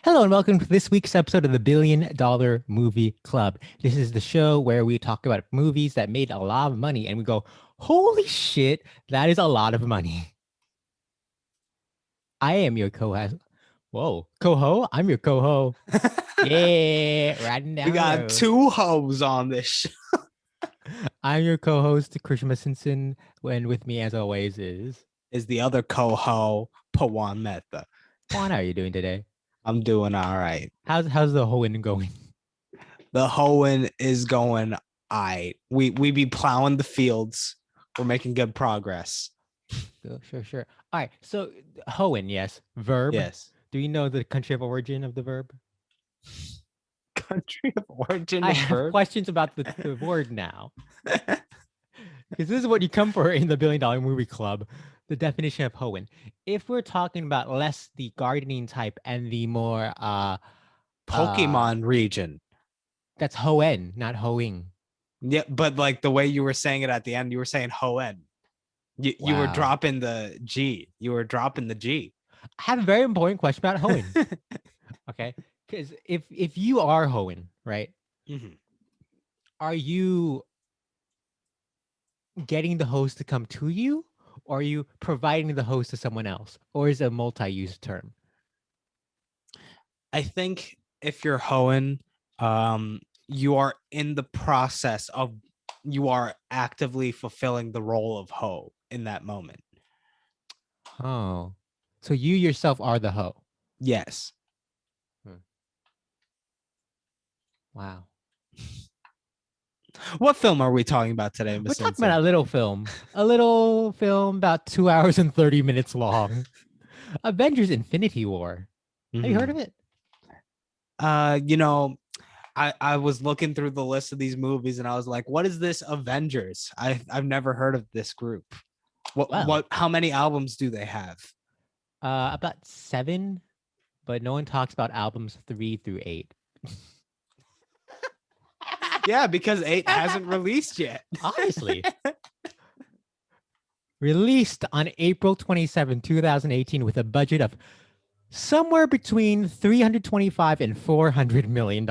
Hello and welcome to this week's episode of the Billion Dollar Movie Club. This is the show where we talk about movies that made a lot of money and we go, holy shit, that is a lot of money. I am your co-host. Whoa, co-ho? I'm your co-ho. Yeah, riding We down the got road. two hoes on this show. I'm your co-host, Christian Simpson, and with me as always is Is the other co-ho Pawan Mehta. Juan. How are you doing today? I'm doing all right. How's the hoeing going? The hoeing is going all right. We be plowing the fields. We're making good progress. Sure. All right, so hoeing, yes. Verb. Yes. Do you know the country of origin of the verb? Country of origin I of have verb. questions about the word now because this is what you come for in the Billion Dollar Movie Club. The definition of hoeing. If we're talking about less the gardening type and the more Pokemon region. that's hoen, not hoeing. Yeah, but like the way you were saying it at the end, you were saying hoen. You were Wow. dropping the G. You were dropping the G. I have a very important question about hoeing. Okay, because if you are hoeing, right, Mhm. are you getting the host to come to you, or are you providing the host to someone else, or is it a multi-use term? I think if you're hoeing, you are in the process of you are actively fulfilling the role of hoe in that moment. Oh, so you yourself are the hoe. Yes. Hmm. Wow. What film are we talking about today, We're Miss talking about Simpson? a little film about 2 hours and 30 minutes long. Avengers Infinity War. Have you heard of Mhm. it? You know, I was looking through the list of these movies and I was like, what is this Avengers? I've never heard of this group. Well, How many albums do they have? about seven, but no one talks about albums 3 through 8. Yeah, because 8 hasn't released yet. Obviously. Released on April 27, 2018, with a budget of somewhere between 325 and $400 million.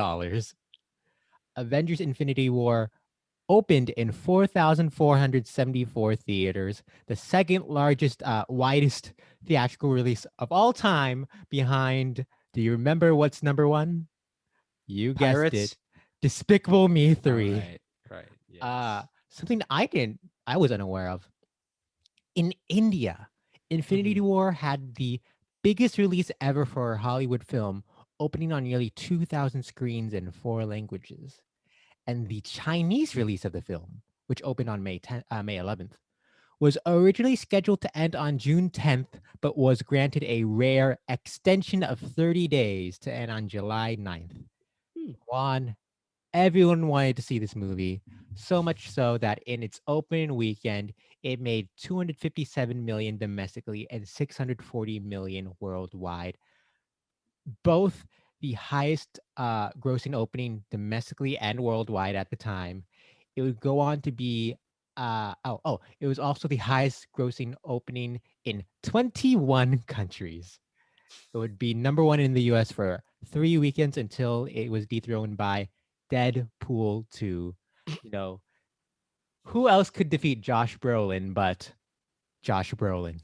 Avengers Infinity War opened in 4,474 theaters, the second largest, widest theatrical release of all time, behind, do you remember what's number one? You guessed it. Pirates? Despicable Me All 3. right. Right. Yes. Something I was unaware of. In India, Infinity Mhm. War had the biggest release ever for a Hollywood film, opening on nearly 2,000 screens in 4 languages. And the Chinese release of the film, which opened on May 11th, was originally scheduled to end on June 10th, but was granted a rare extension of 30 days to end on July 9th. Hmm. Juan, everyone wanted to see this movie, so much so that in its opening weekend, it made 257 million domestically and 640 million worldwide, both the highest grossing opening domestically and worldwide at the time. It would go on to be it was also the highest grossing opening in 21 countries. It would be number one in the US for 3 weekends until it was dethroned by Deadpool 2. You know, who else could defeat Josh Brolin but Josh Brolin?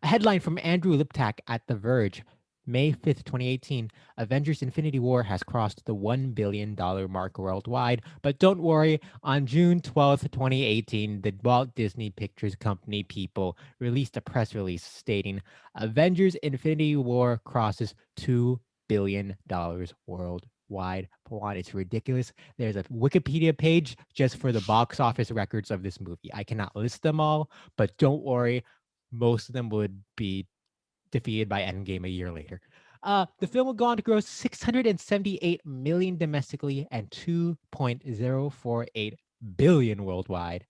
A headline from Andrew Liptak at The Verge, May 5th, 2018. Avengers Infinity War has crossed the $1 billion mark worldwide. But don't worry, on June 12th, 2018, the Walt Disney Pictures Company people released a press release stating Avengers Infinity War crosses $2 billion worldwide. Pawan, it's ridiculous. There's a Wikipedia page just for the box office records of this movie. I cannot list them all, but don't worry, most of them would be defeated by Endgame a year later. The film would go on to gross 678 million domestically and 2.048 billion worldwide.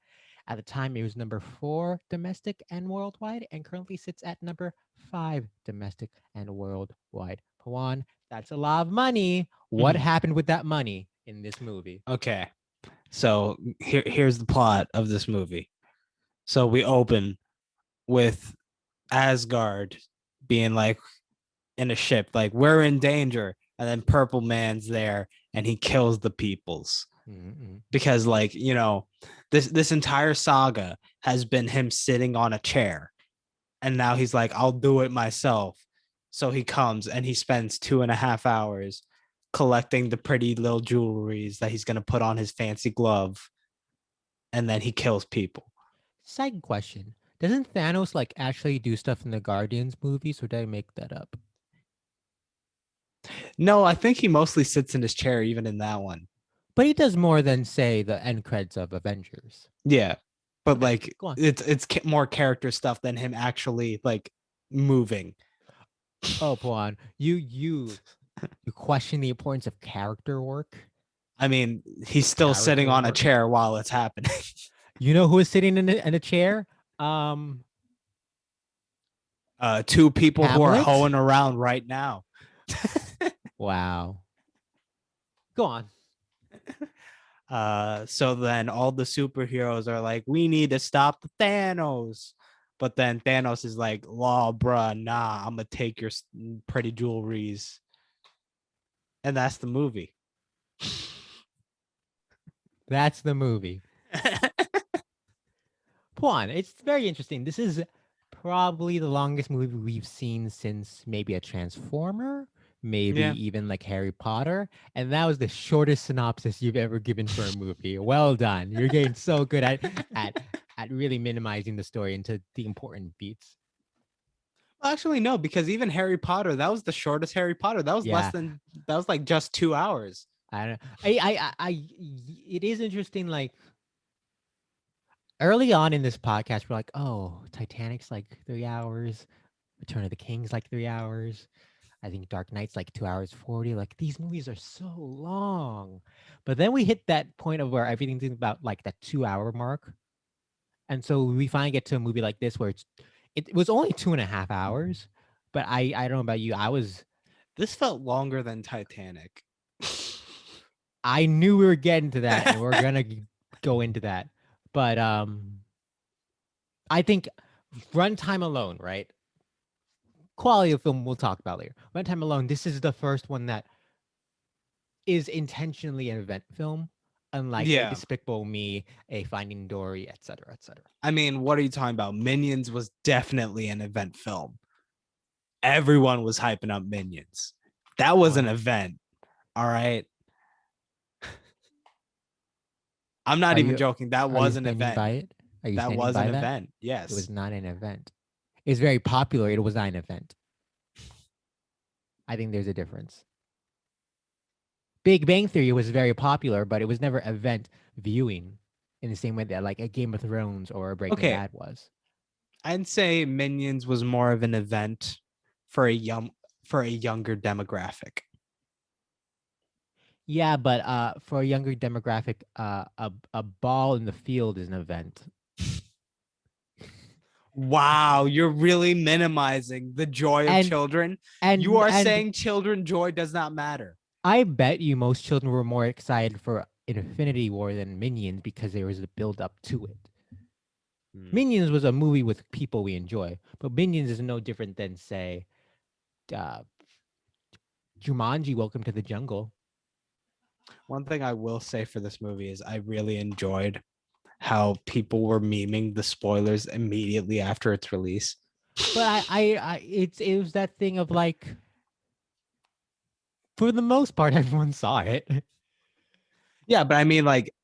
At the time, it was number 4 domestic and worldwide, and currently sits at number 5 domestic and worldwide. Pawan, that's a lot of money. What Mhm. happened with that money in this movie? Okay. So here's the plot of this movie. So we open with Asgard being like, in a ship, like we're in danger, and then Purple Man's there and he kills the peoples. Mm-mm. Because like, this entire saga has been him sitting on a chair, and now he's like, I'll do it myself. So he comes and he spends 2.5 hours collecting the pretty little jewelries that he's gonna put on his fancy glove, and then he kills people. Second question: doesn't Thanos like actually do stuff in the Guardians movies, or did I make that up? No, I think he mostly sits in his chair even in that one. But he does more than say the end credits of Avengers. Yeah, but Okay, like go on. it's more character stuff than him actually like moving. Oh, Puan, you question the importance of character work. I mean, he's still sitting Character on a work. chair while it's happening. You know who is sitting in a chair? Um, Two people who are Hamlet. hoeing around right now. Wow. Go on. So then all the superheroes are like, we need to stop the Thanos. But then Thanos is like, law, bruh, nah, I'm gonna take your pretty jewelries. And that's the movie. That's the movie. Puan, it's very interesting. This is probably the longest movie we've seen since maybe a Transformer, maybe Yeah. even like Harry Potter. And that was the shortest synopsis you've ever given for a movie. Well done. You're getting so good at at really minimizing the story into the important beats. Well, actually, no, because even Harry Potter, that was the shortest Harry Potter. Yeah. That was like just 2 hours. I don't it is interesting, like early on in this podcast, we're like, oh, Titanic's like 3 hours, Return of the King's like 3 hours. I think Dark Knight's like 2 hours 40. Like these movies are so long. But then we hit that point of where everything's about like that 2 hour mark. And so we finally get to a movie like this where it was only 2.5 hours. But I don't know about you. This felt longer than Titanic. I knew we were getting to that and we're gonna go into that. But I think runtime alone, right? Quality of film we'll talk about later. Runtime alone, this is the first one that is intentionally an event film, unlike a Yeah. Despicable Me, a Finding Dory, etc., etc. I mean, what are you talking about? Minions was definitely an event film. Everyone was hyping up Minions. That was an event. All right. I'm not Are even you joking. That are you was an standing event. by it? Are you That standing was by an that? event. It was Yes. not an event. It's very popular. It was not an event. I think there's a difference. Big Bang Theory was very popular, but it was never event viewing in the same way that like a Game of Thrones or a Breaking Okay. Bad was. I'd say Minions was more of an event for a younger demographic. Yeah, but for a younger demographic, a ball in the field is an event. Wow, you're really minimizing the joy of And children. You and are and saying children joy does not matter. I bet you most children were more excited for Infinity War than Minions because there was a build up to it. Minions was a movie with people we enjoy, but Minions is no different than say uh, Jumanji: Welcome to the Jungle. One thing I will say for this movie is I really enjoyed how people were memeing the spoilers immediately after its release. But it was that thing of like, for the most part, everyone saw it. Yeah, but I mean, like,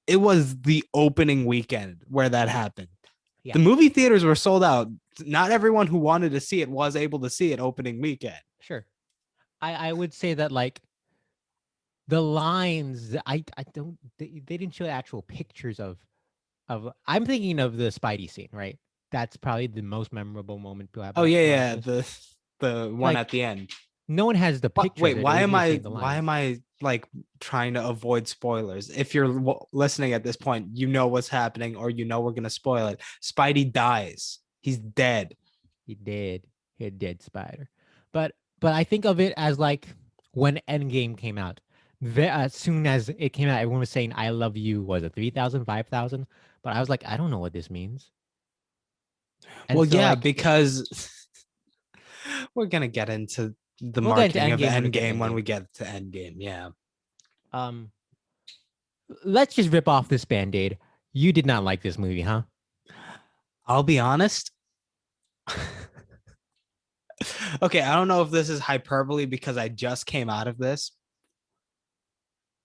it was the opening weekend where that happened. Yeah. The movie theaters were sold out. Not everyone who wanted to see it was able to see it opening weekend. Sure. I would say that like the lines, I don't they didn't show actual pictures of I'm thinking of the Spidey scene, right? That's probably the most memorable moment to have. Oh yeah, Throughout yeah, this. the one Like, at the end. no one has the What, picture wait, of it. It was just saying the why lines. am I like trying to avoid spoilers? If you're listening at this point, you know what's happening or you know we're going to spoil it. Spidey dies. He's dead. He did. He did Spider. But I think of it as like when Endgame came out. As soon as it came out, everyone was saying "I love you." Was it 3,000, 5,000? But I was like, I don't know what this means. And Well, so yeah, like because We're gonna get into the We'll get into marketing of Endgame when we get to Endgame when Endgame. we get to Endgame. Yeah. Um, let's just rip off this band-aid. You did not like this movie, huh? I'll be honest. Okay, I don't know if this is hyperbole because I just came out of this,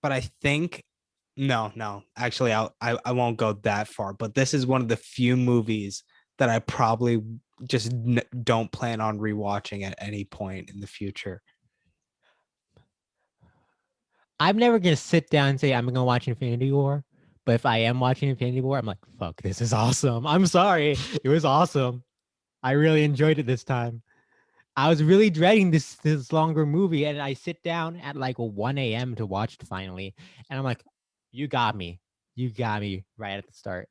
but I think no. Actually, I won't go that far. But this is one of the few movies that I probably just don't plan on rewatching at any point in the future. I'm never gonna sit down and say I'm gonna watch Infinity War, but if I am watching Infinity War, I'm like, fuck, this is awesome. I'm sorry, it was awesome. I really enjoyed it this time. I was really dreading this longer movie, and I sit down at like 1 a.m. to watch it finally, and I'm like, you got me right at the start.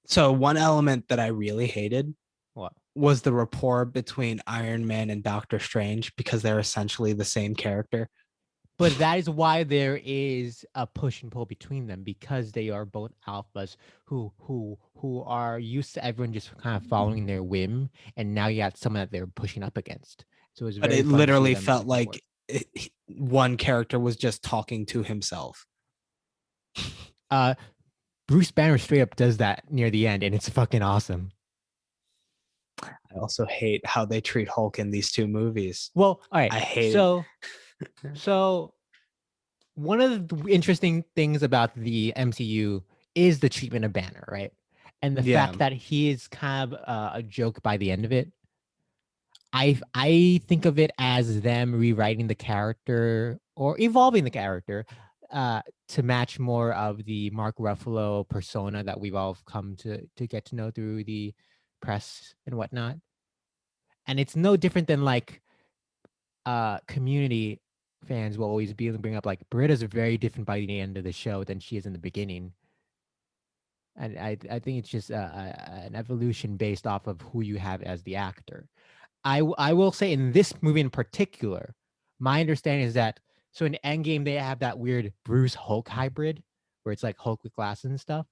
So one element that I really hated What? was the rapport between Iron Man and Doctor Strange because they're essentially the same character. But that is why there is a push and pull between them because they are both alphas who are used to everyone just kind of following their whim, and now you got someone that they're pushing up against. So it's But very it fun to see literally them felt back and forth. like one character was just talking to himself. Uh, Bruce Banner straight up does that near the end, and it's fucking awesome. I also hate how they treat Hulk in these two movies. Well, all right. I hate it. So one of the interesting things about the MCU is the treatment of Banner, right? And the Yeah. fact that he is kind of a joke by the end of it. I think of it as them rewriting the character or evolving the character to match more of the Mark Ruffalo persona that we've all come to get to know through the press and whatnot. And it's no different than like Community fans will always be able to bring up like Britta's very different by the end of the show than she is in the beginning. And I think it's just an evolution based off of who you have as the actor. I will say in this movie in particular, my understanding is that so in Endgame they have that weird Bruce Hulk hybrid where it's like Hulk with glasses and stuff.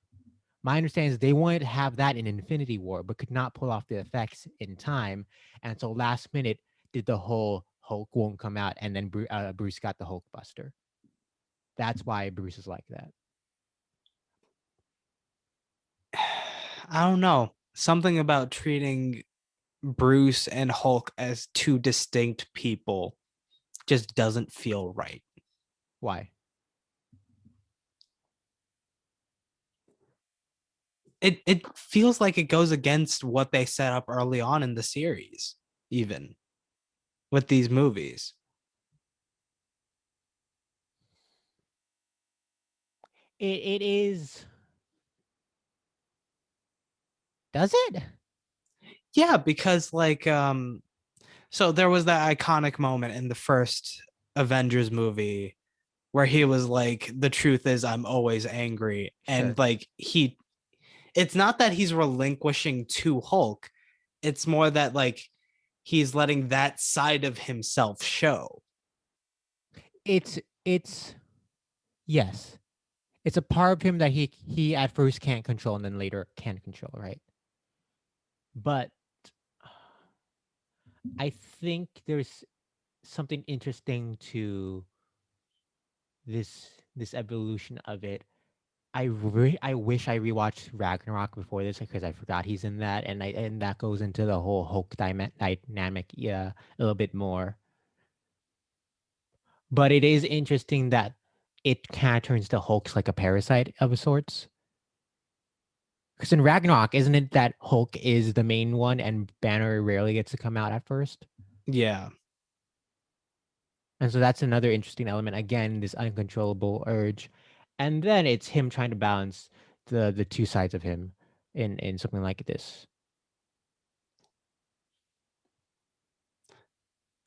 My understanding is they wanted to have that in Infinity War, but could not pull off the effects in time, and so last minute did the whole Hulk won't come out, and then Bruce got the Hulk Buster. That's why Bruce is like that. I don't know. Something about treating Bruce and Hulk as two distinct people just doesn't feel right. Why? It feels like it goes against what they set up early on in the series, even with these movies. It is. Does it? Yeah, because so there was that iconic moment in the first Avengers movie where he was like, the truth is I'm always angry. And Sure. like it's not that he's relinquishing to Hulk, it's more that like he's letting that side of himself show. It's yes. It's a part of him that he at first can't control and then later can control, right? But I think there's something interesting to this evolution of it. I wish I rewatched Ragnarok before this because I forgot he's in that, and that goes into the whole Hulk dynamic, yeah, a little bit more. But it is interesting that it kind of turns to Hulk's like a parasite of sorts. Because in Ragnarok, isn't it that Hulk is the main one and Banner rarely gets to come out at first? Yeah. And so that's another interesting element. Again, this uncontrollable urge. And then it's him trying to balance the two sides of him in something like this.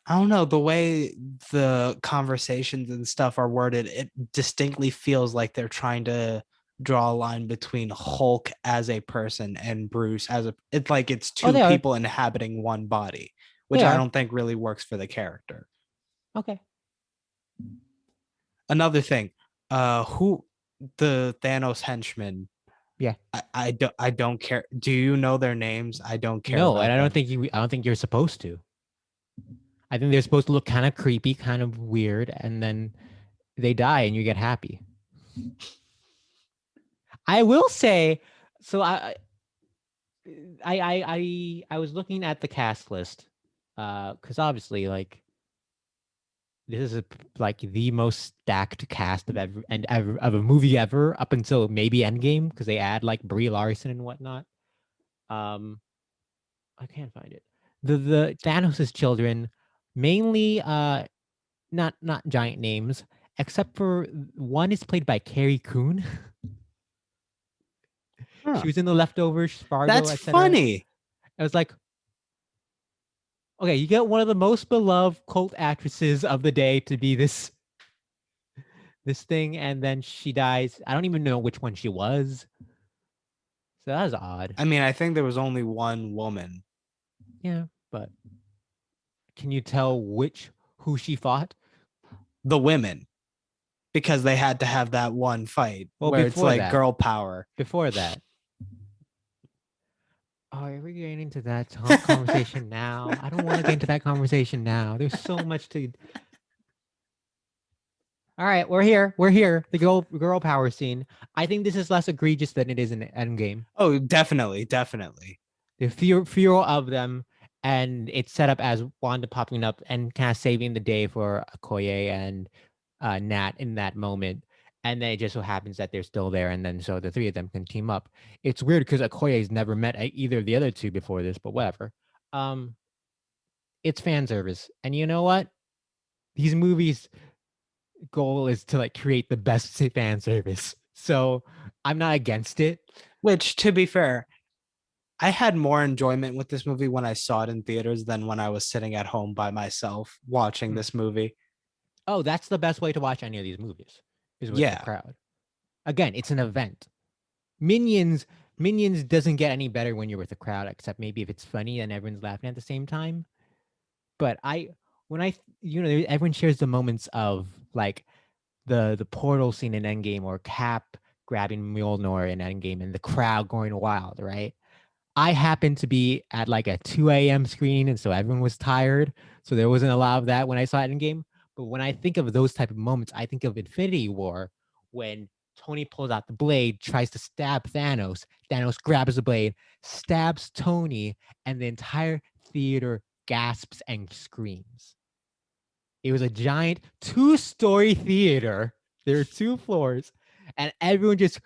I don't know, the way the conversations and stuff are worded, it distinctly feels like they're trying to draw a line between Hulk as a person and Bruce as a it's like it's Oh, two they are. people inhabiting one body, which They I are. don't think really works for the character. Okay. Another thing, who the Thanos henchman, Yeah. I don't care. Do you know their names? I don't care No, and about them. I don't think you're supposed to. I think they're supposed to look kind of creepy, kind of weird, and then they die and you get happy. I will say, so I was looking at the cast list, because obviously, like, this is like the most stacked cast of ever of a movie ever up until maybe Endgame, because they add like Brie Larson and whatnot. Um, I can't find it. The Thanos' children, mainly not giant names, except for one is played by Carrie Coon. Huh. She was in The Leftovers, Fargo, That's etc. funny. I was like, okay, you get one of the most beloved cult actresses of the day to be this thing, and then she dies. I don't even know which one she was. So that was odd. I mean, I think there was only one woman. Yeah, but can you tell who she fought? The women, because they had to have that one fight Well, where it's like girl power. before that. Oh, are we getting into that conversation now? I don't want to get into that conversation now. There's so much to. All right, we're here. We're here. The girl power scene. I think this is less egregious than it is in Endgame. Oh, definitely, definitely. The fear of them, and it's set up as Wanda popping up and kind of saving the day for Okoye and Nat in that moment. And then it just so happens that they're still there, and then so the three of them can team up. It's weird because Okoye's never met either of the other two before this, but whatever. Um, it's fan service, and you know what? These movies' goal is to like create the best fan service, so I'm not against it. Which, to be fair, I had more enjoyment with this movie when I saw it in theaters than when I was sitting at home by myself watching Hmm. this movie. Oh, that's the best way to watch any of these movies is with the Yeah. crowd. Again, it's an event. Minions Minions doesn't get any better when you're with a crowd, except maybe if it's funny and everyone's laughing at the same time. But when I, everyone shares the moments of like the portal scene in Endgame or Cap grabbing Mjolnir in Endgame and the crowd going wild, right? I happened to be at like a 2 a.m. screening, and so everyone was tired. So there wasn't a lot of that when I saw it in game. But when I think of those type of moments, I think of Infinity War when Tony pulls out the blade, tries to stab Thanos. Thanos grabs the blade, stabs Tony, and the entire theater gasps and screams. It was a giant two-story theater. There are two floors, and everyone just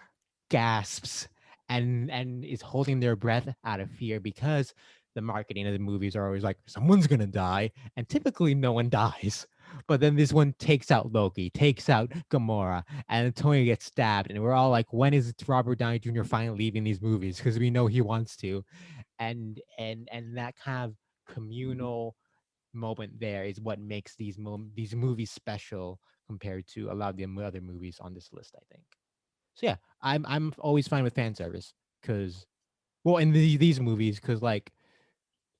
gasps and is holding their breath out of fear because the marketing of the movies are always like someone's gonna die, and typically no one dies. But then this one takes out Loki, takes out Gamora, and Tony gets stabbed, and we're all like, when is Robert Downey Jr. finally leaving these movies? Because we know he wants to, and that kind of communal moment there is what makes these movies special compared to a lot of the other movies on this list, I think. So yeah, I'm always fine with fan service because, well, in these movies, because like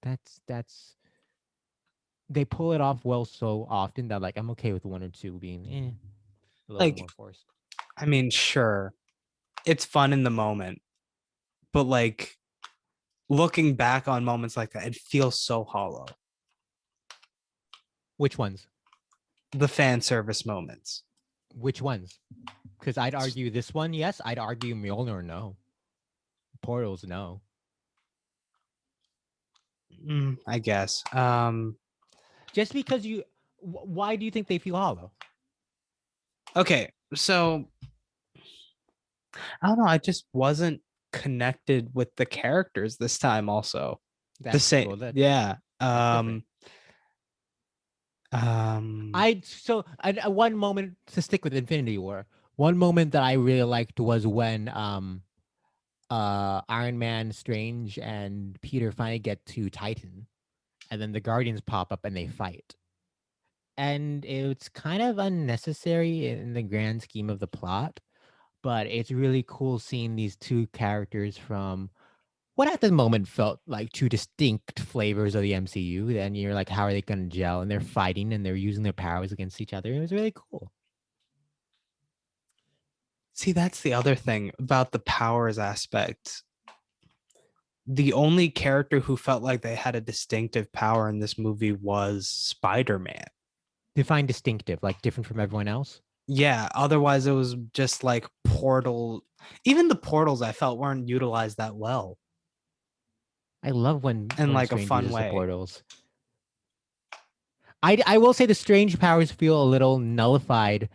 that's they pull it off well so often that like I'm okay with one or two being a little bit Like, more forced. I mean, sure, it's fun in the moment, but like looking back on moments like that, it feels so hollow. Which ones? The fan service moments. Which ones? Because I'd argue this one, yes. I'd argue Mjolnir, no. Portals, no. I guess. Just because why do you think they feel hollow? Okay, so I don't know. I just wasn't connected with the characters this time. Also, the That's same. well, Yeah. that's different. Um. One moment to stick with Infinity War. One moment that I really liked was when Iron Man, Strange, and Peter finally get to Titan, and then the Guardians pop up and they fight. And it's kind of unnecessary in the grand scheme of the plot, but it's really cool seeing these two characters from what at the moment felt like two distinct flavors of the MCU. Then you're like, how are they going to gel? And they're fighting and they're using their powers against each other. It was really cool. See, that's the other thing about the powers aspect. The only character who felt like they had a distinctive power in this movie was Spider-Man. Define distinctive, like different from everyone else. Yeah, otherwise it was just like portal. Even the portals I felt weren't utilized that well I love in when like a Strange fun uses the way. portals. I will say the strange powers feel a little nullified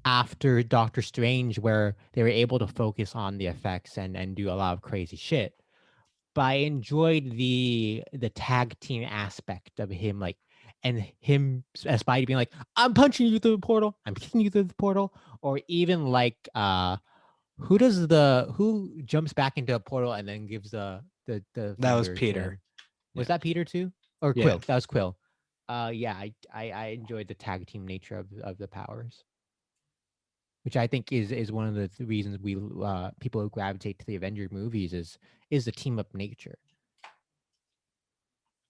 after Doctor Strange, where they were able to focus on the effects and do a lot of crazy shit. But I enjoyed the tag team aspect of him, like, and him as Spidey being like, "I'm punching you through the portal, I'm kicking you through the portal," or even like, who jumps back into a portal and then gives the That was finger to Peter. him? Was Yeah. that Peter too, or Yeah. Quill? That was Quill. Yeah, I enjoyed the tag team nature of the powers, which I think is one of the reasons we people who gravitate to the Avengers movies is the team up nature.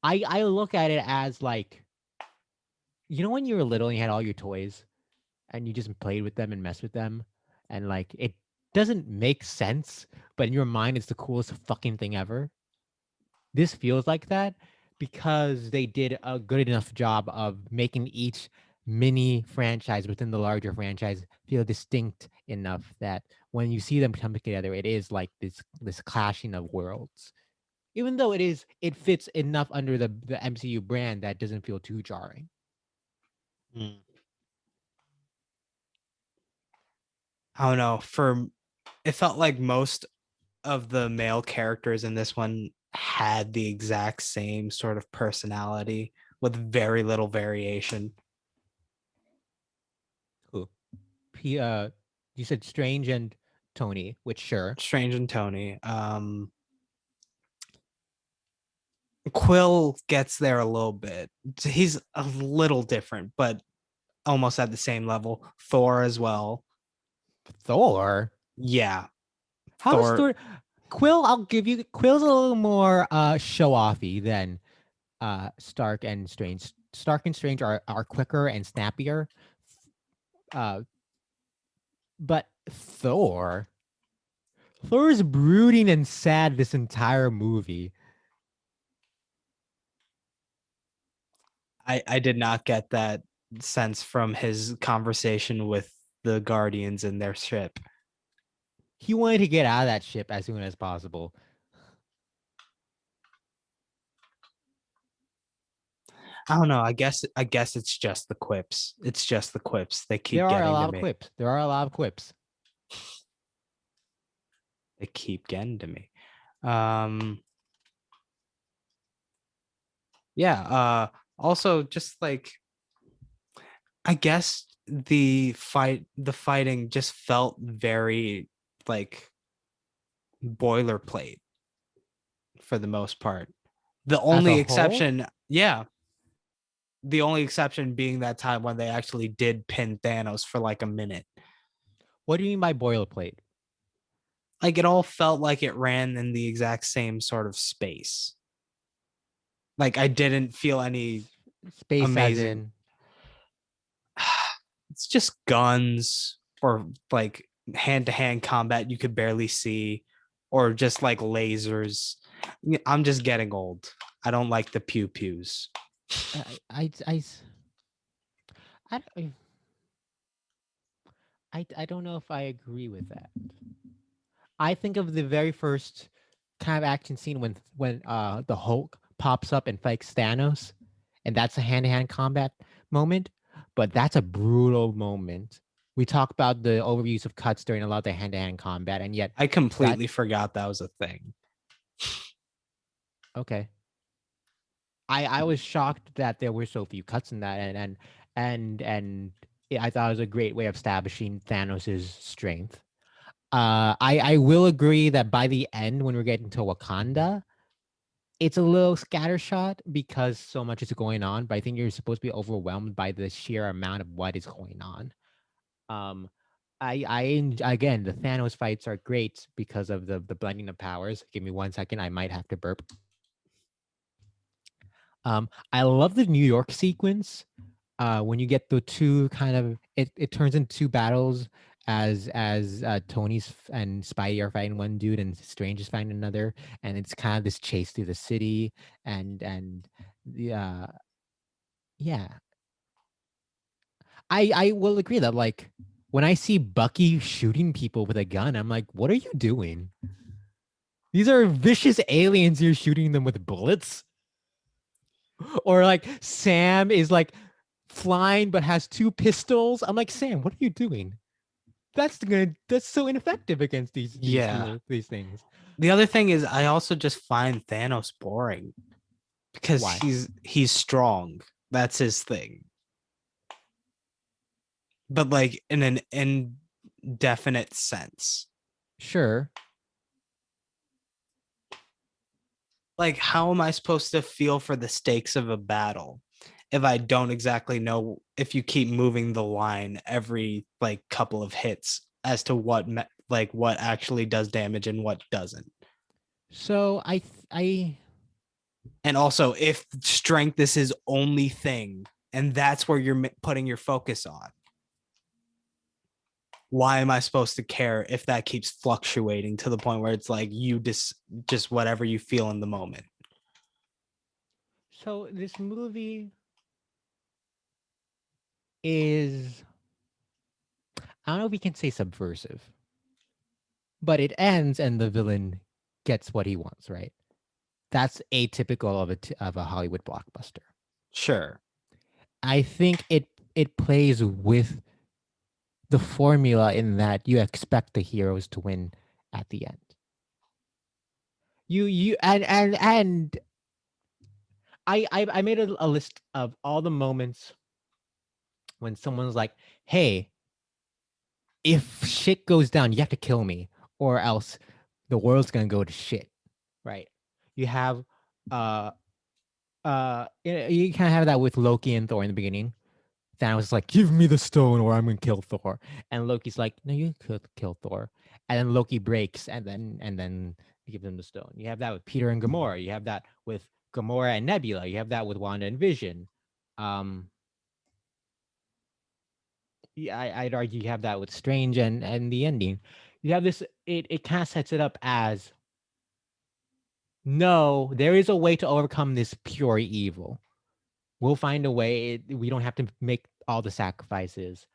I look at it as like, you know, when you were little and you had all your toys and you just played with them and messed with them, and like it doesn't make sense, but in your mind it's the coolest fucking thing ever. This feels like that because they did a good enough job of making each mini franchise within the larger franchise feel distinct enough that when you see them come together, it is like this clashing of worlds. Even though it fits enough under the MCU brand that doesn't feel too jarring. Mm. I don't know. For it felt like most of the male characters in this one had the exact same sort of personality with very little variation. Who? P you said Strange and Tony, which sure. Strange and Tony. Quill gets there a little bit. He's a little different, but almost at the same level. Thor as well. Thor. Yeah. How is Thor. Thor? Quill, I'll give you Quill's a little more show offy than Stark and Strange. Stark and Strange are quicker and snappier. Uh but Thor is brooding and sad this entire movie. I did not get that sense from his conversation with the Guardians in their ship. He wanted to get out of that ship as soon as possible. I don't know. I guess it's just the quips. It's just the quips. They There keep are a getting to lot of me. quips. There are a lot of quips. They keep getting to me. Um yeah, also just like I guess the fighting just felt very like boilerplate for the most part. The As a only whole, exception, yeah, the only exception being that time when they actually did pin Thanos for like a minute. what do you mean by boilerplate? Like it all felt like it ran in the exact same sort of space. Like I didn't feel any Space as amazing. in It's just guns or like hand to hand combat you could barely see, or just like lasers. I'm just getting old. I don't like the pew pews. I I I I, I don't know if I agree with that. I think of the very first kind of action scene when the Hulk pops up and fights Thanos, and that's a hand to hand combat moment. But that's a brutal moment. We talk about the overuse of cuts during a lot of the hand to hand combat, and yet I that completely forgot that was a thing. okay. I was shocked that there were so few cuts in that, and I thought it was a great way of establishing Thanos' strength. I will agree that by the end, when we're getting to Wakanda, it's a little scattershot because so much is going on. But I think you're supposed to be overwhelmed by the sheer amount of what is going on. Um, again, the Thanos fights are great because of the blending of powers. Give me 1 second, I might have to burp. I love the New York sequence when you get the two kind of it turns into two battles as Tony's and Spidey are fighting one dude and Strange is fighting another, and it's kind of this chase through the city, and the yeah, I will agree that like when I see Bucky shooting people with a gun, I'm like, what are you doing? These are vicious aliens. You're shooting them with bullets, or like Sam is like flying but has two pistols. I'm like, Sam, what are you doing? That's so ineffective against Yeah. these things. The other thing is I also just find Thanos boring because Why? he's strong. That's his thing. But like in an indefinite sense. Sure. Like how am I supposed to feel for the stakes of a battle if I don't exactly know if you keep moving the line every like couple of hits as to what actually does damage and what doesn't? So I And also, if strength is his only thing, and that's where you're putting your focus on, why am I supposed to care if that keeps fluctuating to the point where it's like you just whatever you feel in the moment? so this movie is, I don't know if we can say subversive, but it ends and the villain gets what he wants, right? That's atypical of of a Hollywood blockbuster. Sure. I think it plays with the formula in that you expect the heroes to win at the end. You and I made a list of all the moments when someone's like, "Hey, if shit goes down, you have to kill me, or else the world's gonna go to shit." Right? You have uh you kind of have that with Loki and Thor in the beginning. Thanos is like, "Give me the stone, or I'm gonna kill Thor," and Loki's like, "No, you could kill Thor," and then Loki breaks, and then you give them the stone. You have that with Peter and Gamora. You have that with Gamora and Nebula. You have that with Wanda and Vision. Um, yeah, I'd argue you have that with Strange and the ending. You have this. It kind of sets it up as, no, there is a way to overcome this pure evil. We'll find a way. We don't have to make all the sacrifices,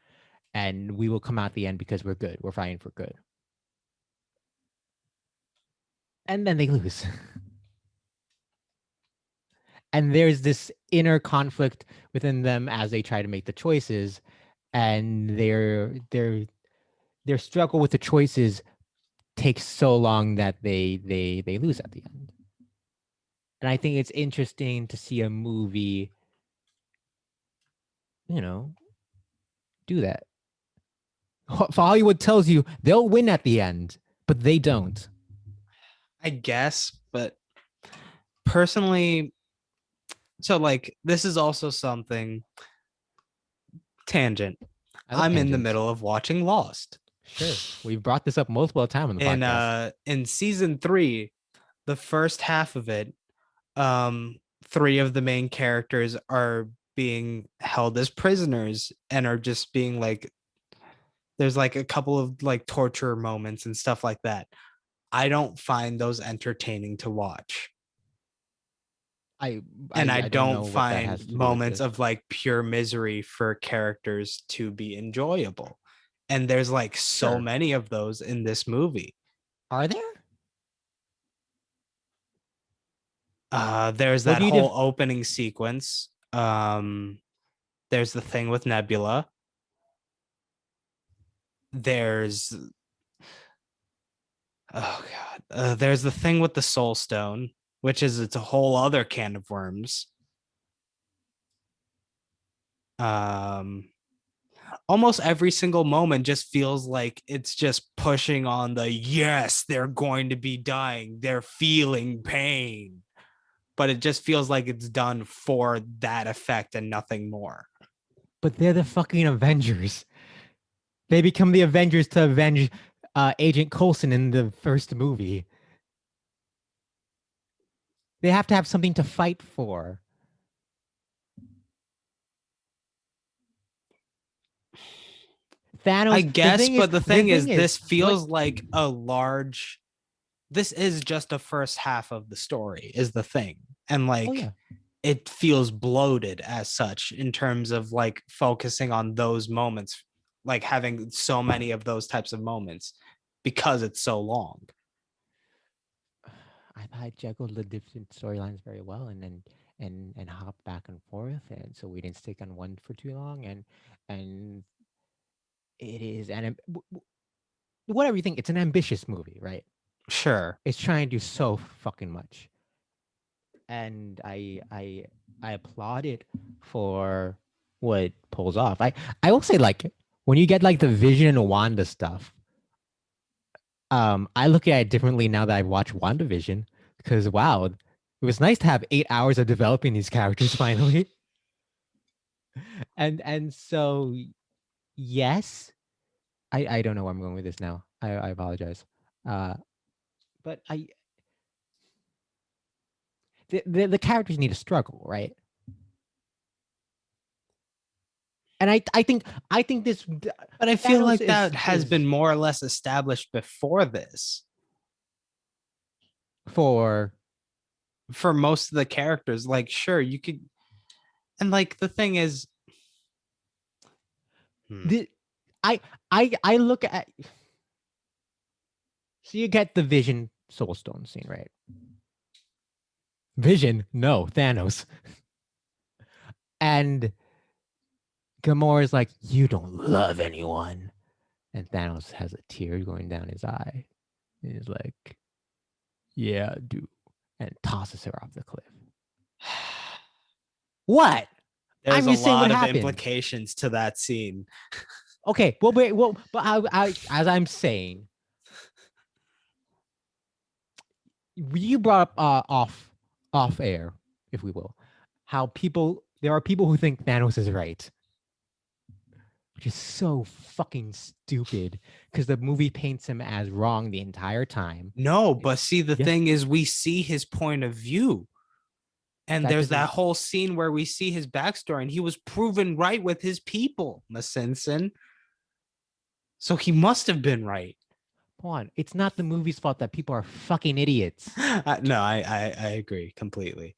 and we will come out the end because we're good. We're fighting for good. And then they lose. And there's this inner conflict within them as they try to make the choices, and their struggle with the choices takes so long that they lose at the end. And I think it's interesting to see a movie, you know, do that. Hollywood tells you they'll win at the end, but they don't. I guess, but personally, so like this is also something tangent. I love I'm in the tangents. middle of watching Lost. Sure. We've brought this up multiple times on the podcast. In season 3, the first half of it, um 3 of the main characters are being held as prisoners and are just being like there's like a couple of like torture moments and stuff like that. I don't find those entertaining to watch. I And I I don't don't know what that find has to do with moments this. of like pure misery for characters to be enjoyable. And there's like so Sure. many of those in this movie. Are there? There's What that do you whole opening sequence. There's the thing with Nebula. There's there's the thing with the Soul Stone, which is it's a whole other can of worms. Um, Almost every single moment just feels like it's just pushing on the yes, they're going to be dying, they're feeling pain, but it just feels like it's done for that effect and nothing more. But they're the fucking Avengers. They become the Avengers to avenge Agent Coulson in the first movie. They have to have something to fight for. Thanos. I guess, but the thing is, this what? feels like a large. This is just the first half of the story, is the thing, and Oh like yeah. it feels bloated as such in terms of like focusing on those moments, like having so many of those types of moments because it's so long. I thought it juggled the different storylines very well, and hopped back and forth, and so we didn't stick on one for too long, and it is whatever you think, it's an ambitious movie, right? Sure. It's trying to do so fucking much, and I applaud it for what it pulls off. I will say, like, when you get like the Vision and Wanda stuff, I look at it differently now that I've watched WandaVision, because wow, it was nice to have 8 hours of developing these characters finally. And so yes, I don't know where I'm going with this now. I apologize. Uh, but the characters need to struggle, right? And I think this But I feel Thanos like that has is been more or less established before this for for most of the characters. Like, sure, you could, and like the thing is, the I look at, so you get the Vision Soul Stone scene, right? Vision, no, Thanos. And Gamora's like, you don't love anyone. And Thanos has a tear going down his eye. And he's like, yeah, I do. And tosses her off the cliff. What? there's I'm a just saying what lot of happened. implications to that scene. Okay, well, but as I'm saying, you brought up off air, if we will, how there are people who think Thanos is right, which is so fucking stupid because the movie paints him as wrong the entire time. No, but see, the Yes, thing is, we see his point of view. And that there's doesn't. that whole scene where we see his backstory, and he was proven right with his people, Masinson. So he must have been right. Come on, it's not the movie's fault that people are fucking idiots. No, I agree completely.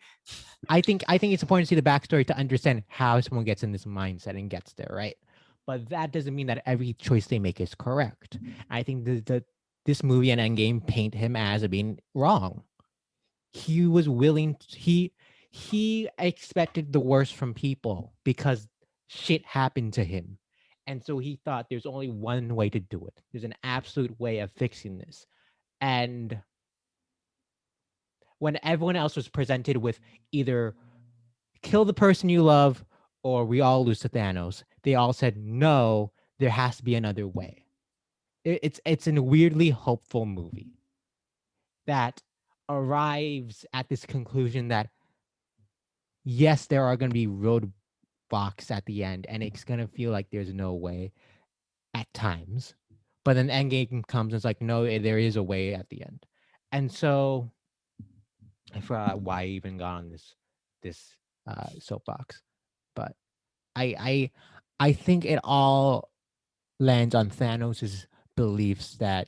I think it's important to see the backstory to understand how someone gets in this mindset and gets there, right? But that doesn't mean that every choice they make is correct. I think this movie and Endgame paint him as being wrong. He was willing he expected the worst from people because shit happened to him. And so he thought there's only one way to do it. There's an absolute way of fixing this. And when everyone else was presented with either kill the person you love or we all lose to Thanos, they all said no, there has to be another way. It's a weirdly hopeful movie that arrives at this conclusion that yes, there are going to be roadblocks at the end, and it's going to feel like there's no way at times. But then Endgame comes and it's like, no, there is a way at the end. And so I forgot why I even got on this soapbox, but I I think it all lands on Thanos's beliefs that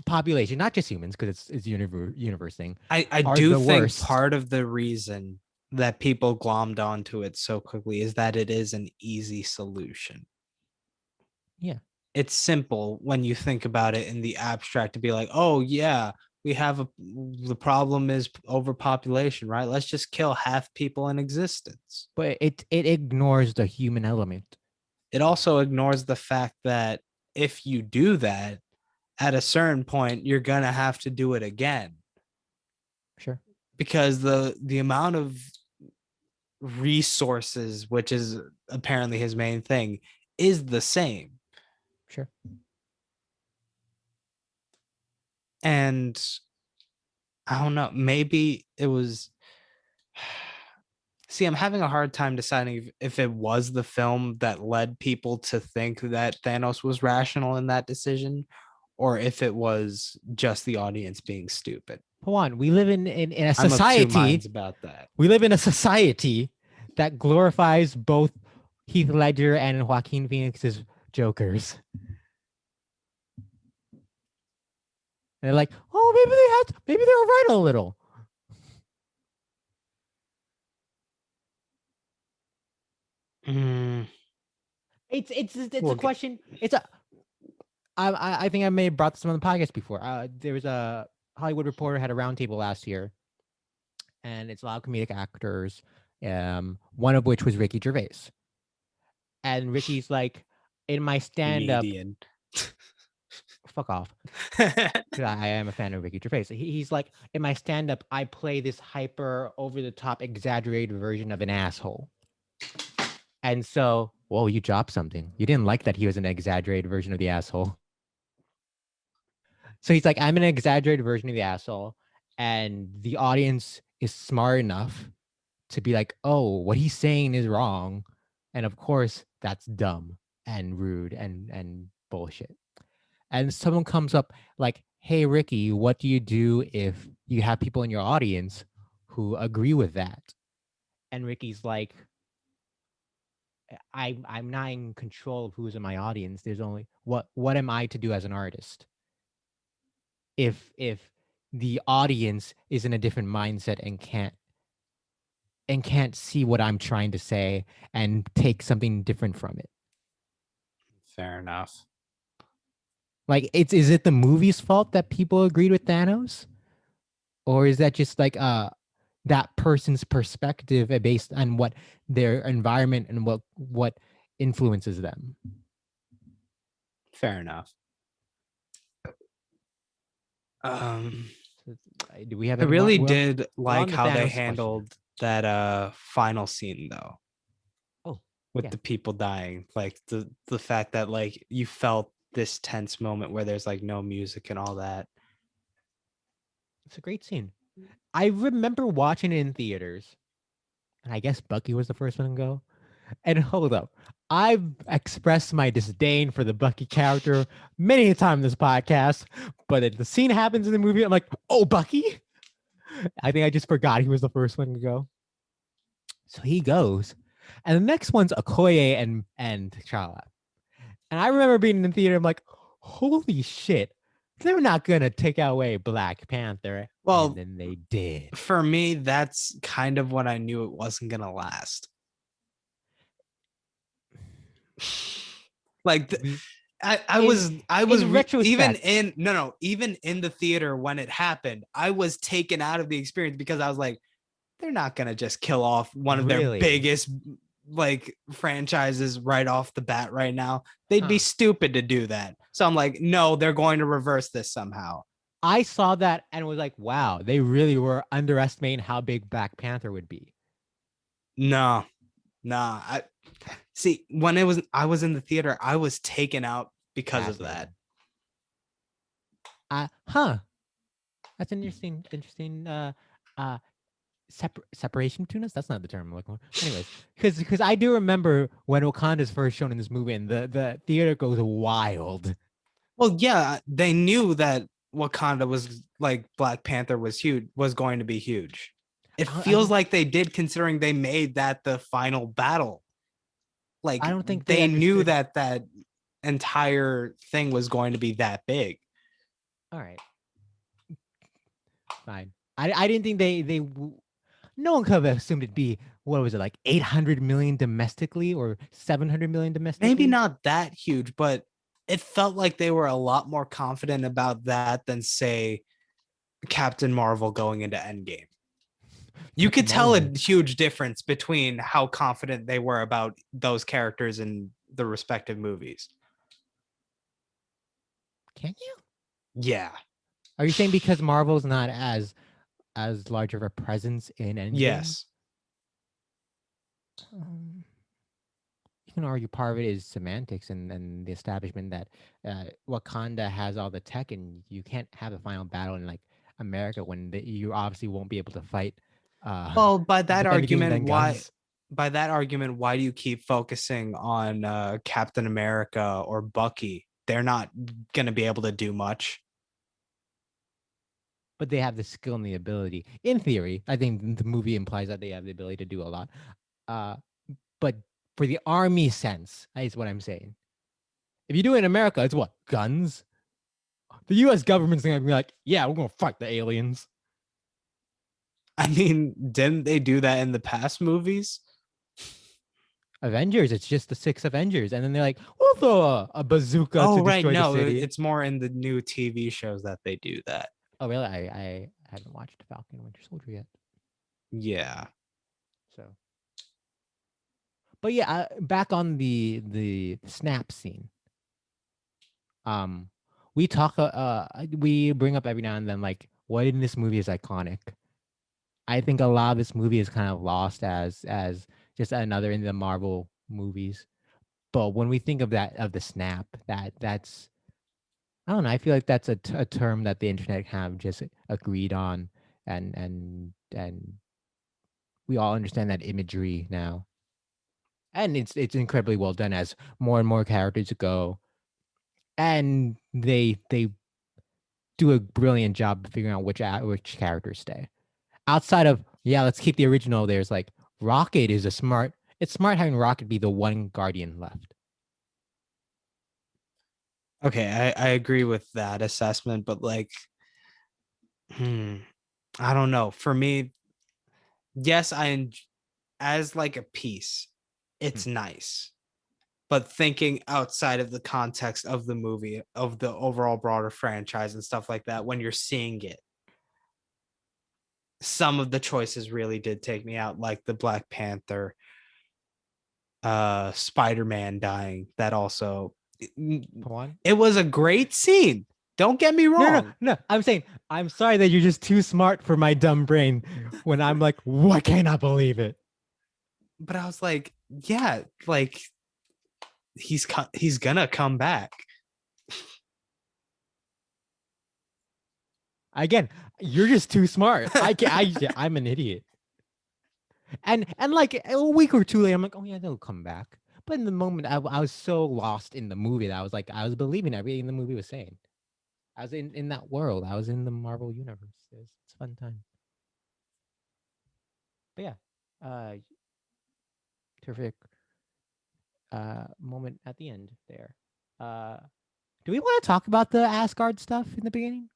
population, not just humans, because it's universe thing. I Are do the think worst. part of the reason that people glommed onto it so quickly is that it is an easy solution. Yeah, It's simple when you think about it in the abstract to be like, oh yeah, we have the problem is overpopulation, right? Let's just kill half people in existence. but it ignores the human element. It also ignores the fact that if you do that, at a certain point, you're gonna have to do it again Sure, because the amount of resources, which is apparently his main thing, is the same. sure. And I don't know, maybe it was. See, I'm having a hard time deciding if it was the film that led people to think that Thanos was rational in that decision, or if it was just the audience being stupid. Pawan, we live in a I'm of two society. minds about that. We live in a society that glorifies both Heath Ledger and Joaquin Phoenix's Jokers. And they're like, oh, maybe they were right a little. Mm, It's a we'll get question. It's a I think I may have brought this on the podcast before. There was a Hollywood Reporter had a roundtable last year, and it's a lot of comedic actors. One of which was Ricky Gervais, and Ricky's like, in my stand up, comedian. fuck off. 'Cause I am a fan of Ricky Gervais. He's like, in my stand up, I play this hyper, over the top, exaggerated version of an asshole. And so, whoa, you dropped something. You didn't like that he was an exaggerated version of the asshole. So he's like, I'm an exaggerated version of the asshole. And the audience is smart enough to be like, oh, what he's saying is wrong. And of course, that's dumb and rude and bullshit. And someone comes up like, hey, Ricky, what do you do if you have people in your audience who agree with that? And Ricky's like, I'm not in control of who's in my audience. There's only what am I to do as an artist? If the audience is in a different mindset and can't see what I'm trying to say and take something different from it. Fair enough. Like, is it the movie's fault that people agreed with Thanos? Or is that just like that person's perspective based on what their environment and what influences them? Fair enough. Um, Do we have I any more? really We're did like on the how they Thanos question. handled that final scene though, Oh, with yeah. the people dying. Like the fact that like you felt this tense moment where there's like no music and all that. It's a great scene. I remember watching it in theaters, and I guess Bucky was the first one to go. And hold up, I've expressed my disdain for the Bucky character many a time in this podcast, but if the scene happens in the movie, I'm like, oh, Bucky? I think I just forgot he was the first one to go. So he goes. And the next one's Okoye and T'Challa. And I remember being in the theater, I'm like, holy shit, they're not gonna take away Black Panther. And Well, then they did. for me, that's kind of what I knew it wasn't gonna last. Like We I was in even retrospect, in no even in the theater when it happened, I was taken out of the experience because I was like, they're not gonna just kill off one of their really. biggest like franchises right off the bat right now. They'd be Huh. stupid to do that. So I'm like, no, they're going to reverse this somehow. I saw that and was like, wow, they really were underestimating how big Black Panther would be. No, nah. I see when it was I was in the theater, I was taken out because of that. Fascinating. Huh. That's an interesting uh separation between us. That's not the term I'm looking for. Anyways, because I do remember when Wakanda's first shown in this movie, and the theater goes wild. Well, yeah, they knew that Wakanda was like Black Panther was going to be huge. It I feels don't like they did considering they made that the final battle. I Like don't think they they knew understood. that that entire thing was going to be that big. All right, fine. I didn't think no one could have assumed it'd be, what was it, like 800 million domestically or 700 million Maybe domestically. not that huge, but it felt like they were a lot more confident about that than say Captain Marvel going into Endgame. You Captain could tell a Marvel. huge difference between how confident they were about those characters in the respective movies. Can you? Yeah. Are you saying because Marvel's not as large of a presence in Endgame? Yes. Um, you can argue part of it is semantics and the establishment that Wakanda has all the tech, and you can't have a final battle in like America when you obviously won't be able to fight. Well, With anything than guns. by that argument, why do you keep focusing on Captain America or Bucky? They're not going to be able to do much. But they have the skill and the ability. In theory, I think the movie implies that they have the ability to do a lot. Uh, but for the army sense, is what I'm saying. If you do it in America, it's what? Guns? The US government's gonna be like, yeah, we're gonna fight the aliens. I mean, didn't they do that in the past movies? Avengers, it's just the 6 Avengers. And then they're like, we'll throw a bazooka Oh, to right. destroy the No, city. it's more in the new TV shows that they do that. Oh, really? I haven't watched Falcon and Winter Soldier yet. Yeah. So, but yeah, back on the snap scene. We talk, we bring up every now and then like what in this movie is iconic. I think a lot of this movie is kind of lost as just another in the Marvel movies. But when we think of that of the snap, that's I don't know. I feel like that's a term that the internet have just agreed on, and we all understand that imagery now, and it's incredibly well done as more and more characters go, and they do a brilliant job of figuring out which characters stay. Outside of yeah, let's keep the original. There's like Rocket is a smart. It's smart having Rocket be the one Guardian left. Okay, I agree with that assessment, but like, I don't know. For me, yes, as like a piece, Hmm. it's nice. But thinking outside of the context of the movie, of the overall broader franchise and stuff like that, when you're seeing it, some of the choices really did take me out, like the Black Panther, Spider-Man dying. That also, Pawan? it was a great scene. Don't get me No, wrong. no. I'm saying I'm sorry that you're just too smart for my dumb brain. When I'm like, what cannot believe it? But I was like, yeah, like he's gonna come back. Again, you're just too smart. I can I'm an idiot. And like a week or two later, I'm like, oh yeah, they'll come back. But in the moment, I was so lost in the movie that I was like, I was believing everything the movie was saying. I was in that world. I was in the Marvel universe. It's a fun time. But yeah, terrific moment at the end there. Uh, do we want to talk about the Asgard stuff in the beginning?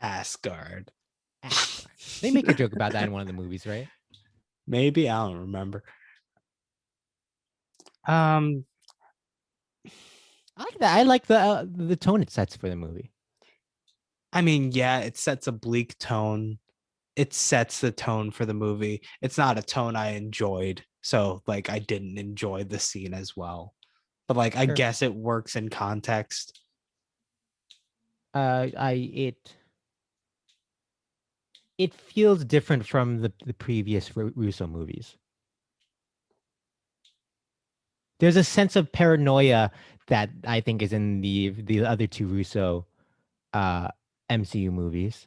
Asgard. Asgard. They make a joke about that in one of the movies, right? Maybe I don't remember. Um, I like that. I like the tone it sets for the movie. I mean, yeah, it sets a bleak tone. It sets the tone for the movie. It's not a tone I enjoyed, so like I didn't enjoy the scene as well. But like I Sure. guess it works in context. I it feels different from the previous Russo movies. There's a sense of paranoia that I think is in the other two Russo uh MCU movies.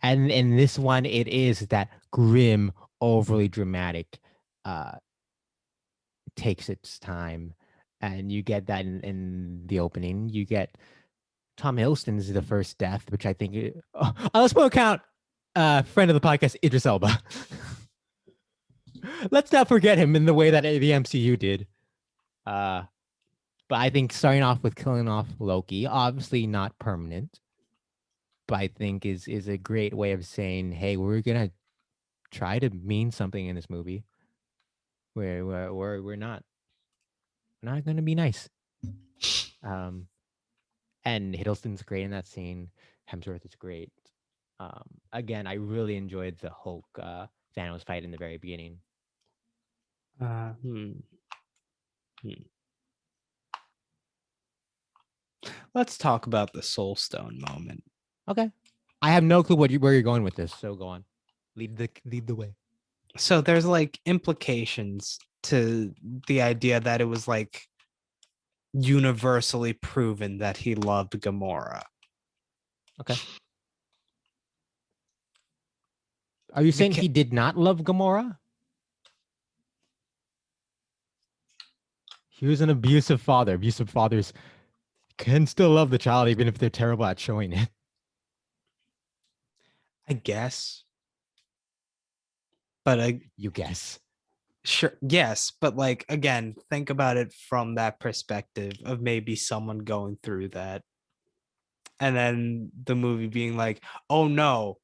And in this one, it is that grim, overly dramatic, uh, takes its time. And you get that in the opening. You get Tom Hiddleston's the first death, which I think, let's put account, friend of the podcast, Idris Elba. Let's not forget him in the way that the MCU did. Uh, but I think starting off with killing off Loki, obviously not permanent, but I think is a great way of saying, hey, we're gonna try to mean something in this movie. We're not gonna be nice. Um, and Hiddleston's great in that scene. Hemsworth is great. Again, I really enjoyed the Hulk Thanos fight in the very beginning. Uh, hmm, hmm. Let's talk about the Soul Stone moment. Okay, I have no clue where you're going with this, so go on. Lead the way. So there's like implications to the idea that it was like universally proven that he loved Gamora. Okay. Are you saying Because he did not love Gamora? He was an abusive father. Abusive fathers can still love the child even if they're terrible at showing it. I guess, but You guess. Sure, yes, but like again, think about it from that perspective of maybe someone going through that, and then the movie being like, "Oh no,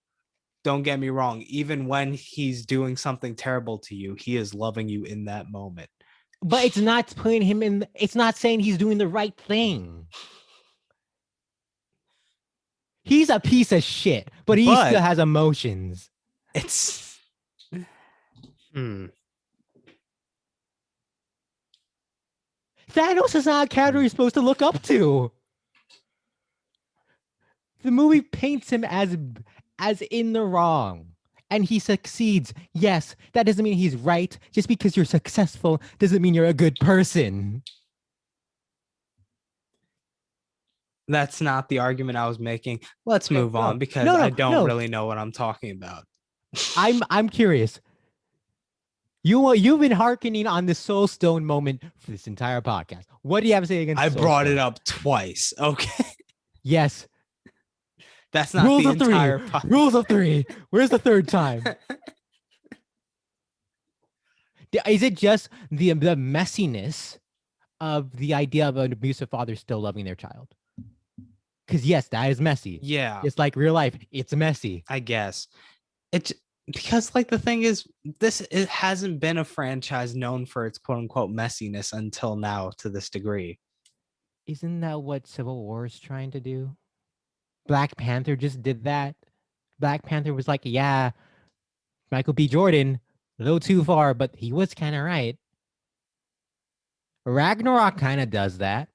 don't get me wrong, even when he's doing something terrible to you, he is loving you in that moment." But it's not putting him in. It's not saying he's doing the right thing. He's a piece of shit, but he still But has emotions. it's Thanos is not a character you're supposed to look up to. The movie paints him as in the wrong. And he succeeds. Yes, that doesn't mean he's right. Just because you're successful doesn't mean you're a good person. that's not the argument I was making. Let's Okay, move on because no, I no, don't no. really know what I'm talking about. I'm curious. You've been harkening on the Soul Stone moment for this entire podcast. What do you have to say against I Soul brought it Stone? up twice. Okay. Yes. That's not Rules the of three. entire Rules of three. Where's the third time? Is it just the messiness of the idea of an abusive father still loving their child? Because yes, that is messy. Yeah, Just like real life, it's messy. I guess. It because like the thing is this it hasn't been a franchise known for its quote unquote messiness until now to this degree. Isn't that what Civil War is trying to do? Black Panther just did that. Black Panther was like, yeah, Michael B. Jordan, a little too far, but he was kind of right. Ragnarok kind of does that.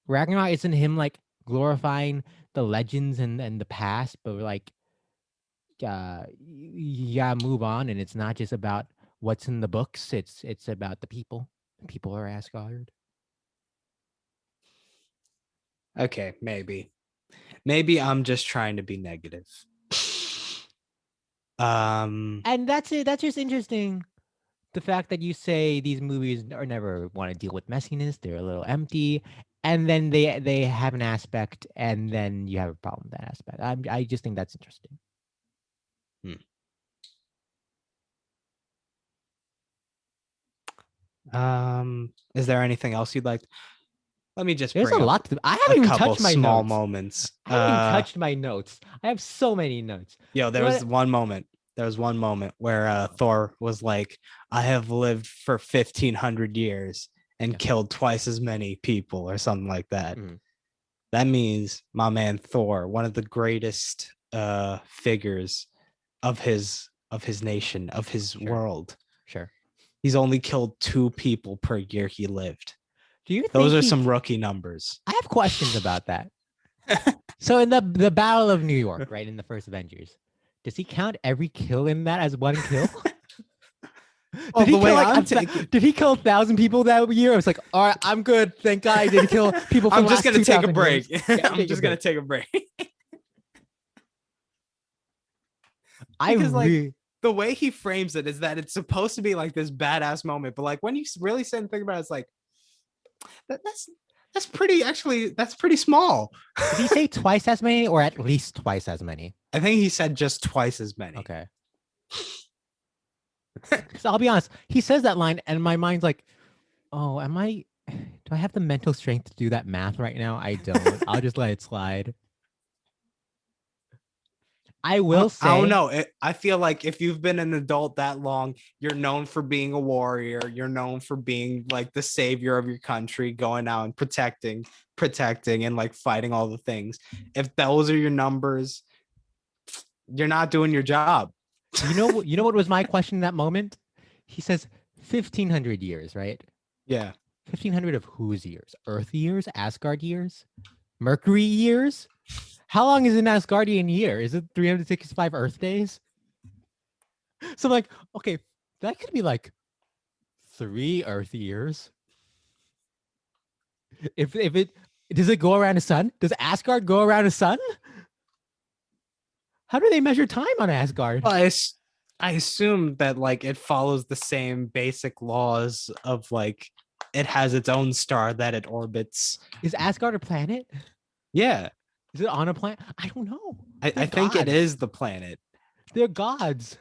Ragnarok isn't him like glorifying the legends and the past, but like, you gotta move on, and it's not just about what's in the books. It's about the people. People are Asgard. Okay, maybe. Maybe I'm just trying to be negative. And that's it. That's just interesting. The fact that you say these movies are never want to deal with messiness, they're a little empty, and then they have an aspect, and then you have a problem with that aspect. I just think that's interesting. Is there anything else you'd like? Let me just There's a bring up lot. I a haven't even couple touched my small notes. moments. I haven't even touched my notes. I have so many notes. Yo, there was What? one moment. There was one moment where Thor was like, "I have lived for 1,500 years and Yeah. killed twice as many people," or something like that. Mhm. That means my man Thor, one of the greatest figures of his nation, of his Sure. world. Sure. He's only killed 2 people per year he lived. Do you Those think are some rookie numbers. I have questions about that. So in the Battle of New York, right, in the first Avengers, does he count every kill in that as one kill? Oh, Did he the way kill like I'm taking, did he kill 1,000 people that year? I was like, all right, I'm good. Thank God I didn't kill people from I'm the just last gonna take a 2,000 break. years. Yeah, I'm just gonna take a break. I Because like really the way he frames it is that it's supposed to be like this badass moment, but like when you really sit and think about it, it's like that's pretty actually that's pretty small. did he say twice as many or at least twice as many? I think he said just twice as many. Okay. So I'll be honest, he says that line, and my mind's like, oh, do I have the mental strength to do that math right now? I don't. I'll just let it slide. I will I don't say, know. I feel like if you've been an adult that long, you're known for being a warrior. You're known for being like the savior of your country, going out and protecting, and like fighting all the things. If those are your numbers, you're not doing your job. you know what was my question in that moment? He says 1,500 years, right? Yeah. 1,500 of whose years? Earth years? Asgard years? Mercury years? How long is an Asgardian year? Is it 365 Earth days? So I'm like, okay, that could be like 3 Earth years. If it does it go around the sun? Does Asgard go around the sun? How do they measure time on Asgard? Well, I assume that like it follows the same basic laws of like it has its own star that it orbits. Is Asgard a planet? Yeah. Is it on a planet? I don't know. I think it is the planet. They're gods.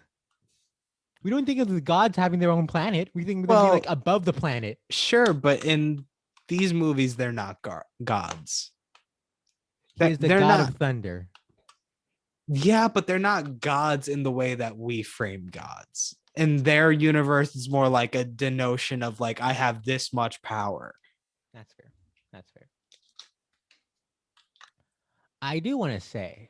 We don't think of the gods having their own planet. We think of them being like Well, above the planet. sure, but in these movies, they're not gods. He is the They're god not. of thunder. Yeah, but they're not gods in the way that we frame gods. In their universe, it's more like a denotion of like, I have this much power. That's fair. That's fair. I do want to say,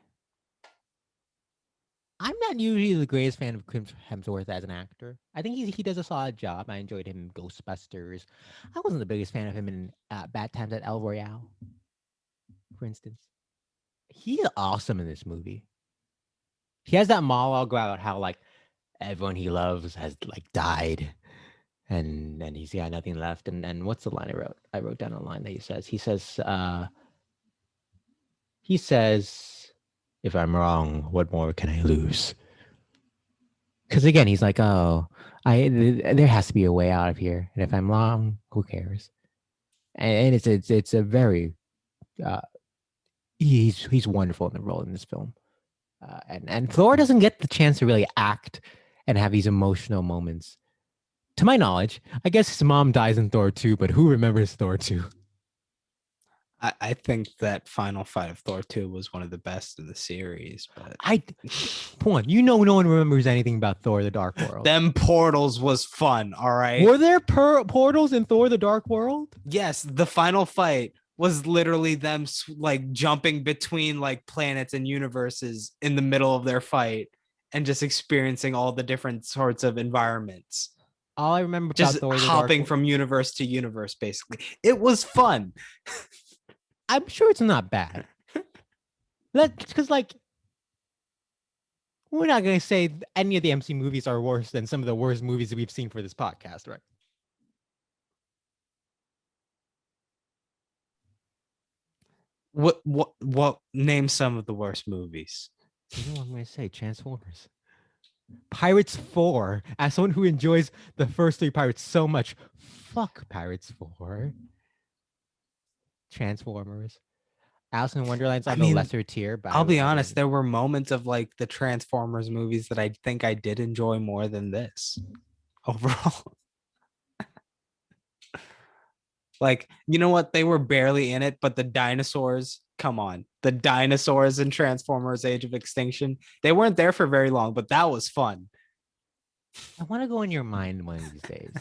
I'm not usually the greatest fan of Chris Hemsworth as an actor. I think he does a solid job. I enjoyed him in Ghostbusters. I wasn't the biggest fan of him in Bad Times at El Royale, for instance. He's awesome in this movie. He has that monologue about how like everyone he loves has like died, and he's got nothing left. And what's the line I wrote? I wrote down a line that he says. He says, "If I'm wrong, what more can I lose?" Because again, he's like, "Oh, there has to be a way out of here, and if I'm wrong, who cares?" And it's a very uh, he's wonderful in the role in this film. And Thor doesn't get the chance to really act and have these emotional moments. To my knowledge, I guess his mom dies in Thor 2, but who remembers Thor 2? I think that final fight of Thor 2 was one of the best of the series, but Pawan, no one remembers anything about Thor the Dark World. them portals was fun, all right? Were there portals in Thor the Dark World? Yes, the final fight was literally them like jumping between like planets and universes in the middle of their fight and just experiencing all the different sorts of environments. All I remember just about Thor hopping from universe to universe, basically. It was fun. I'm sure it's not bad. Because like we're not gonna say any of the MC movies are worse than some of the worst movies that we've seen for this podcast, right? What name some of the worst movies? You know what I'm gonna say? Transformers. Pirates 4. As someone who enjoys the first 3 Pirates so much, fuck Pirates 4. Transformers. Alice in Wonderland's on the lesser tier, but I'll be honest, there were moments of like the Transformers movies that I think I did enjoy more than this overall. Like, you know what? They were barely in it, but the dinosaurs, come on. The dinosaurs in Transformers Age of Extinction, they weren't there for very long, but that was fun. I want to go in your mind one of these days.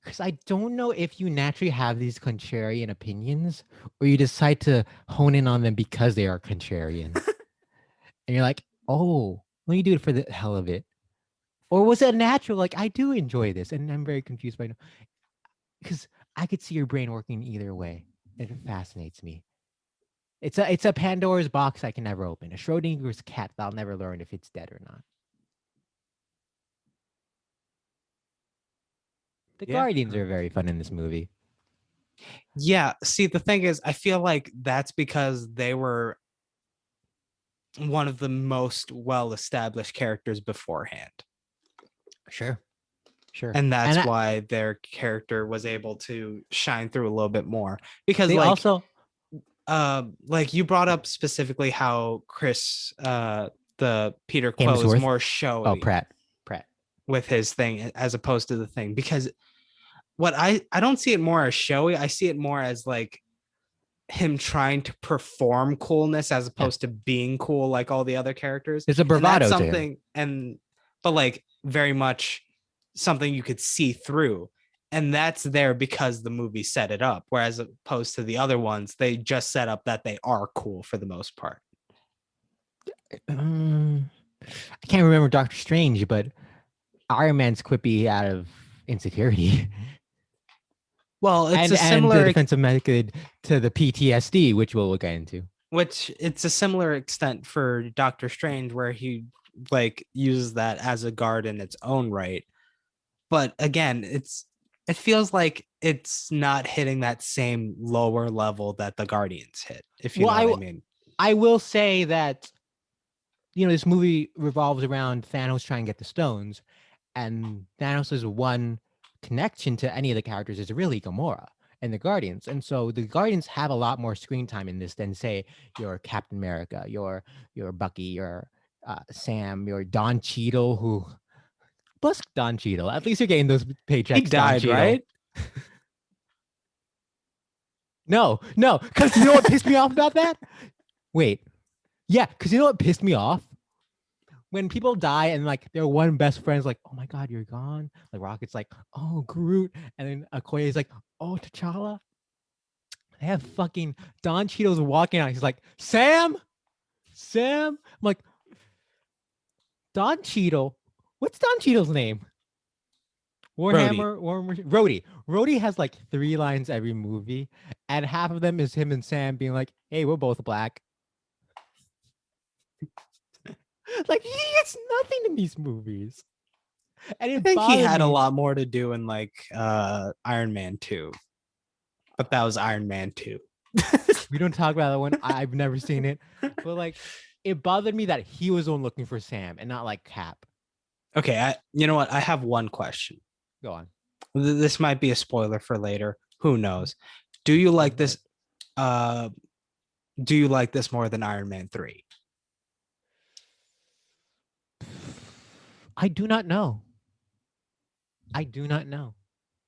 Because I don't know if you naturally have these contrarian opinions or you decide to hone in on them because they are contrarian. And you're like, oh, let me do it for the hell of it. Or was it natural? Like, I do enjoy this. And I'm very confused by now. Because I could see your brain working either way. It fascinates me. It's a Pandora's box I can never open. A Schrodinger's cat that I'll never learn if it's dead or not. The Guardians are very fun in this movie. Yeah. See, the thing is, I feel like that's because they were one of the most well-established characters beforehand. Sure. And that's why their character was able to shine through a little bit more. Because they like also like you brought up specifically how Chris the Peter Quill is more showy. Oh, Pratt with his thing as opposed to the Thing, because what I don't see it more as showy. I see it more as like him trying to perform coolness as opposed to being cool like all the other characters. It's a bravado, something, but like very much something you could see through, and that's there because the movie set it up. Whereas opposed to the other ones, they just set up that they are cool for the most part. I can't remember Doctor Strange, but Iron Man's quippy out of insecurity. Well, it's a similar defensive method to the PTSD, which we'll look into. Which it's a similar extent for Doctor Strange, where he like uses that as a guard in its own right. But again, it feels like it's not hitting that same lower level that the Guardians hit, if you know what I mean. I will say that, this movie revolves around Thanos trying to get the stones, and Thanos' one connection to any of the characters is really Gamora and the Guardians. And so the Guardians have a lot more screen time in this than, say, your Captain America, your Bucky, your Sam, your Don Cheadle, who Plus Don Cheadle. At least you're getting those He paychecks, Don died, Cheadle. right? No, no, because you know what pissed me off about that? Wait, yeah, because you know what pissed me off? When people die and like their one best friend's like, "Oh my god, you're gone." Like Rocket's like, "Oh Groot," and then Okoye's like, "Oh T'Challa." They have fucking Don Cheadle's walking out. He's like, "Sam, Sam." I'm like, Don Cheadle. What's Don Cheadle's name? Brody. Warhammer, Rhodey. Rhodey has like 3 lines every movie, and half of them is him and Sam being like, "Hey, we're both black." Like he gets nothing in these movies, and I it think he bothered had a me. lot more to do in like Iron Man 2. But that was Iron Man 2. We don't talk about that one. I've never seen it, but like, it bothered me that he was the one looking for Sam and not like Cap. Okay, you know what? I have one question. Go on. This might be a spoiler for later. Who knows? Do you like this? Uh, do you like this more than Iron Man 3? I do not know. I do not know.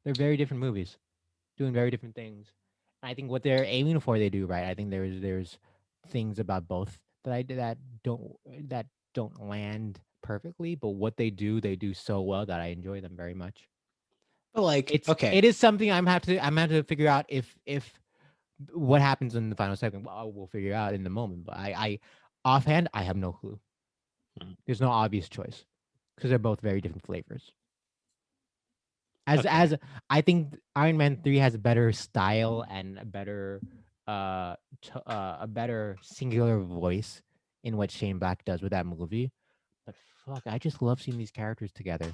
They're very different movies, doing very different things. I think what they're aiming for, they do right. I think there's things about both that that don't land perfectly, but what they do so well that I enjoy them very much. But like, okay, It is something I'm have to figure out if what happens in the final segment. Well, we'll figure out in the moment. But I offhand, I have no clue. There's no obvious choice because they're both very different flavors. okay, As I think Iron Man 3 has a better style and a better singular voice in what Shane Black does with that movie. But fuck, I just love seeing these characters together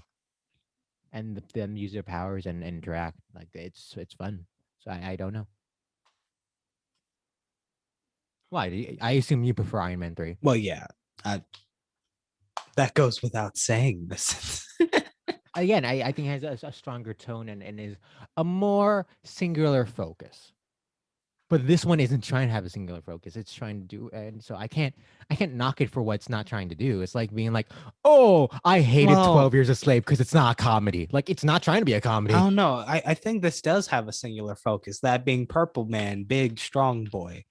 and them use their powers and interact. Like it's fun. So I don't know. Why? I assume you prefer Iron Man 3. well, yeah, uh, that goes without saying. This. Again, I think it has a stronger tone and is a more singular focus. But this one isn't trying to have a singular focus. It's trying to do, and so I can't knock it for what it's not trying to do. It's like being like, oh, I hated Well, 12 Years a Slave because it's not a comedy. Like it's not trying to be a I comedy. don't know. I think this does have a singular focus. That being Purple Man, big strong boy.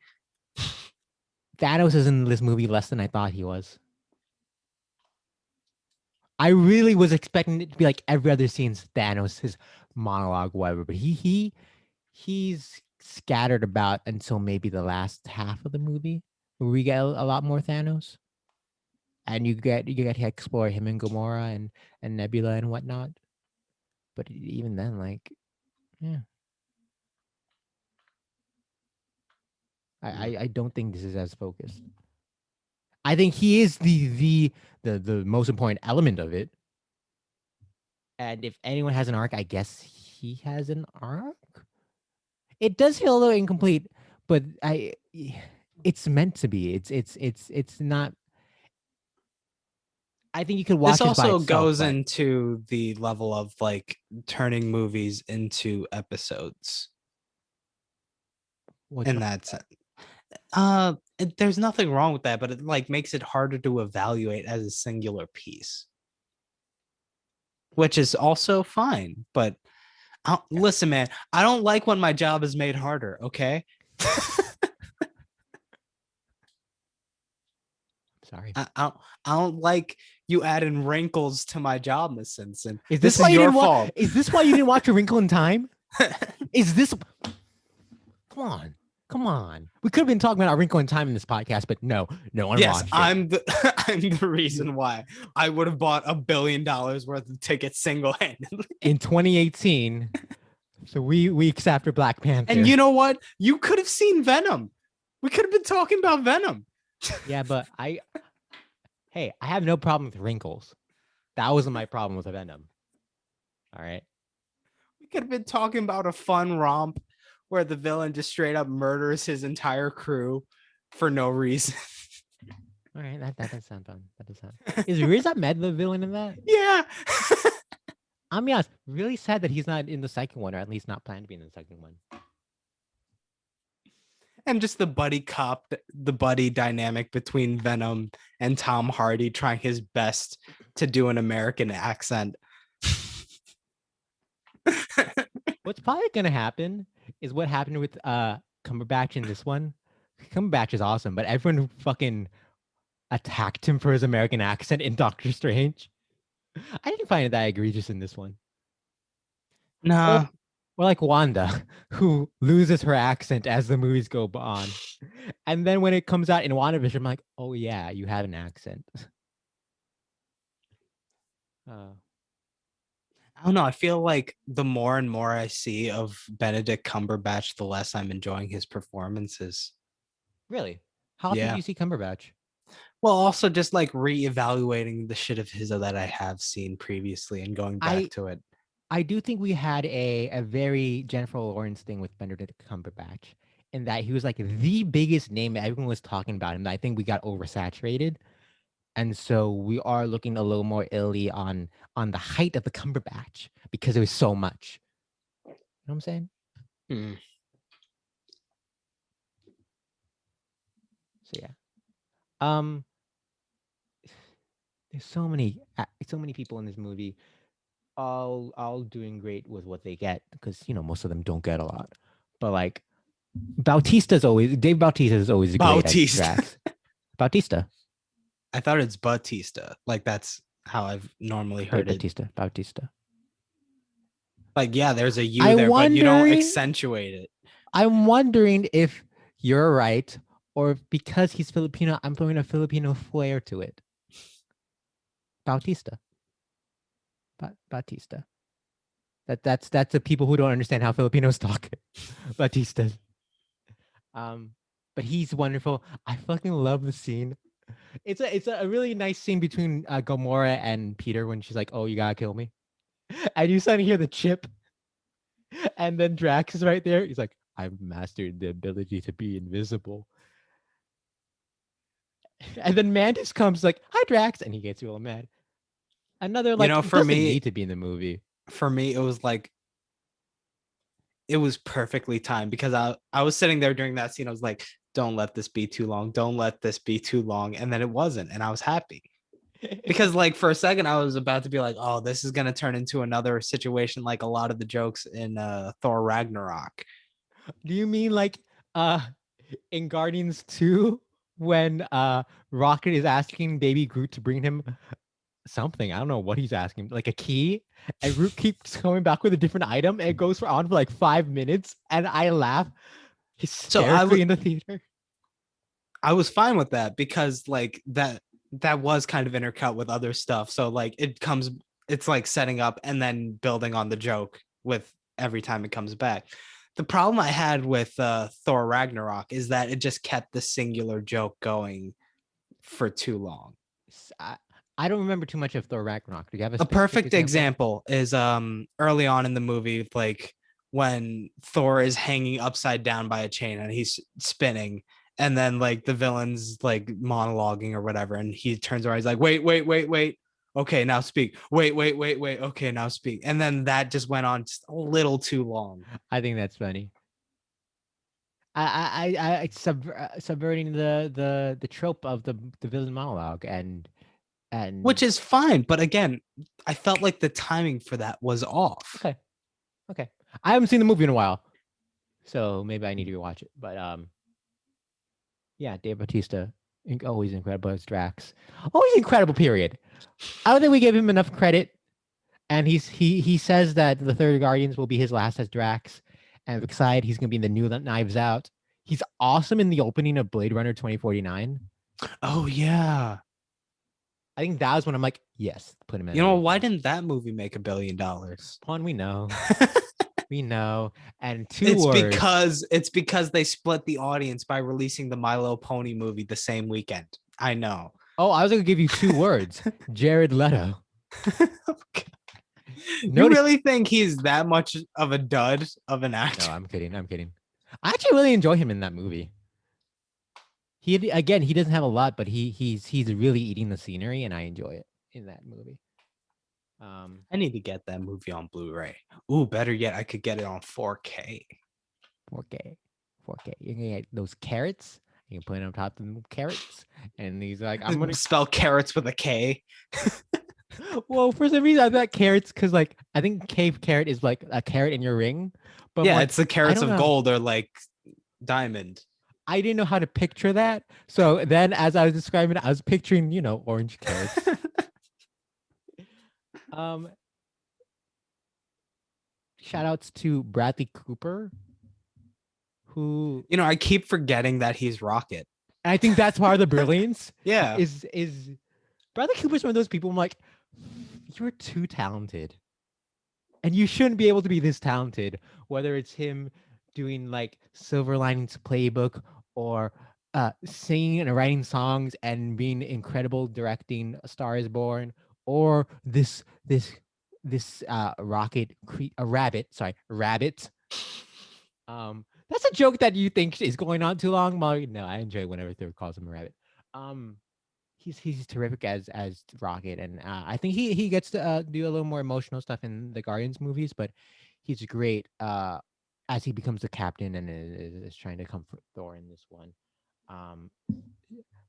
Thanos is in this movie less than I thought he was. I really was expecting it to be like every other scene's Thanos, his monologue, whatever. But he's scattered about until maybe the last half of the movie, where we get a lot more Thanos, and you get to explore him and Gamora and Nebula and whatnot. But even then, like, yeah, I don't think this is as focused. I think he is the most important element of it. And if anyone has an arc, I guess he has an arc. It does feel a little incomplete, but it's meant to be. It's not. I think you could watch This it by also itself, goes but into the level of like turning movies into episodes what's in wrong? that sense. There's nothing wrong with that, but it like makes it harder to evaluate as a singular piece, which is also fine. But Yeah, listen, man, I don't like when my job is made harder. Okay, sorry. I don't like you adding wrinkles to my job, Miss Simpson. Is this This why is you your didn't watch? fault. Is this why you didn't watch A Wrinkle in Time? Is this? Come on, come on. We could have been talking about A Wrinkle in Time in this podcast, but no, no one Yes, watched it. I'm the I'm the reason why I would have bought $1 billion worth of tickets single handedly. In 2018, so weeks after Black Panther. And you know what? You could have seen Venom. We could have been talking about Venom. Yeah, but hey, I have no problem with wrinkles. That wasn't my problem with Venom. All right. We could have been talking about a fun romp where the villain just straight up murders his entire crew for no reason. All right, that does sound fun. That does sound. Is Riz Ahmed the villain in that? Yeah. I'm be honest, really sad that he's not in the second one, or at least not planned to be in the second one. And just the buddy dynamic between Venom and Tom Hardy trying his best to do an American accent. What's probably gonna happen is what happened with Cumberbatch in this one. Cumberbatch is awesome, but everyone fucking attacked him for his American accent in Doctor Strange. I didn't find it that egregious in this one. Or, Nah, or like Wanda, who loses her accent as the movies go on. And then when it comes out in WandaVision, I'm like, oh yeah, you have an accent. Uh, I don't know. I feel like the more and more I see of Benedict Cumberbatch, the less I'm enjoying his performances. really? How often do Yeah. you see Cumberbatch? Well, also just like reevaluating the shit of his that I have seen previously and going back I to it. I do think we had a very Jennifer Lawrence thing with Benedict Cumberbatch in that he was like the biggest name. Everyone was talking about him. I think we got oversaturated. And so we are looking a little more illy on the height of the Cumberbatch because it was so much. You know what I'm saying? Hmm. So yeah. Um there's so many people in this movie all doing great with what they get because most of them don't get a lot. But like Dave Bautista is always great as Bautista. Drax. Bautista. I thought it's Batista. Like that's how I've normally Dave heard it. Bautista. Like, yeah, there's a U I there, but you don't wondering accentuate it. I'm wondering if you're right or if because he's Filipino, I'm throwing a Filipino flair to it. Bautista. Bautista. That's the people who don't understand how Filipinos talk. Bautista. Um, but he's wonderful. I fucking love the scene. It's a really nice scene between Gamora and Peter when she's like, "Oh, you gotta kill me," and you suddenly hear the chip, and then Drax is right there. He's like, "I've mastered the ability to be invisible," and then Mantis comes like, "Hi, Drax," and he gets real mad. Another You like know, it doesn't need to be in the movie. for me, it was like it was perfectly timed because I was sitting there during that scene. I was like, don't let this be too long. Don't let this be too long. And then it wasn't. And I was happy. Because like for a second I was about to be like, oh, this is gonna turn into another situation like a lot of the jokes in Thor Ragnarok. Do you mean like uh in Guardians 2 when Rocket is asking baby Groot to bring him something. I don't know what he's asking, like a key. And Groot keeps coming back with a different item and it goes for like 5 minutes. And I laugh So hysterically in the theater. I was fine with that because like that was kind of intercut with other stuff. So like it's like setting up and then building on the joke with every time it comes back. The problem I had with Thor Ragnarok is that it just kept the singular joke going for too long. I, I don't remember too much of Thor Ragnarok. Do you have a A specific perfect example? example is early on in the movie, like when Thor is hanging upside down by a chain and he's spinning, and then like the villain's like monologuing or whatever, and he turns around, he's like, wait, okay, now speak. Wait, okay, now speak. And then that just went on just a little too long. I think that's funny. It's subverting the trope of the villain monologue and Which is fine, but again, I felt like the timing for that was off. okay. I haven't seen the movie in a while, so maybe I need to rewatch it. But yeah, Dave Bautista, always incredible as Drax. Always incredible. Period. I don't think we gave him enough credit. And he says that the third Guardians will be his last as Drax. And I'm excited. He's gonna be in the new Knives Out. He's awesome in the opening of Blade Runner 2049. Oh yeah. I think that was when I'm like, yes, put him in. You know, why didn't that movie make $1 billion? Pawn, we know. We know. And It's because they split the audience by releasing the My Little Pony movie the same weekend. I know. Oh, I was gonna give you 2 words. Jared Leto. You really think he's that much of a dud of an actor? No, I'm kidding. I actually really enjoy him in that movie. He doesn't have a lot, but he's really eating the scenery, and I enjoy it in that movie. I need to get that movie on Blu-ray. Ooh, better yet, I could get it on 4K. 4K. You can get those carrots. You can put it on top of the carrots, and he's like, "I'm gonna spell carrots with a K." Well, for some reason I thought carrots because like I think cave carrot is like a carrot in your ring, but I'm Yeah, like it's the I carrots don't of know. gold or like diamond. I didn't know how to picture that. So then as I was describing it, I was picturing, orange carrots. Um, Shout outs to Bradley Cooper, who I keep forgetting that he's Rocket. I think that's part of the brilliance Yeah. is Bradley Cooper's one of those people I'm like, you're too talented. And you shouldn't be able to be this talented, whether it's him doing like Silver Linings Playbook or singing and writing songs and being incredible directing A Star Is Born, or this a rabbit. That's a joke that you think is going on too long. Molly. No, I enjoy whenever Thor calls him a rabbit. Um, he's terrific as Rocket, and I think he gets to do a little more emotional stuff in the Guardians movies, but he's great as he becomes the captain and is trying to comfort Thor in this one. Um,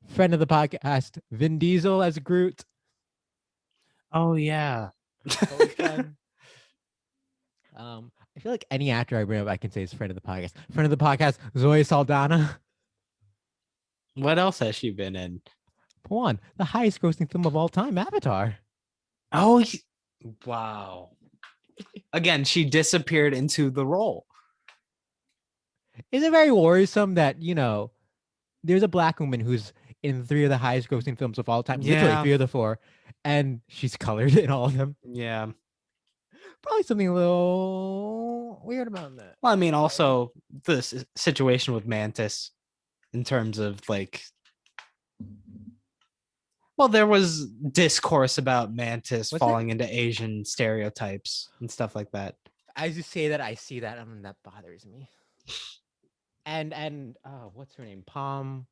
Friend of the podcast, Vin Diesel as Groot, Oh yeah. always fun. I feel like any actor I bring up, I can say is friend of the podcast. Friend of the podcast, Zoe Saldana. What else has she been in? Pawan, the highest grossing film of all time, Avatar. Oh, wow. Again, she disappeared into the role. Is it very worrisome that, there's a black woman who's in three of the highest grossing films of all time, literally Yeah. three of the four, and she's colored in all of them? Yeah. Probably something a little weird about that. Well, I mean, also the situation with Mantis in terms of like, well, there was discourse about Mantis What's that? falling into Asian stereotypes and stuff like that. As you say that, I see that, and that bothers me. And what's her name? Palm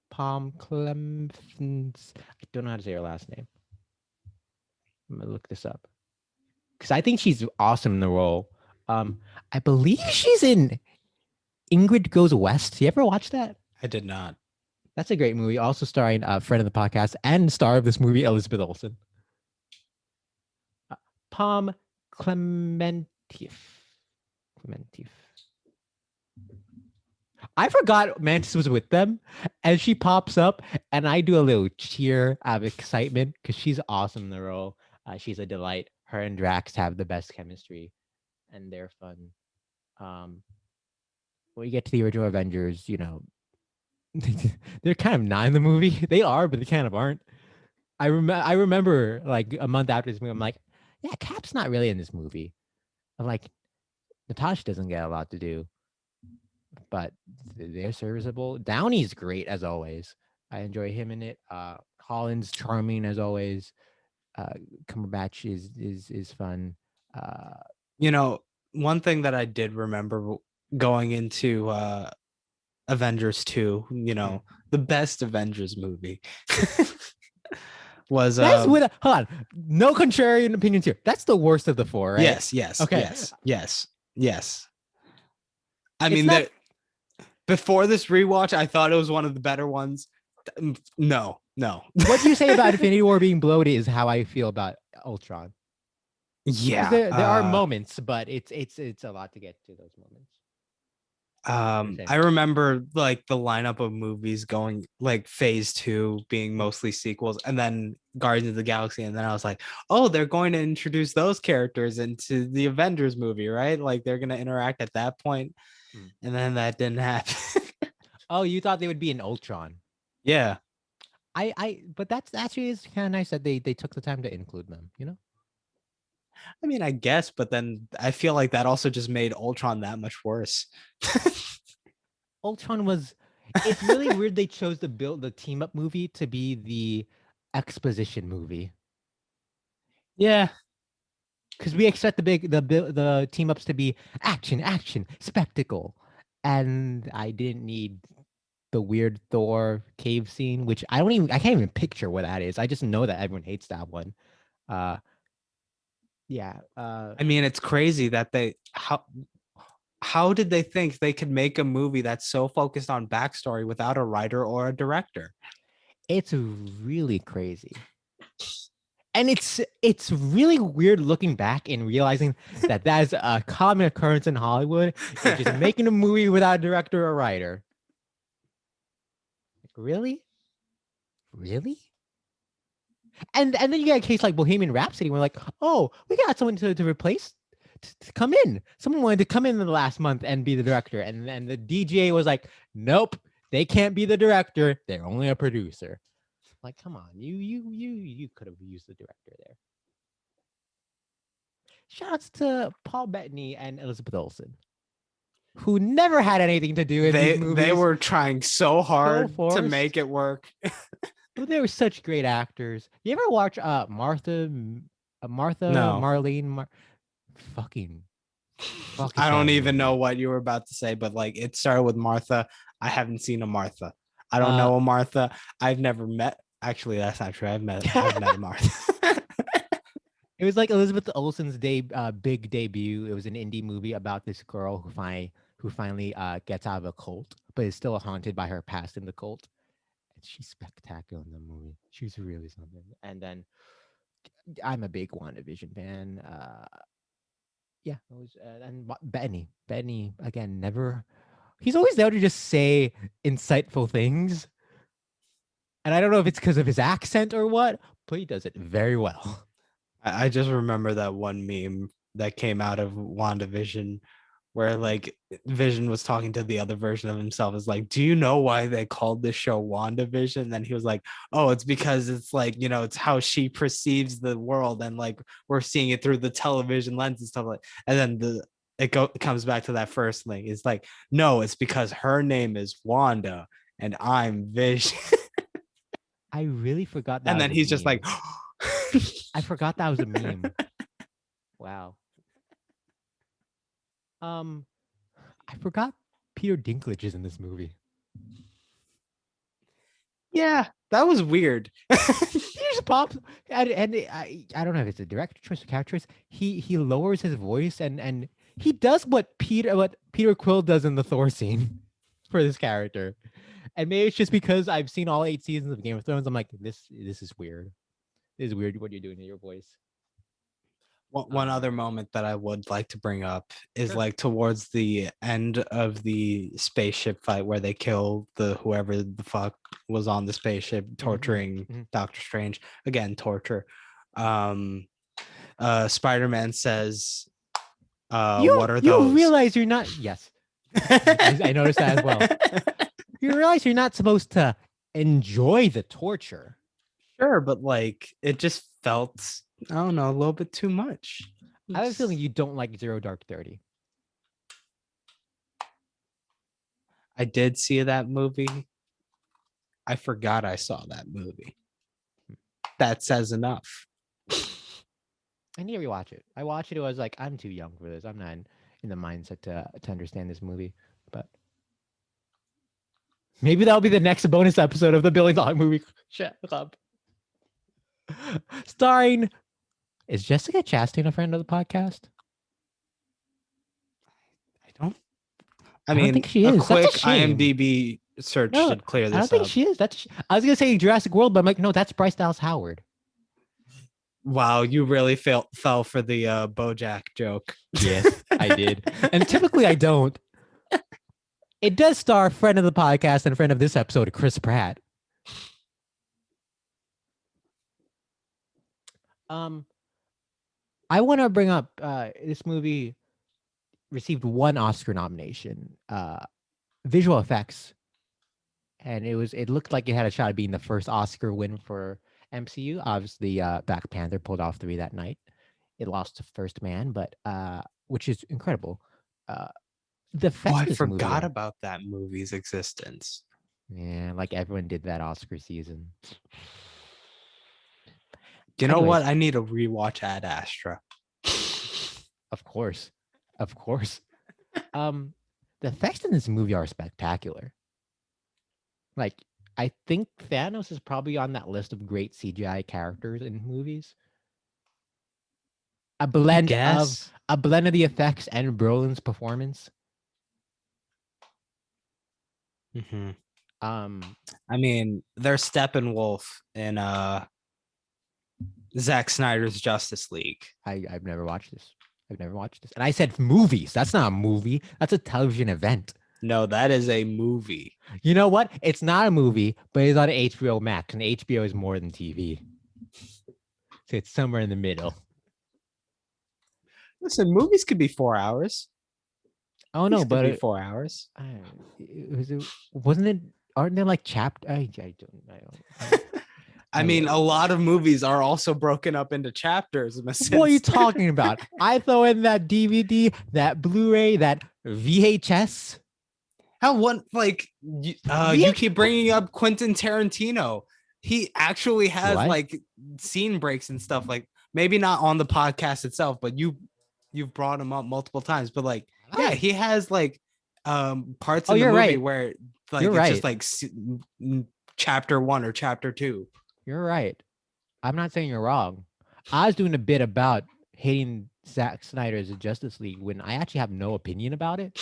Clemens. I don't know how to say her last name. I'm gonna look this up because I think she's awesome in the role. I believe she's in Ingrid Goes West. You ever watch that? I did not. That's a great movie. Also starring a friend of the podcast and star of this movie, Elizabeth Olsen. Palm Clementif. Clementif. I forgot Mantis was with them, and she pops up, and I do a little cheer out of excitement because she's awesome in the role. She's a delight. Her and Drax have the best chemistry, and they're fun. When you get to the original Avengers, they're kind of not in the movie. They are, but they kind of aren't. I remember like a month after this movie, I'm like, yeah, Cap's not really in this movie. I'm like, Natasha doesn't get a lot to do, but they're serviceable. Downey's great as always. I enjoy him in it. Collins charming as always. Cumberbatch is fun. Uh, One thing that I did remember going into Avengers 2, the best Avengers movie was that's with hold on. No contrarian opinions here. That's the worst of the four, right? yes, Okay. yes. I It's mean not. before this rewatch, I thought it was one of the better ones. No. What you say about Infinity War being bloated is how I feel about Ultron. Yeah. There are moments, but it's a lot to get to those moments. I remember like the lineup of movies going like phase 2 being mostly sequels and then Guardians of the Galaxy. And then I was like, oh, they're going to introduce those characters into the Avengers movie, right? Like they're going to interact at that point. And then that didn't happen. Oh, you thought they would be in Ultron? Yeah. But that's actually is kind of nice that they took the time to include them. I mean, I guess, but then I feel like that also just made Ultron that much worse. Ultron was. It's really weird they chose to build the team up movie to be the exposition movie. Yeah. Because we expect the team ups to be action, spectacle, and I didn't need the weird Thor cave scene, which I can't even picture what that is. I just know that everyone hates that one. Yeah. I mean, it's crazy that how did they think they could make a movie that's so focused on backstory without a writer or a director? It's really crazy. And it's really weird looking back and realizing that that is a common occurrence in Hollywood. Is just making a movie without a director or writer. Like, really? Really? And then you get a case like Bohemian Rhapsody, where like, oh, we got someone to replace to come in. Someone wanted to come in the last month and be the director, and the DJ was like, nope, they can't be the director. They're only a producer. Like, come on, you could have used the director there. Shouts to Paul Bettany and Elizabeth Olsen, who never had anything to do in these They movies. were trying so hard to forced. make it work. But they were such great actors. You ever watch Martha No, Marlene fucking I don't solid even know movie. what you were about to say, but like it started with Martha. I haven't seen a Martha. I don't Uh know a Martha. I've never met. Actually, that's not true. I've met a Martha. it was like Elizabeth Olsen's big debut. It was an indie movie about this girl who finally gets out of a cult, but is still haunted by her past in the cult. And she's spectacular in the movie. She's really something. And then I'm a big WandaVision fan. Yeah, it was and Benny again. Never, he's always there to just say insightful things, and I don't know if it's because of his accent or what, but he does it very well. I just remember that one meme that came out of WandaVision where like Vision was talking to the other version of himself. Is like, do you know why they called this show WandaVision? And then he was like, oh, it's because it's like, you know, it's how she perceives the world and like we're seeing it through the television lens and stuff like. And then it comes back to that first thing. It's like, no, it's because her name is Wanda and I'm Vision. I really forgot that And was then a he's just like, meme. I forgot that was a meme. Wow. Um, I forgot Peter Dinklage is in this movie. yeah, that was weird. He just pops, and I don't know if it's a director choice or character choice. He lowers his voice and he does what Peter Quill does in the Thor scene for this character. And maybe it's just because I've seen all 8 seasons of Game of Thrones. I'm like, this is weird. This is weird what you're doing to your voice. One Um, other moment that I would like to bring up is sure. like towards the end of the spaceship fight where they kill the whoever the fuck was on the spaceship torturing Mm-hmm. Doctor Strange. Again, torture. Um Spider-Man says, what are You those? realize you're not. Yes, I noticed that as well. You realize you're not supposed to enjoy the torture. Sure, but like it just felt, I don't know, a little bit too much. I have a feeling It's, you don't like Zero Dark 30. I did see that movie. I forgot I saw that movie. That says enough. I need to rewatch it. I watched it. I was like, I'm too young for this. I'm not in the mindset to understand this movie. But maybe that'll be the next bonus episode of the $1 billion movie club. Starring, is Jessica Chastain a friend of the podcast? I don't. I I don't mean, think she a is. That's a quick shame. IMDb search No, should clear I don't this think up. she is. I was gonna say Jurassic World, but I'm like, no, that's Bryce Dallas Howard. Wow, you really fell for the BoJack joke. Yes, I did. And typically I don't. It does star friend of the podcast and friend of this episode, Chris Pratt. Um, I want to bring up this movie received one Oscar nomination, visual effects, and it looked like it had a shot at being the first Oscar win for MCU. Obviously, Black Panther pulled off 3 that night. It lost to First Man, but which is incredible. Uh, the Oh, effects I of this movie forgot are, about that movie's existence. yeah, like everyone did that Oscar season. You know what? Anyways, I need to rewatch Ad Astra. of course, of course. Um, the effects in this movie are spectacular. Like, I think Thanos is probably on that list of great CGI characters in movies. A I blend of guess. a blend of the effects and Brolin's performance. Mm-hmm. Um, I mean, there's Steppenwolf in Zack Snyder's Justice League. I've never watched this. I've never watched this. And I said movies. That's not a movie. That's a television event. No, that is a movie. You know what? It's not a movie, but it's on HBO Max, and HBO is more than TV. So it's somewhere in the middle. Listen, movies could be 4 hours. Oh no, These could but be 4 hours. wasn't it? Aren't there like chapter? I don't. I mean, a lot of movies are also broken up into chapters. In a sense. What are you talking about? I throw in that DVD, that Blu-ray, that VHS. How one like you keep bringing up Quentin Tarantino. He actually has like scene breaks and stuff. Like maybe not on the podcast itself, but you've brought him up multiple times. But like, yeah, he has like parts in the movie where like it's just like chapter 1 or chapter 2. You're right. I'm not saying you're wrong. I was doing a bit about hating Zack Snyder's Justice League when I actually have no opinion about it,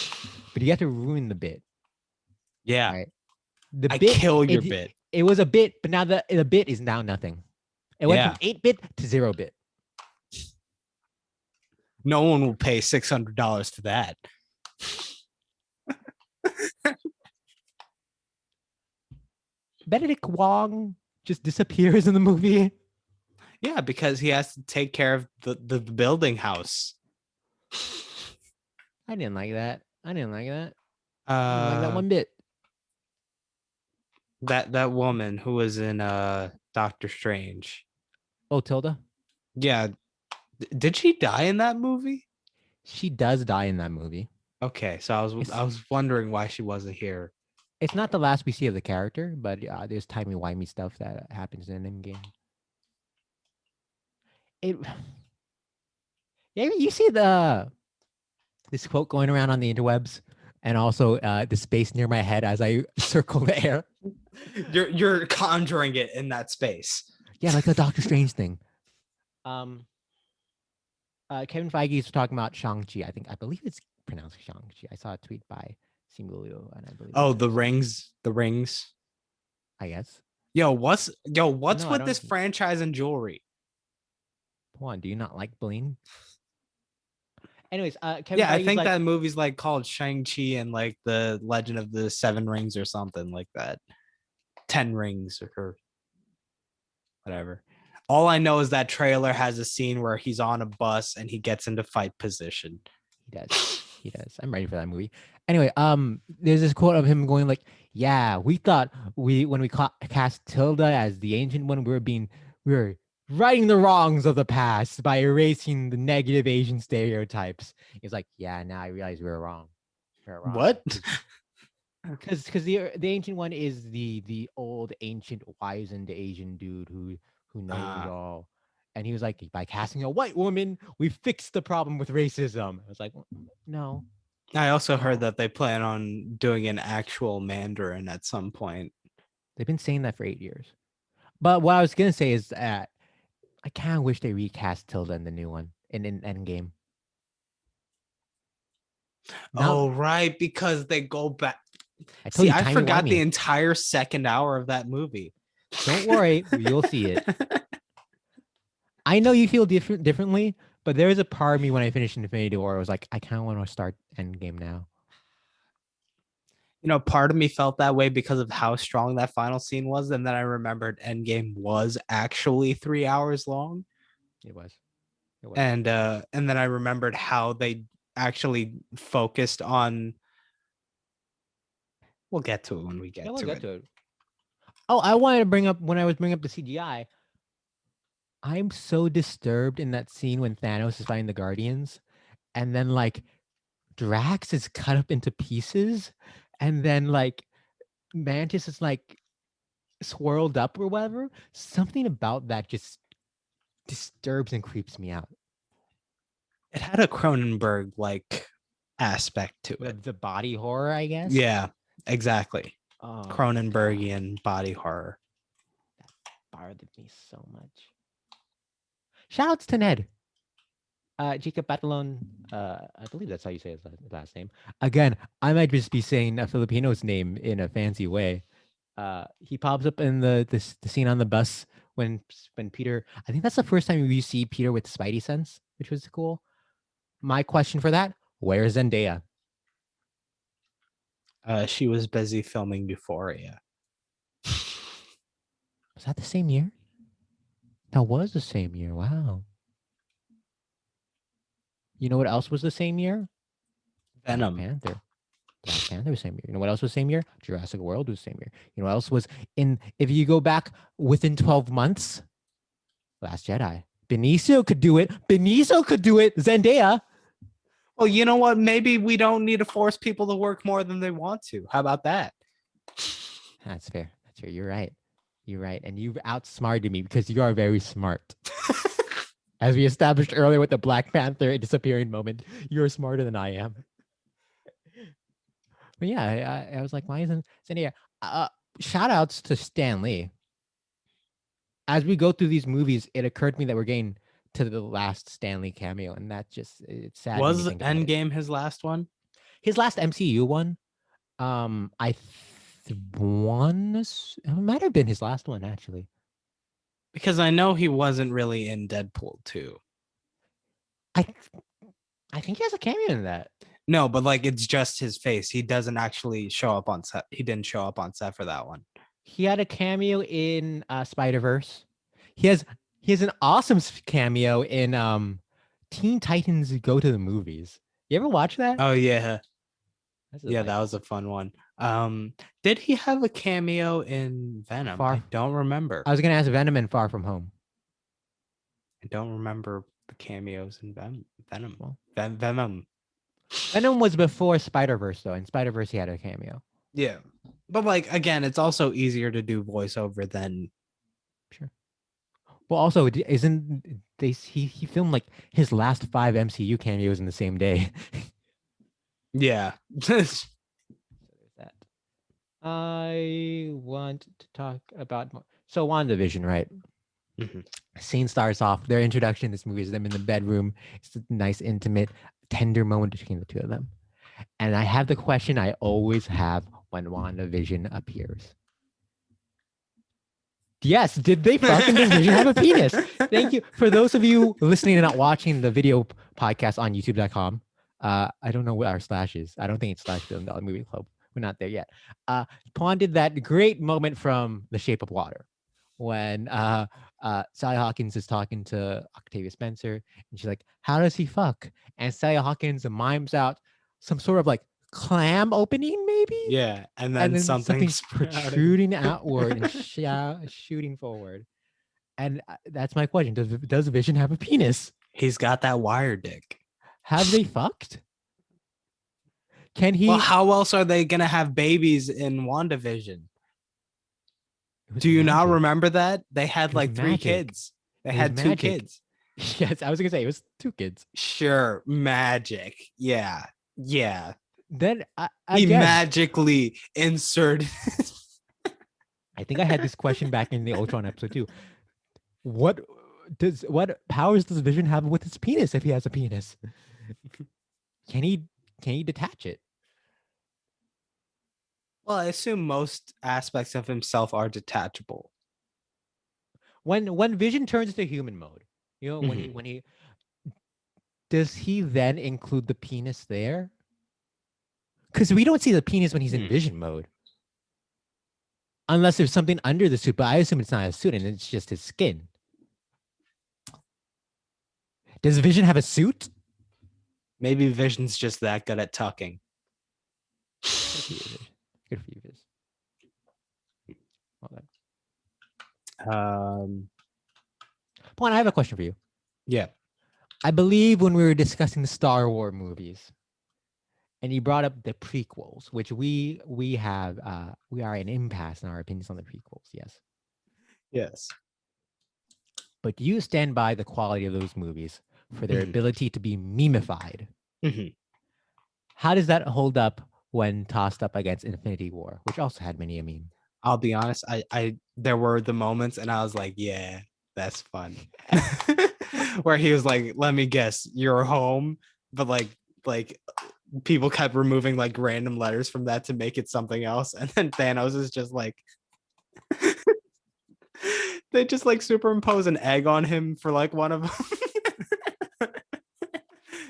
but you have to ruin the bit. Yeah. Right? I kill your bit. It was a bit, but now the bit is now nothing. It went from 8-bit to 0-bit. No one will pay $600 for that. Benedict Wong just disappears in the movie. Yeah, because he has to take care of the building house. I didn't like that. I didn't like that one bit. That woman who was in Doctor Strange. Oh, Tilda? Yeah. Did she die in that movie? She does die in that movie. Okay, so I was wondering why she wasn't here. It's not the last we see of the character, but there's timey-wimey stuff that happens in Endgame. You see this quote going around on the interwebs, and also the space near my head as I circle the air. You're conjuring it in that space. Yeah, like the Doctor Strange thing. Kevin Feige is talking about Shang-Chi. I believe it's pronounced Shang-Chi. I saw a tweet by Simulio, and I believe. Oh, the rings. I guess. What's with this franchise and jewelry? Pawan, do you not like bling? Anyways, Kevin Feige I think like, that movie's like called Shang-Chi and like the Legend of the Seven Rings or something like that. 10 Rings or whatever. All I know is that trailer has a scene where he's on a bus and he gets into fight position. He does. I'm ready for that movie. Anyway, there's this quote of him going like, "Yeah, we thought when we cast Tilda as the Ancient One, we were righting the wrongs of the past by erasing the negative Asian stereotypes." He's like, "Yeah, now I realize we were wrong." What? Because the Ancient One is the old ancient wizened Asian dude who knows it all. And he was like, by casting a white woman, we fixed the problem with racism. I was like, no. I also heard that they plan on doing an actual Mandarin at some point. They've been saying that for 8 years. But what I was going to say is that I kind of wish they recast Tilda in the new one, in Endgame. Oh, right, because they go back. I forgot the entire second hour of that movie. Don't worry, you'll see it. I know you feel differently, but there is a part of me when I finished Infinity War, I was like, I kind of want to start Endgame now. Part of me felt that way because of how strong that final scene was, and then I remembered Endgame was actually 3 hours long. It was. And then I remembered how they actually focused on. We'll get to it when we get to it. Oh, I wanted to bring up when I was bringing up the CGI. I'm so disturbed in that scene when Thanos is fighting the Guardians, and then like Drax is cut up into pieces, and then like Mantis is like swirled up or whatever. Something about that just disturbs and creeps me out. It had a Cronenberg like aspect to it. The body horror, I guess. Yeah, exactly. Cronenbergian body horror. That bothered me so much. Shoutouts to Ned. Jacob Batalon, I believe that's how you say his last name. Again, I might just be saying a Filipino's name in a fancy way. He pops up in the scene on the bus when Peter. I think that's the first time we see Peter with Spidey sense, which was cool. My question for that: where is Zendaya? She was busy filming Euphoria. Was that the same year? That was the same year. Wow. You know what else was the same year? Black Venom. Panther. Black Panther was the same year. You know what else was the same year? Jurassic World was the same year. You know what else was in? If you go back within 12 months, Last Jedi. Benicio could do it. Benicio could do it. Zendaya. Well, you know what? Maybe we don't need to force people to work more than they want to. How about that? That's fair. That's fair. You're right. You're right. And you've outsmarted me because you are very smart. As we established earlier with the Black Panther disappearing moment, you're smarter than I am. But yeah, I was like, why isn't Zendaya? Shout outs to Stan Lee. As we go through these movies, it occurred to me that we're getting to the last Stan Lee cameo, and that just it's sad when you Was think about it. Endgame his last one? His last MCU one, I one it might have been his last one actually. Because I know he wasn't really in Deadpool 2. I I think he has a cameo in that. No, but like it's just his face. He doesn't actually show up on set. He didn't show up on set for that one. He had a cameo in Spider-Verse. He has an awesome cameo in Teen Titans Go to the Movies. You ever watch that? Oh yeah. Yeah, that Delightful. was a fun one. Did he have a cameo in Venom? I don't remember. I was gonna ask Venom and Far From Home. I don't remember the cameos in Venom. Well, Venom. Venom was before Spider-Verse though. In Spider-Verse he had a cameo. Yeah. But like again, it's also easier to do voiceover than Sure. Well, also, isn't he filmed like his last 5 MCU cameos in the same day? yeah. So there's that. I want to talk about more. So WandaVision, right? Mhm. Scene starts off. Their introduction in this movie is them in the bedroom. It's a nice, intimate, tender moment between the two of them. And I have the question I always have when WandaVision appears. Yes, did they fucking does Vision have a penis? Thank you. For those of you listening and not watching the video podcast on youtube.com, I don't know what our slash is. I don't think it's slash Film Dollar Movie Club. We're not there yet. Pawn did that great moment from The Shape of Water when Sally Hawkins is talking to Octavia Spencer and she's like, how does he fuck? And Sally Hawkins mimes out some sort of like clam opening maybe? Yeah, and And then then something's sprouting. protruding outward and shooting forward. And that's my question. Does Vision have a penis? He's got that wire dick. Have they fucked? Can he? Well, how else are they gonna have babies in WandaVision? It was Do you not magic. remember that? They had It was like 3 magic. kids. They It had was 2 magic. kids. Yes, I was gonna say it was 2 kids. Sure, magic. Yeah. Then He again, magically inserted. I think I had this question back in the Ultron episode too. What powers does Vision have with his penis if he has a penis? Can he detach it? Well, I assume most aspects of himself are detachable. When Vision turns to human mode, you know, when he does he then include the penis there? Because we don't see the penis when he's in Vision mode. Unless there's something under the suit, but I assume it's not a suit and it's just his skin. Does Vision have a suit? Maybe Vision's just that good at tucking. Good for you, Viz. Well done. Pawan, I have a question for you. Yeah. I believe when we were discussing the Star Wars movies, and you brought up the prequels, which we are an impasse in our opinions on the prequels. Yes. Yes. But do you stand by the quality of those movies for their ability to be memeified? How does that hold up when tossed up against Infinity War, which also had many a meme? I'll be honest. I there were the moments, and I was like, yeah, that's fun. Where he was like, let me guess, you're home, but like people kept removing like random letters from that to make it something else, and then Thanos is just like, They just like superimpose an egg on him for like one of them.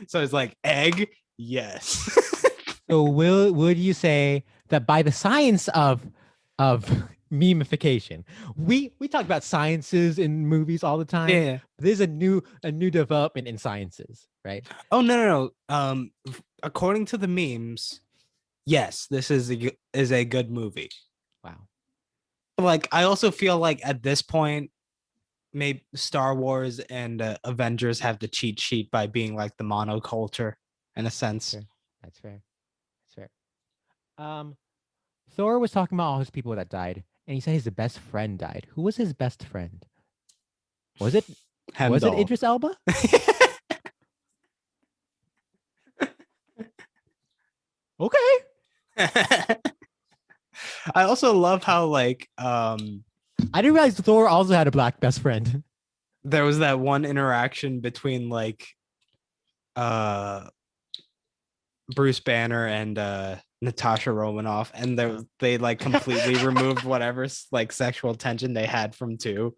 So it's like egg, yes. So would you say that by the science of memification, we talk about sciences in movies all the time. Yeah. There's a new development in sciences, right? Oh no. According to the memes, yes, this is a good movie. Wow. But like, I also feel like at this point, maybe Star Wars and Avengers have the cheat sheet by being like the monoculture in a sense. Fair. That's fair. That's fair. Thor was talking about all his people that died, and he said his best friend died. Who was his best friend? Was it Hemdall. Idris Elba? Okay. I also love how like I didn't realize Thor also had a black best friend. there was that one interaction between like Bruce Banner and Natasha Romanoff, and they like completely removed whatever like sexual tension they had from two.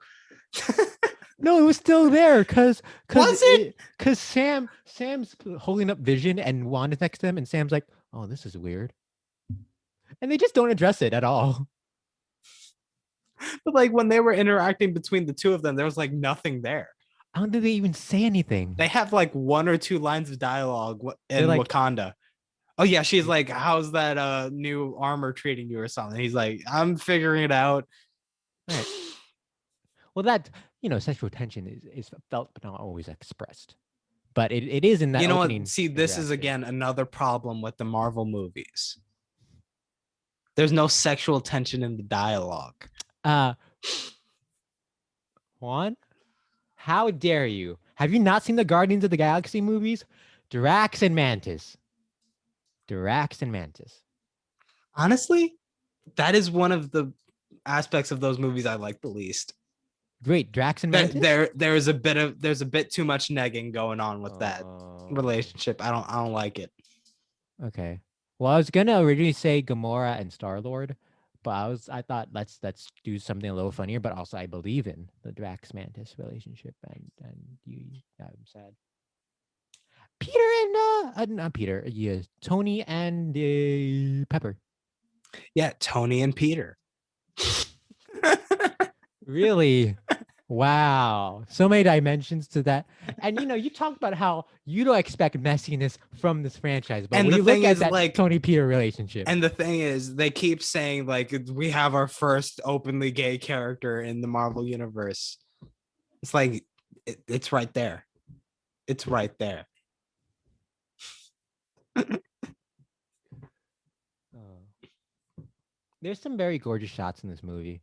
No, it was still there because Was it? Because Sam's holding up Vision and Wanda's next to him, and Sam's like, "Oh, this is weird," and they just don't address it at all. But like when they were interacting between the two of them, there was like nothing there. How did they even say anything? They have like one or two lines of dialogue in like, Wakanda. Oh yeah, she's like, "How's that new armor treating you?" or something. He's like, "I'm figuring it out." Right. Well, that sexual tension is felt but not always expressed. But it is in that. You know opening what? See, this is again another problem with the Marvel movies. There's no sexual tension in the dialogue. Juan, how dare you? Have you not seen the Guardians of the Galaxy movies? Drax and Mantis. Honestly, that is one of the aspects of those movies I like the least. Great, Drax and Mantis. There's a bit too much negging going on with that relationship. I don't like it. Okay. Well, I was gonna originally say Gamora and Star-Lord, but I thought let's do something a little funnier. But also, I believe in the Drax Mantis relationship, and I'm sad. Peter and not Peter, yeah, Tony and Pepper. Yeah, Tony and Peter. Really? Wow. So many dimensions to that. And you talked about how you don't expect messiness from this franchise, but when you look at that like, Tony Peter relationship. And the thing is, they keep saying like we have our first openly gay character in the Marvel universe. It's like it's right there. It's right there. There's some very gorgeous shots in this movie.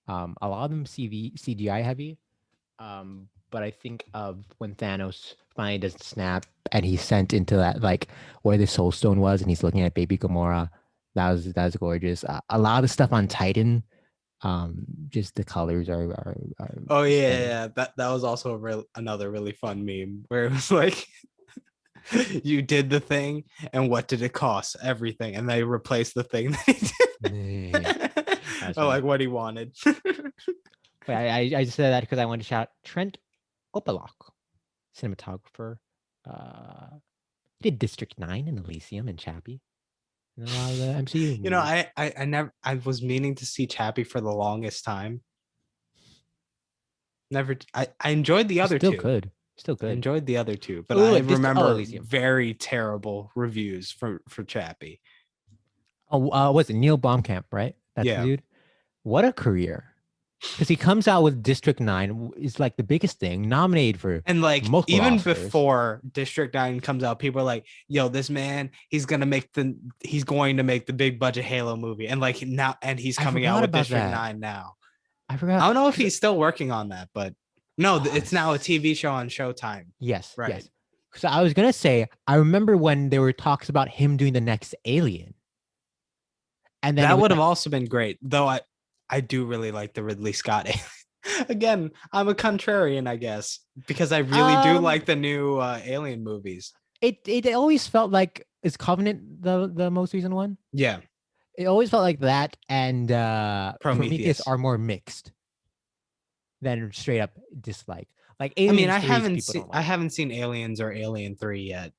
A lot of them CGI heavy. But I think of when Thanos finally does snap and he's sent into that like where the Soul Stone was, and he's looking at baby Gamora. That was gorgeous. A lot of the stuff on Titan, just the colors are oh yeah. That was also another really fun meme where it was like you did the thing and what did it cost? Everything, and they replaced the thing that he did. Like what he wanted. I just said that because I wanted to shout Trent Opalock, cinematographer. He did District 9 and Elysium and Chappie. And a lot of the MCU. You know, I was meaning to see Chappie for the longest time. I enjoyed the other two. Still good. I enjoyed the other two, but I remember very terrible reviews for Chappie. Oh, was it Neil Blomkamp, right? That's the dude. What a career. Because he comes out with District 9 is like the biggest thing, nominated for and like even Oscars. Before District 9 comes out, people are like, "Yo, this man, he's going to make the big budget Halo movie," and like now, and he's coming out with District 9 now. I forgot. I don't know if he's still working on that, but no, it's now a TV show on Showtime. Yes, right. Yes. So I was gonna say, I remember when there were talks about him doing the next Alien, and then that would have also been great, though. I do really like the Ridley Scott. Again, I'm a contrarian, I guess, because I really do like the new Alien movies. It always felt like, is Covenant the most recent one? Yeah. It always felt like that and Prometheus Prometheus. are more mixed than straight up dislike. Like I mean, Aliens 3's people don't I like. haven't seen Aliens or Alien 3 yet.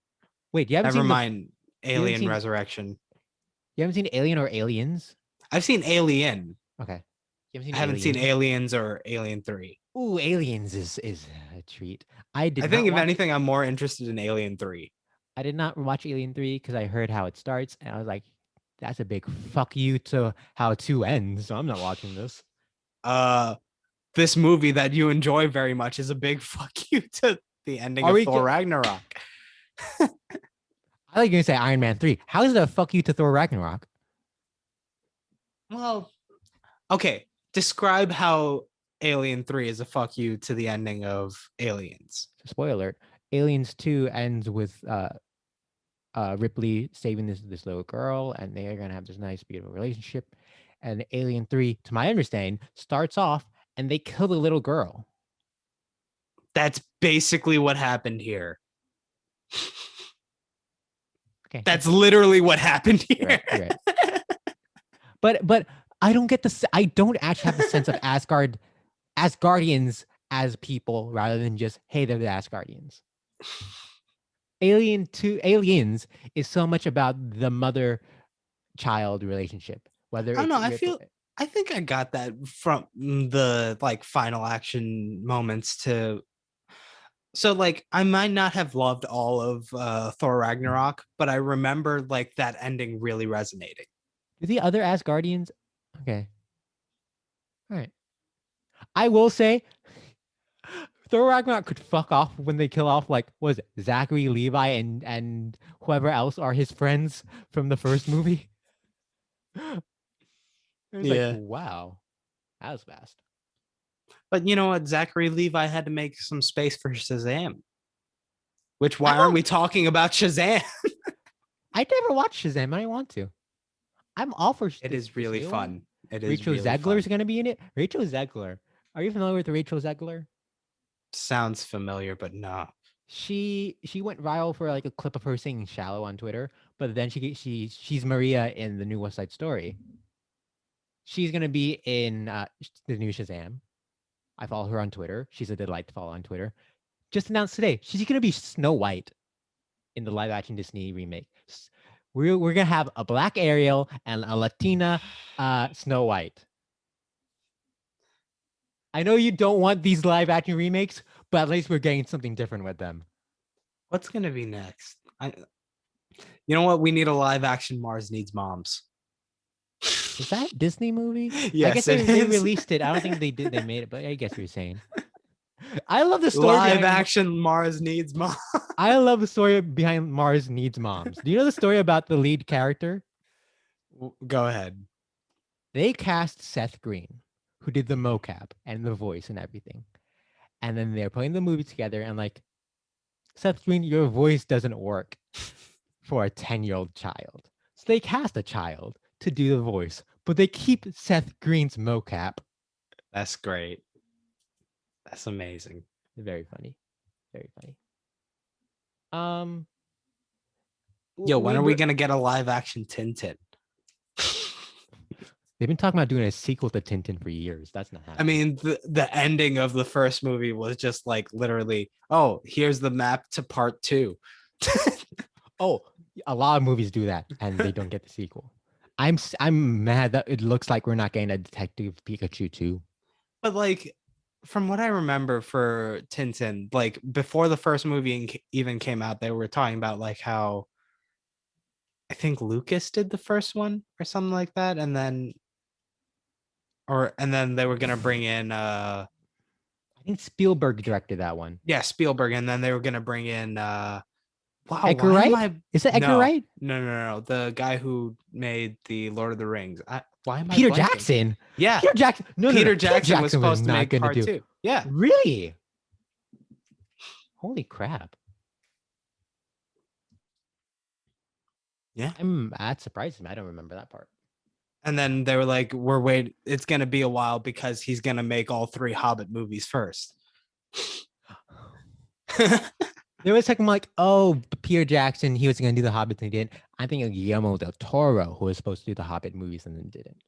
Wait, you haven't Never seen the mind you haven't Alien seen Resurrection. you haven't seen Alien or Aliens? I've seen Alien. Okay. You haven't I seen haven't seen Aliens? Aliens or Alien 3. Ooh, Aliens is a treat. I I did think not if watch anything, I'm more interested in Alien 3. I did not watch Alien 3 because I heard how it starts and I was like, that's a big fuck you to how 2 ends. So I'm not watching this. Uh this movie that you enjoy very much is a big fuck you to the ending Are of we Thor Ragnarok. I like you to say Iron Man 3. How is it a fuck you to Thor Ragnarok? Well, okay. Describe how Alien 3 is a fuck you to the ending of Aliens. Spoiler alert. Aliens 2 ends with Ripley saving this little girl, and they are gonna have this nice, beautiful relationship. And Alien 3, to my understanding, starts off and they kill the little girl. That's basically what happened here. Okay. That's literally what happened here. You're right. But I don't get the I don't actually have the sense of Asgardians as people rather than just, hey, they're the Asgardians. Aliens is so much about the mother child relationship. Whether I don't it's know. I think I got that from the like final action moments to. So like I might not have loved all of Thor Ragnarok, but I remember like that ending really resonating. the other Asgardians. Okay. All right. I will say Thor Ragnarok could fuck off when they kill off like was it Zachary Levi and whoever else are his friends from the first movie. It was like, Yeah. wow, that was fast. But you know what? Zachary Levi had to make some space for Shazam. Which I why aren't don't. we talking about Shazam? I never watched Shazam. I want to. I'm all for It this. is This really new one. fun. It is Rachel really Zegler is fun. gonna be in it. Rachel Zegler. Are you familiar with Rachel Zegler? Sounds familiar, but no. She went viral for like a clip of her singing "Shallow" on Twitter, but then she's Maria in the new West Side Story. She's gonna be in the new Shazam. I follow her on Twitter. She's a delight to follow on Twitter. Just announced today, she's gonna be Snow White in the live action Disney remake. We're gonna have a black Ariel and a Latina Snow White. I know you don't want these live action remakes, but at least we're getting something different with them. What's gonna be next? You know what? We need a live action Mars Needs Moms. Is that a Disney movie? I guess Yes, it they is. released it. I don't think they did. They made it, but I guess you're saying. I love the story Live behind. action Mars Needs Moms. I love the story behind Mars Needs Moms. Do you know the story about the lead character? Go ahead. They cast Seth Green, who did the mocap and the voice and everything. And then they're putting the movie together and like, Seth Green, your voice doesn't work for a 10-year-old child. So they cast a child to do the voice, but they keep Seth Green's mocap. That's great. That's amazing. Very funny. Very funny. Um Yo, when are we we're- gonna get a live action Tintin? They've been talking about doing a sequel to Tintin for years. That's not happening. I mean, the ending of the first movie was just like literally, oh, here's the map to part 2. Oh, a lot of movies do that and they don't get the sequel. I'm mad that it looks like we're not getting a Detective Pikachu 2. But like, from what I remember for Tintin, like before the first movie even came out, they were talking about like how I think Lucas did the first one or something like that, and then they were gonna bring in I think Spielberg directed that one. Spielberg, and then they were gonna bring in wow, Edgar why am Wright? I Is it Edgar no, Wright? no, the guy who made the Lord of the Rings. Why am I Peter blanking? Jackson. Yeah, Peter Jackson. No, Peter no. Jackson was supposed to not make gonna part do. 2. Yeah, Really? Holy crap. Yeah. That surprises me. I don't remember that part. and then they were like, it's gonna be a while because he's gonna make all 3 Hobbit movies first. There was talking like, oh, Peter Jackson, he was gonna do the Hobbit and he didn't. I'm thinking of Guillermo del Toro, who was supposed to do the Hobbit movies and then didn't.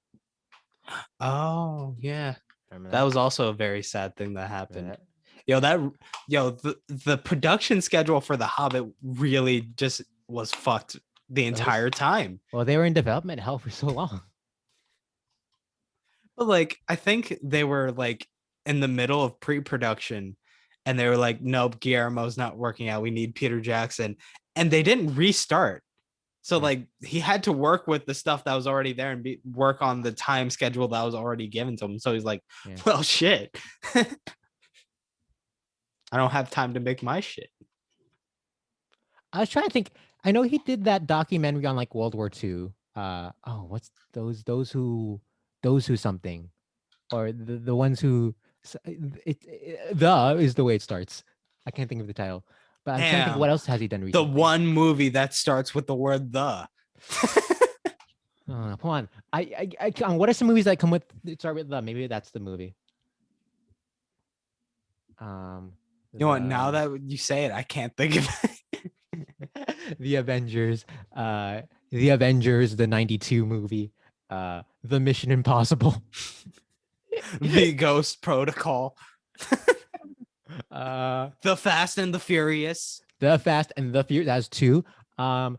Oh yeah, Remember that that? was also a very sad thing that Remember happened. that? Yo, that yo the production schedule for the Hobbit really just was fucked the It was, entire time. well, they were in development hell for so long. But like, I think they were like in the middle of pre-production, and they were like, "Nope, Guillermo's not working out. We need Peter Jackson," and they didn't restart. So Yeah, like, he had to work with the stuff that was already there and work on the time schedule that was already given to him. So he's like, yeah. "Well, shit, I don't have time to make my shit." I was trying to think. I know he did that documentary on like World War II. Oh, what's those? Those who something, or the ones who the is the way it starts. I can't think of the title, but I'm trying to think Damn, what else has he done the recently. one movie that starts with the word "the." Come on. What are some movies that come with start with the? Maybe that's the movie. Um, You know what? Now the that you say it, I can't think of the Avengers. The Avengers, the '92 movie. The Mission Impossible. the Ghost Protocol, uh, the Fast and the Furious, the Fast and the Furious. That's two. Um,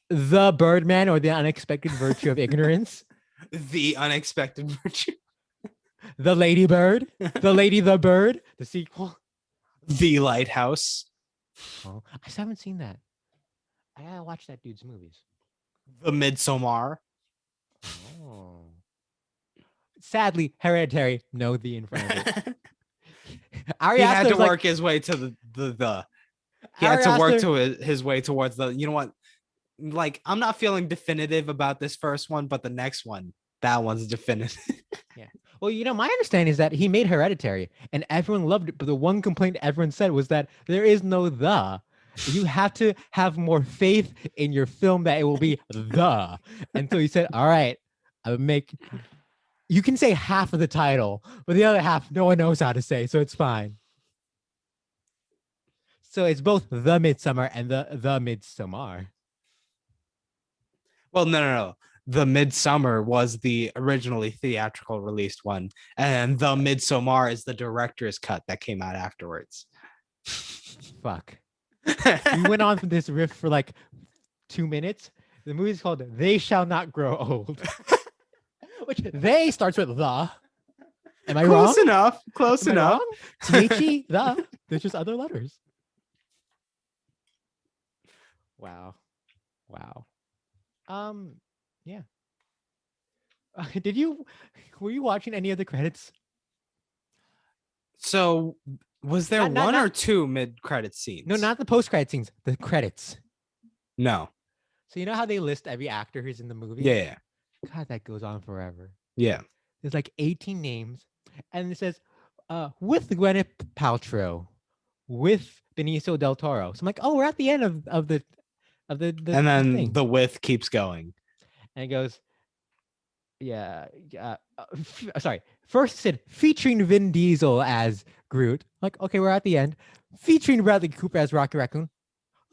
the Birdman or the Unexpected Virtue of Ignorance. the Unexpected Virtue, The Lady Bird. The Lady the Bird. The sequel. the Lighthouse, Oh, I still haven't seen that. I gotta watch that dude's movies. the Midsommar. Oh. Sadly, Hereditary, no the in front of it. Ari He had Aster to was like, work his way to the. He had Ari to work Aster. to his way towards the. You know what? Like, I'm not feeling definitive about this first one, but the next one, that one's definitive. Yeah. Well, my understanding is that he made Hereditary and everyone loved it. But the one complaint everyone said was that there is no the. You have to have more faith in your film that it will be the. And so he said, all right, I would make, you can say half of the title, but the other half, no one knows how to say. So it's fine. So it's both the Midsummer and the Midsommar. Well, no. The Midsummer was the originally theatrical released one, and the Midsommar is the director's cut that came out afterwards. Fuck. We went on from this riff for like 2 minutes. The movie's called They Shall Not Grow Old, which they starts with the. Am I wrong? Close enough. Close Am I enough. wrong? THE, the. There's just other letters. Wow. Wow. Yeah. Were you watching any of the credits? So, was there Not, one or two mid-credit scenes? no, not the post-credit scenes, the credits. No. So you know how they list every actor who's in the movie? Yeah. God, that goes on forever. Yeah. There's like 18 names, and it says, with Gwyneth Paltrow, with Benicio del Toro. So I'm like, oh, we're at the end of the And then thing. the width keeps going. And it goes, yeah, sorry. First it said featuring Vin Diesel as Groot. Like, okay, we're at the end. Featuring Bradley Cooper as Rocky Raccoon.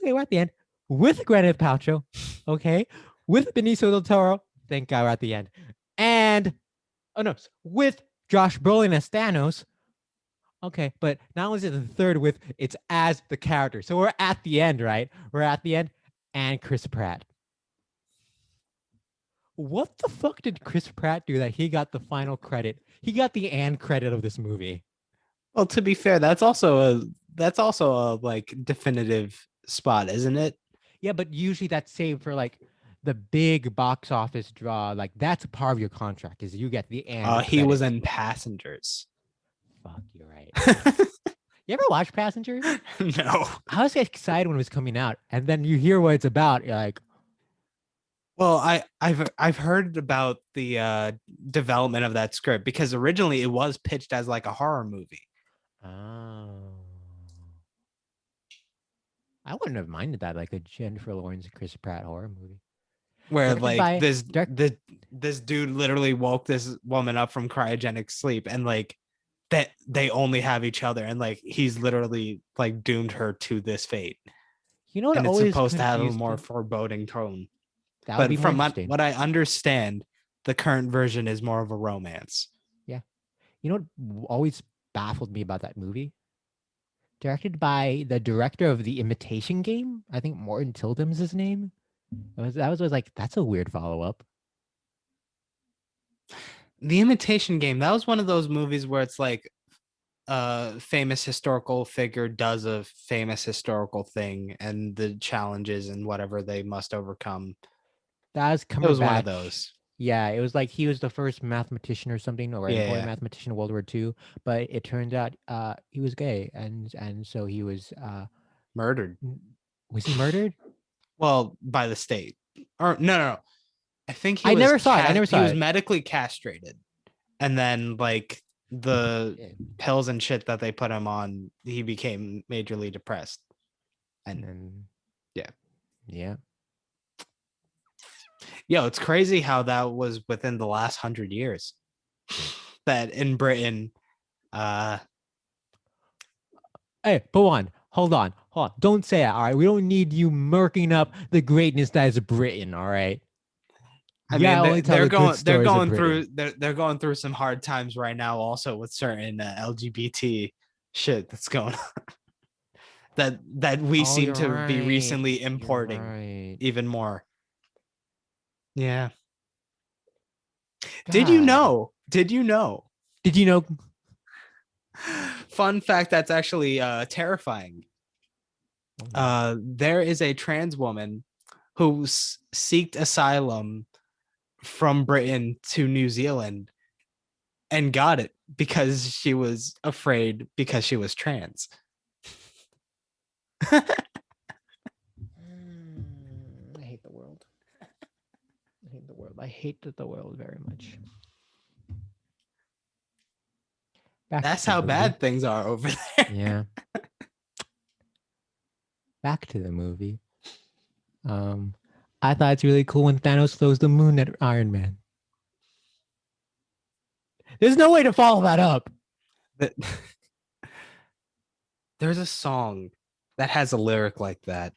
Okay, we're at the end. With Gwyneth Paltrow. Okay. With Benicio del Toro. Thank God we're at the end. And with Josh Brolin as Thanos. Okay, but not only is it the third with, it's as the character. So we're at the end, right? We're at the end. And Chris Pratt. What the fuck did Chris Pratt do that he got the final credit? He got the and credit of this movie. Well, to be fair, that's also a like definitive spot, isn't it? Yeah, but usually that's saved for like the big box office draw. Like that's a part of your contract is you get the and He was credit. in Passengers. Fuck, you're right. You ever watch Passengers? No. I was excited when it was coming out, and then you hear what it's about. You're like, Well, I've heard about the development of that script because originally it was pitched as like a horror movie. oh. I wouldn't have minded that, like a Jennifer Lawrence and Chris Pratt horror movie. Where Directed like by this dude literally woke this woman up from cryogenic sleep and like that they only have each other, and like he's literally like doomed her to this fate, You know what and it's always supposed to have a confused more me? foreboding tone. That would be But more from interesting. what I understand, the current version is more of a romance. Yeah. You know what always baffled me about that movie? Directed by the director of The Imitation Game. I think Morton Tildum's his name. That was always like, that's a weird follow up. The Imitation Game, that was one of those movies where it's like a famous historical figure does a famous historical thing and the challenges and whatever they must overcome. That was It was one of Cumberbatch. those. Yeah, it was like he was the first mathematician or something, or an Yeah, important yeah. mathematician in World War II. But it turned out he was gay, and so he was Murdered. was he murdered? Well, by the state. Or no. I think I never saw it. I never he saw was it. medically castrated. And then like the Yeah. pills and shit that they put him on, he became majorly depressed. And And yeah. yeah. Yo, it's crazy how that was within the last 100 years. That in Britain, Hey, Pawan, hold on. Don't say it, all right? We don't need you murking up the greatness that is Britain, all right? I Yeah, mean, only tell the good stories of Britain. they're going through some hard times right now, also with certain LGBT shit that's going on that we Oh, seem you're to be right. recently You're importing right. even more. Yeah. Did you God. know? Did you know? Did you know? Fun fact that's actually terrifying. Okay. There is a trans woman who seeked asylum from Britain to New Zealand and got it because she was afraid because she was trans. I hate the world. I hate the world. I hate the world very much. Back That's to the how movie. bad things are over there. Yeah. Back to the movie. Um, I thought it's really cool when Thanos throws the moon at Iron Man. There's no way to follow that up. There's a song that has a lyric like that,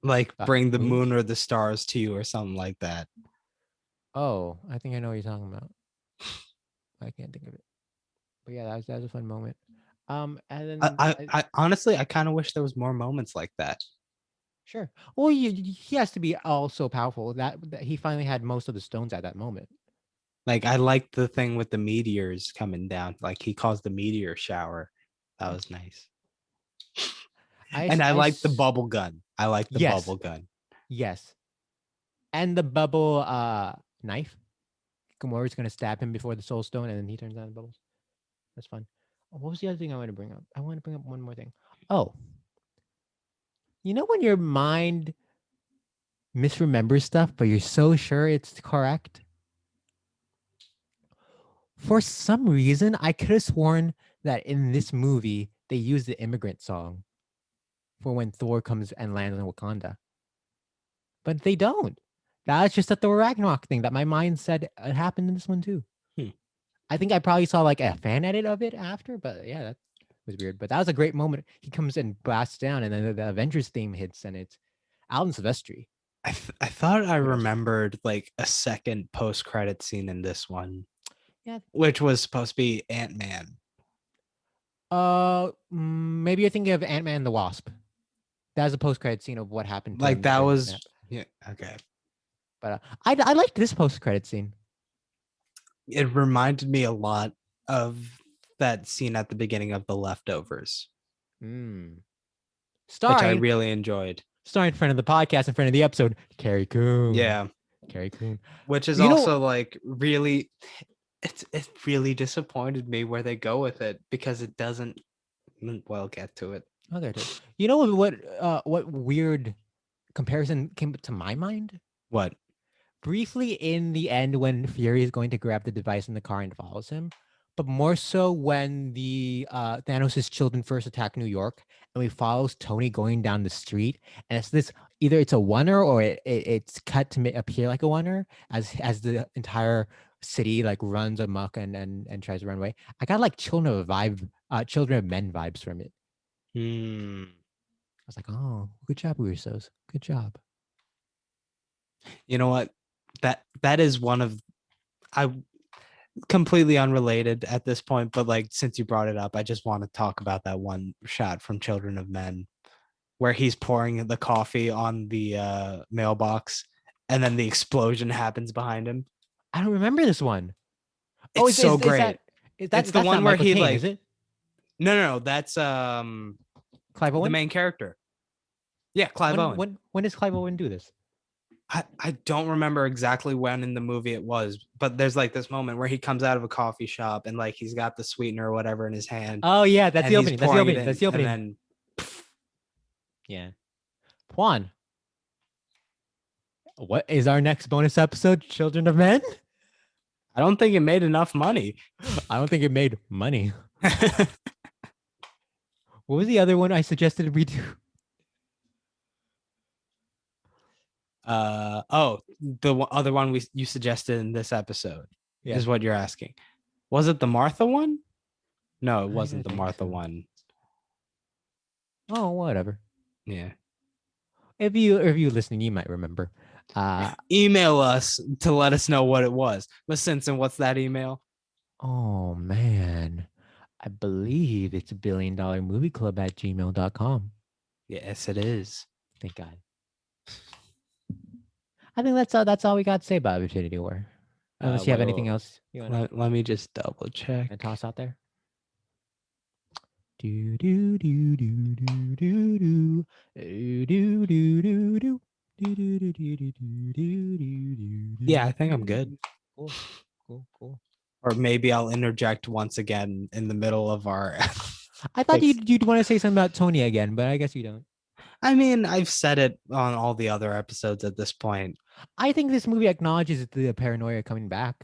like "Bring the Moon? moon or the stars to you" or something like that. Oh, I think I know what you're talking about. I can't think of it. But yeah, that was a fun moment. And then I honestly, I kind of wish there was more moments like that. sure. Well, he has to be all so powerful that he finally had most of the stones at that moment. Like I liked the thing with the meteors coming down. Like he caused the meteor shower. That was nice. And I like the bubble gun. I like the Yes, bubble gun. yes, and the bubble knife. Gamora's gonna stab him before the soul stone, and then he turns on the bubbles. That's fun. What was the other thing I want to bring up? I want to bring up one more thing. Oh, you know when your mind misremembers stuff, but you're so sure it's correct? For some reason, I could have sworn that in this movie they used the immigrant song for when Thor comes and lands in Wakanda, but they don't. That's just a Thor Ragnarok thing that my mind said it happened in this one too. Hmm. I think I probably saw like a fan edit of it after, but yeah, that was weird. But that was a great moment. He comes and blasts down, and then the Avengers theme hits, and it's Alan Silvestri. I thought I Kudos. remembered like a second post credit scene in this one, Yeah. which was supposed to be Ant-Man. Maybe you're thinking of Ant-Man and the Wasp. That's a post-credit scene of what happened to Like them that during the was snap. yeah, okay. But I liked this post-credit scene. It reminded me a lot of that scene at the beginning of The Leftovers, Mm. which I Starring really enjoyed. starring friend of the podcast and friend of the episode, Carrie Coon. Yeah, Carrie Coon. which is You know, also like really it really disappointed me where they go with it because it doesn't well get to it. okay, you know what weird comparison came to my mind? What? Briefly in the end when Fury is going to grab the device in the car and follows him, but more so when the Thanos' children first attack New York and we follows Tony going down the street, and it's this either it's a oneer or it's cut to appear like a oneer as the entire city like runs amok and tries to run away. I got like Children of Men vibes from it. Hmm. I was like, oh, good job, Russos. Good job. You know what? That is one of I completely unrelated at this point, but like since you brought it up, I just want to talk about that one shot from Children of Men where he's pouring the coffee on the mailbox and then the explosion happens behind him. I don't remember this one. Oh, It's so great. It's the that's not one where Michael he Caine, is like it? no, that's Clive the Owen? main character. Yeah, Clive Owen. When does Clive Owen do this? I don't remember exactly when in the movie it was, but there's like this moment where he comes out of a coffee shop and like he's got the sweetener or whatever in his hand Oh yeah, that's and the he's opening. That's the pouring it opening. That's in the and opening. then Yeah. Juan, what is our next bonus episode? Children of Men? I don't think it made enough money. I don't think it made money. What was the other one I suggested we do? The other one you suggested in this episode Yeah. is what you're asking. Was it the Martha one? No, it I wasn't don't the think Martha so. one. Oh, whatever. Yeah. If you listening, you might remember. Email us to let us know what it was. Miss Simpson, what's that email? Oh man. I believe it's $1 billion-movie-club@gmail.com. Yes, it is. Thank God. I think that's all we got to say about Infinity War. Unless you have anything else you want Let me just double check. to toss out there. Do do do do do do do do do do do do. Yeah, I think I'm good. Cool, cool. Or maybe I'll interject once again in the middle of our. I thought you'd want to say something about Tony again, but I guess you don't. I mean, I've said it on all the other episodes at this point. I think this movie acknowledges the paranoia coming back.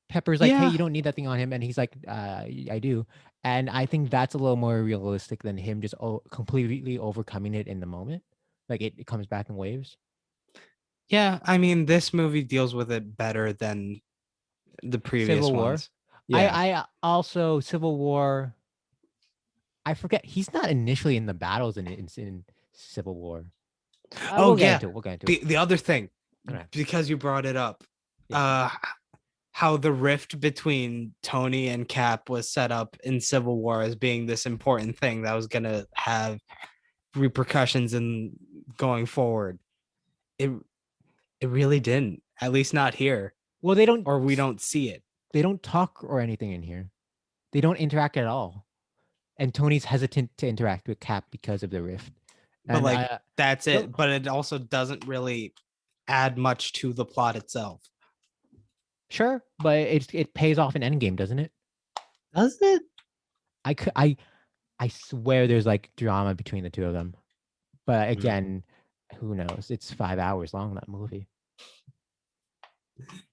Pepper's like, hey, Yeah. you don't need that thing on him. And he's like, I do. And I think that's a little more realistic than him just completely overcoming it in the moment. Like it comes back in waves. Yeah, I mean, this movie deals with it better than the previous Civil War. ones. Yeah. I also Civil War. I forget he's not initially in the battles in Civil War. We'll get into it. The other thing, Okay. because you brought it up, Yeah. how the rift between Tony and Cap was set up in Civil War as being this important thing that was gonna have repercussions in going forward. It really didn't, at least not here. Well, they don't, or we don't see it. They don't talk or anything in here. They don't interact at all. And Tony's hesitant to interact with Cap because of the rift. But and that's it. But it also doesn't really add much to the plot itself. Sure, but it pays off in Endgame, doesn't it? Does it? I swear there's like drama between the two of them. But again, who knows? It's 5 hours long, that movie.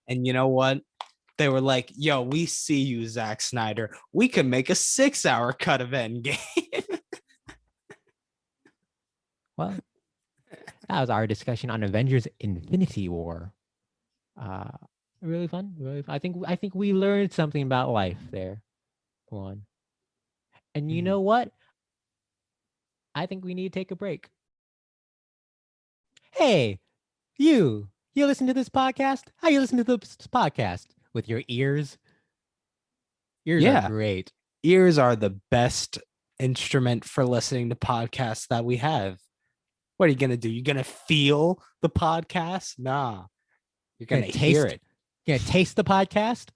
And you know what? They were like, yo, we see you, Zack Snyder. We could make a 6-hour cut of Endgame. Well, that was our discussion on Avengers Infinity War. Really fun. Really fun. I think we learned something about life there. One. And you know what? I think we need to take a break. Hey, you listen to this podcast? How you listen to this podcast? With your ears? Ears are great. Ears are the best instrument for listening to podcasts that we have. What are you going to do? You're going to feel the podcast? Nah. You're going to hear it. You're going to taste the podcast?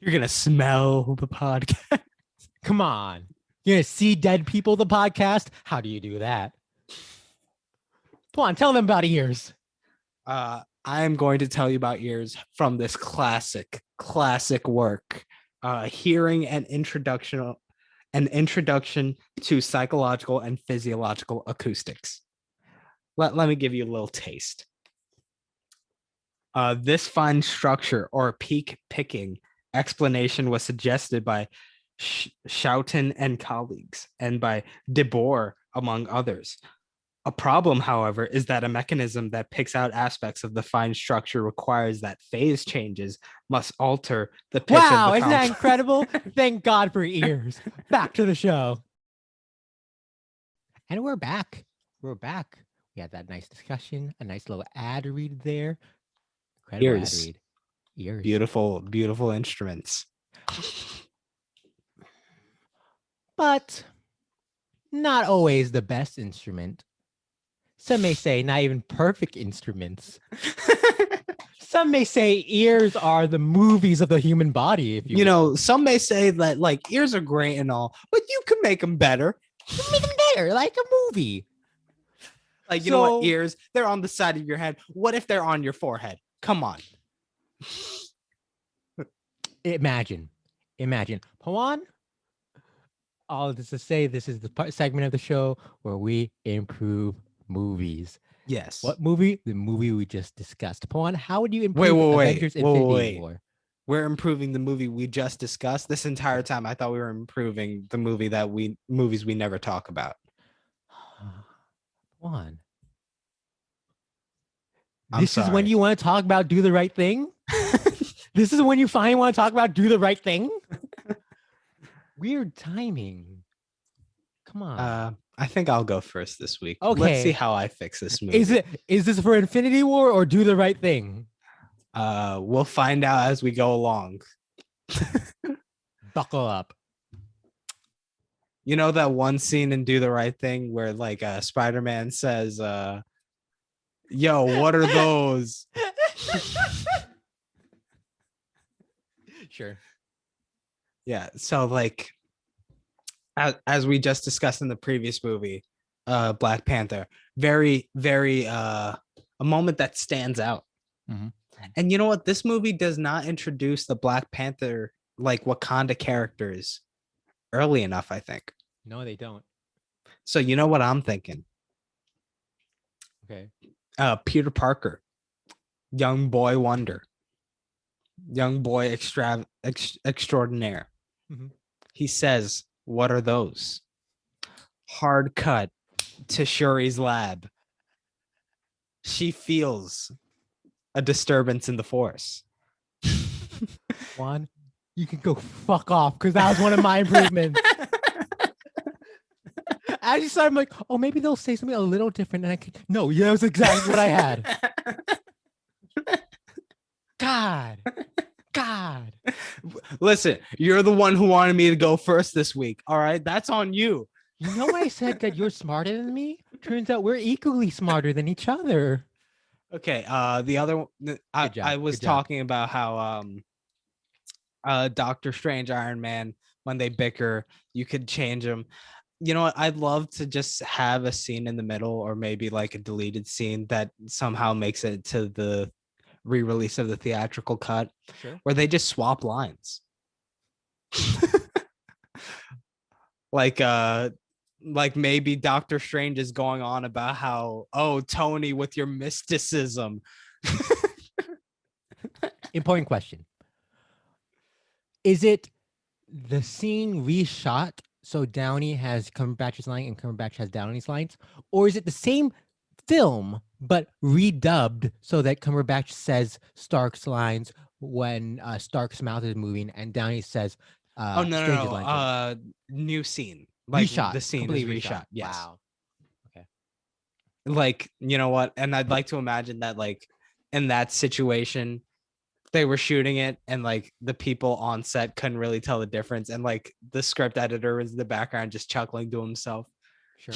You're going to smell the podcast. Come on. You're going to see dead people the podcast? How do you do that? Come on, tell them about ears. I'm going to tell you about ears from this classic work. Hearing an introduction to psychological and physiological acoustics. Let me give you a little taste. This fine structure or peak picking explanation was suggested by Schouten and colleagues and by De Boer, among others. A problem, however, is that a mechanism that picks out aspects of the fine structure requires that phase changes must alter the pitch of Wow, the isn't that comp. incredible? Thank God for ears. Back to the show. And we're back. We're back. We had that nice discussion, a nice little ad read there. Incredible ad Ears, read. Ears. beautiful, beautiful instruments. But not always the best instrument. Some may say not even perfect instruments. Some may say ears are the movies of the human body, if you You will. know, some may say that like ears are great and all, but you can make them better. Make them better, like a movie. Like, you know what? So- Ears, they're on the side of your head. What if they're on your forehead? Come on. Imagine. Pawan, all this to say, this is the segment of the show where we improve movies. Yes. What movie? The movie we just discussed. Pawan, how would you Wait, improve wait, Avengers wait, Infinity wait. War? We're improving the movie we just discussed. This entire time, I thought we were improving the movies we never talk about. Pawan. I'm This is when sorry. you want to talk about do the right thing? This is when you finally want to talk about do the right thing? Weird timing. Come on. I think I'll go first this week. Okay. Let's see how I fix this movie. Is this for Infinity War or do the right thing? We'll find out as we go along. Buckle up. You know that one scene in Do the Right Thing where like Spider-Man says, yo, what are those? Sure. Yeah. So like as we just discussed in the previous movie, Black Panther, very, very a moment that stands out. Mhm. And you know what? This movie does not introduce the Black Panther like Wakanda characters early enough, I think. No, they don't. So you know what I'm thinking? Okay. Peter Parker, young boy wonder, young boy extraordinaire. Mhm. He says, "What are those?" Hard cut to Shuri's lab. She feels a disturbance in the force. Juan, you can go fuck off because that was one of my improvements. As you started, I'm like, oh, maybe they'll say something a little different. And I could, no, yeah, that was exactly what I had. God. Listen, you're the one who wanted me to go first this week. All right, that's on you. You know why I said that you're smarter than me? Turns out we're equally smarter than each other. Okay. The other, I was talking about how Doctor Strange, Iron Man, when they bicker, you could change them. You know what? I'd love to just have a scene in the middle, or maybe like a deleted scene that somehow makes it to the re-release of the theatrical cut, Sure. where they just swap lines. Like maybe Doctor Strange is going on about how, oh, Tony, with your mysticism. Important question. Is it the scene reshot so Downey has Cumberbatch's line and Cumberbatch has Downey's lines? Or is it the same film but redubbed so that Cumberbatch says Stark's lines when Stark's mouth is moving and Downey says Strange's lines? New scene. Like Reshot. the scene is reshot. Yes. Wow. Okay. Like, you know what? And I'd like to imagine that like in that situation, they were shooting it and like the people on set couldn't really tell the difference. And like the script editor was in the background just chuckling to himself. Sure.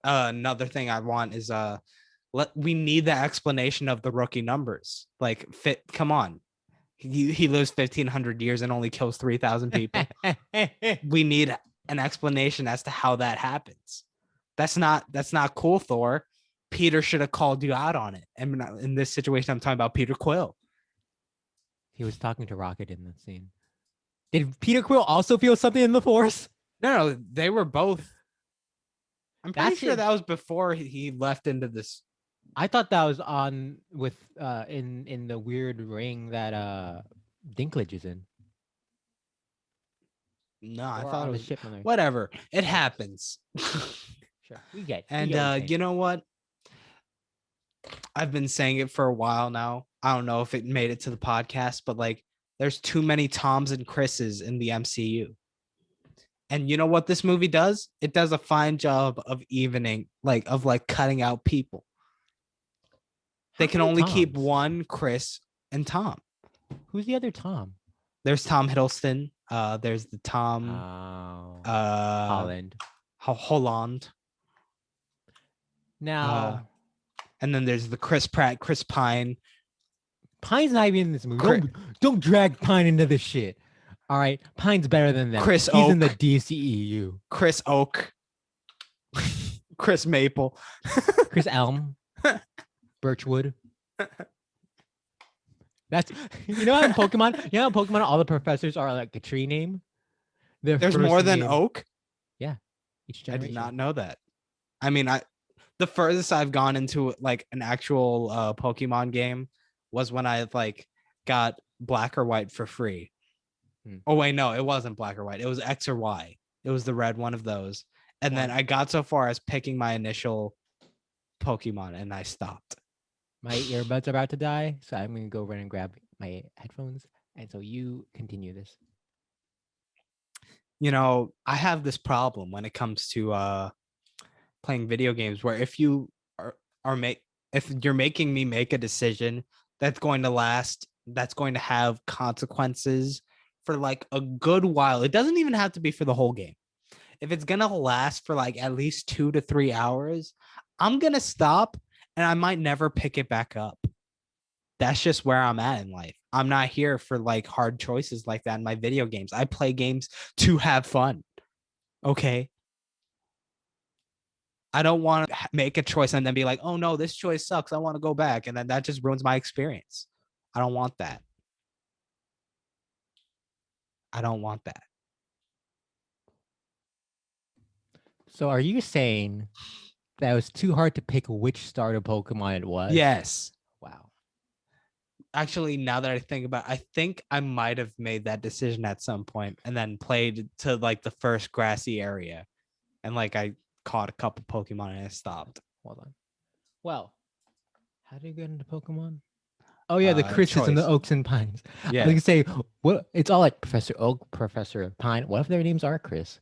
Another thing I want is we need the explanation of the rookie numbers. Like come on. He lives 1,500 years and only kills 3,000 people. We need an explanation as to how that happens. That's not cool, Thor. Peter should have called you out on it. And in this situation, I'm talking about Peter Quill. He was talking to Rocket in that scene. Did Peter Quill also feel something in the Force? No, they were both. I'm pretty sure that was before he left into this. I thought that was on with in the weird ring that Dinklage is in. No, I Or thought on it the was ship when they're whatever. It happens. sure. We And get what you're saying. you know what? I've been saying it for a while now. I don't know if it made it to the podcast, but like there's too many Toms and Chris's in the MCU. And you know what this movie does? It does a fine job of evening, like cutting out people. They How can many only keep Toms? one Chris and Tom. Who's the other Tom? There's Tom Hiddleston. There's the Tom Oh, uh Holland. Holland. Now, And then there's the Chris Pratt, Chris Pine. Pine's not even in this movie. Chris- Don't drag Pine into this shit. All right, Pine's better than them. Chris He's in the Oak. DCEU. Chris Oak. Chris Maple. Chris Elm. Birchwood. That's you know how in Pokemon, all the professors are like a tree name. Their There's first more than name- Oak. each I generation. did not know that. I mean, the furthest I've gone into like an actual Pokemon game was when I like got Black or White for free. Oh wait, no, it wasn't Black or White. It was X or Y. It was the red one of those. And then I got so far as picking my initial Pokemon and I stopped. My earbuds are about to die, so I'm gonna go run and grab my headphones. And so you continue this. You know, I have this problem when it comes to playing video games where if you if you're making me make a decision that's going to last, that's going to have consequences for like a good while. It doesn't even have to be for the whole game. If it's gonna last for like at least 2 to 3 hours, I'm gonna stop and I might never pick it back up. That's just where I'm at in life. I'm not here for like hard choices like that in my video games. I play games to have fun. Okay. I don't want to make a choice and then be like, oh no, this choice sucks. I want to go back. And then that just ruins my experience. I don't want that. I don't want that. So are you saying that it was too hard to pick which starter Pokemon it was? Yes. Wow. Actually, now that I think about it, I think I might have made that decision at some point and then played to like the first grassy area. And like I caught a couple Pokemon and I stopped. Hold on. Well, how did you get into Pokemon? Oh yeah, the Chris's and the choice. Oaks and Pines. Yeah. I was gonna say, what? It's all like Professor Oak, Professor Pine. What if their names are Chris?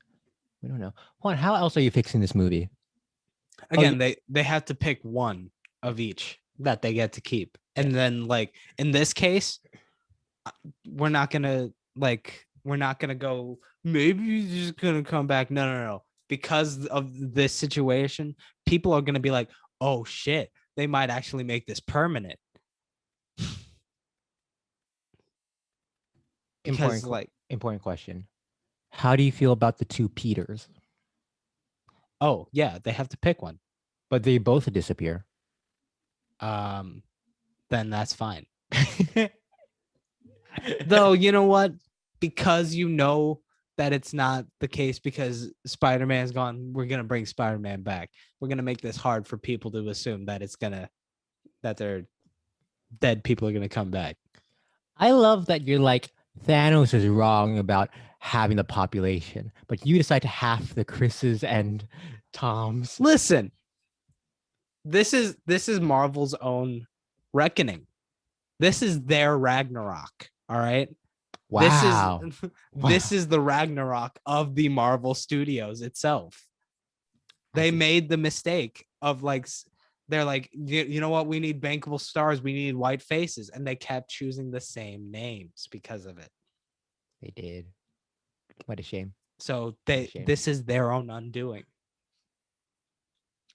We don't know. Hold on, how else are you fixing this movie? Again, they have to pick one of each that they get to keep. And then like in this case, we're not gonna go, maybe he's just gonna come back. No. Because of this situation, people are gonna be like, oh shit, they might actually make this permanent. Because Important question. How do you feel about the two Peters? oh yeah, they have to pick one. But they both disappear. Then that's fine. Though, you know what? Because you know that it's not the case because Spider-Man's gone, we're gonna bring Spider-Man back. We're gonna make this hard for people to assume that that they're dead people are gonna come back. I love that you're like, Thanos is wrong about having the population, but you decide to have the Chris's and Toms. Listen, this is Marvel's own reckoning. This is their Ragnarok. All right. Wow. This is the Ragnarok of the Marvel Studios itself. They made the mistake of like, they're like, you know what? We need bankable stars. We need white faces. And they kept choosing the same names because of it. They did. What a shame. So shame. this is their own undoing.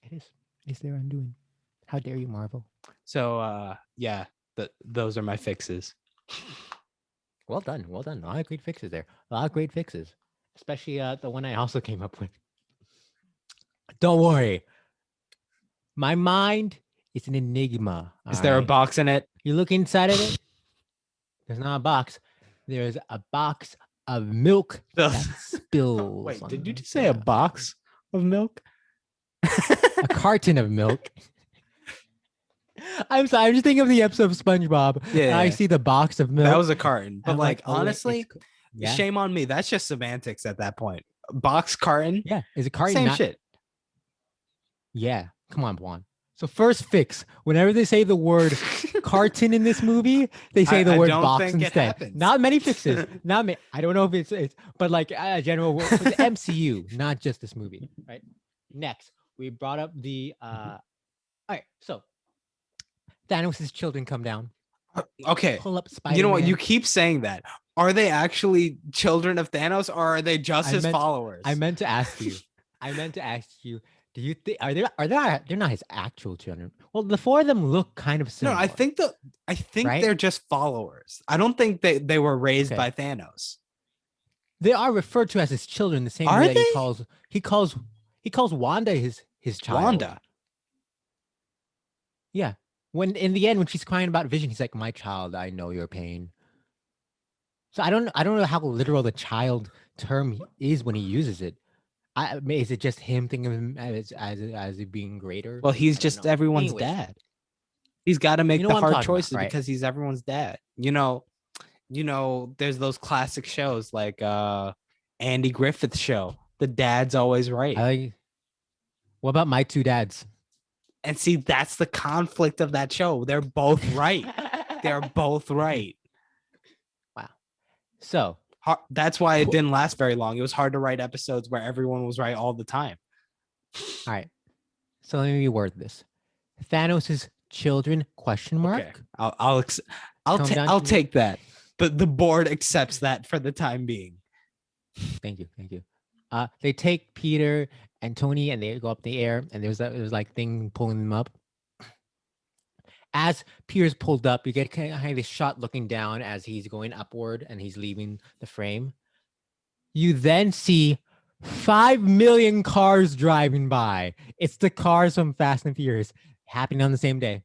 It is. It's their undoing. How dare you, Marvel? So yeah, those are my fixes. Well done. Well done. A lot of great fixes there. A lot of great fixes. Especially the one I also came up with. Don't worry. My mind is an enigma. Is there a box in it? You look inside of it. There's not a box. There's a box of milk that spills. Wait, on did you the just say a ground. box of milk? A carton of milk. I'm sorry. I'm just thinking of the episode of SpongeBob. Yeah, I see the box of milk. that was a carton. But I'm like oh, wait, honestly, it's Yeah. shame on me. That's just semantics at that point. Box carton, Yeah. Is a carton same not? shit. Yeah. Come on, Juan. So first fix. Whenever they say the word carton in this movie, they say the I word don't box think it instead. happens. Not many fixes. Not many. I don't know if it's but like general for the MCU, not just this movie. Right. Next, we brought up the all right. So Thanos' children come down, Okay. pull up You know what? Spider-Man. You keep saying that. Are they actually children of Thanos or are they just I his meant followers? I meant to ask you. I meant to ask you. Do you think they're not his actual children? Well, the four of them look kind of No, similar. I think right? they're just followers. I don't think they were raised Okay. by Thanos. They are referred to as his children the same way Are that they? he calls Wanda his child. Wanda. Yeah. When in the end, when she's crying about Vision, he's like, "My child, I know your pain." So I don't know how literal the child term is when he uses it. Is it just him thinking of him as being greater? Well, he's I don't just know. everyone's Anyways, dad. He's got to you make know the what I'm hard talking about, choices right? because he's everyone's dad. There's those classic shows like Andy Griffith show. The dad's always right. What about My Two Dads? And see, that's the conflict of that show. They're both right. They're both right. Wow. So that's why it didn't last very long. It was hard to write episodes where everyone was right all the time. All right. So let me reword this. Thanos' children? Question mark. Okay. I'll take that. The board accepts that for the time being. Thank you. They take Peter and Tony and they go up in the air, and there's like thing pulling them up. As Peter's pulled up, you get kind of this shot looking down as he's going upward and he's leaving the frame. You then see 5 million cars driving by. It's the cars from Fast and Furious happening on the same day.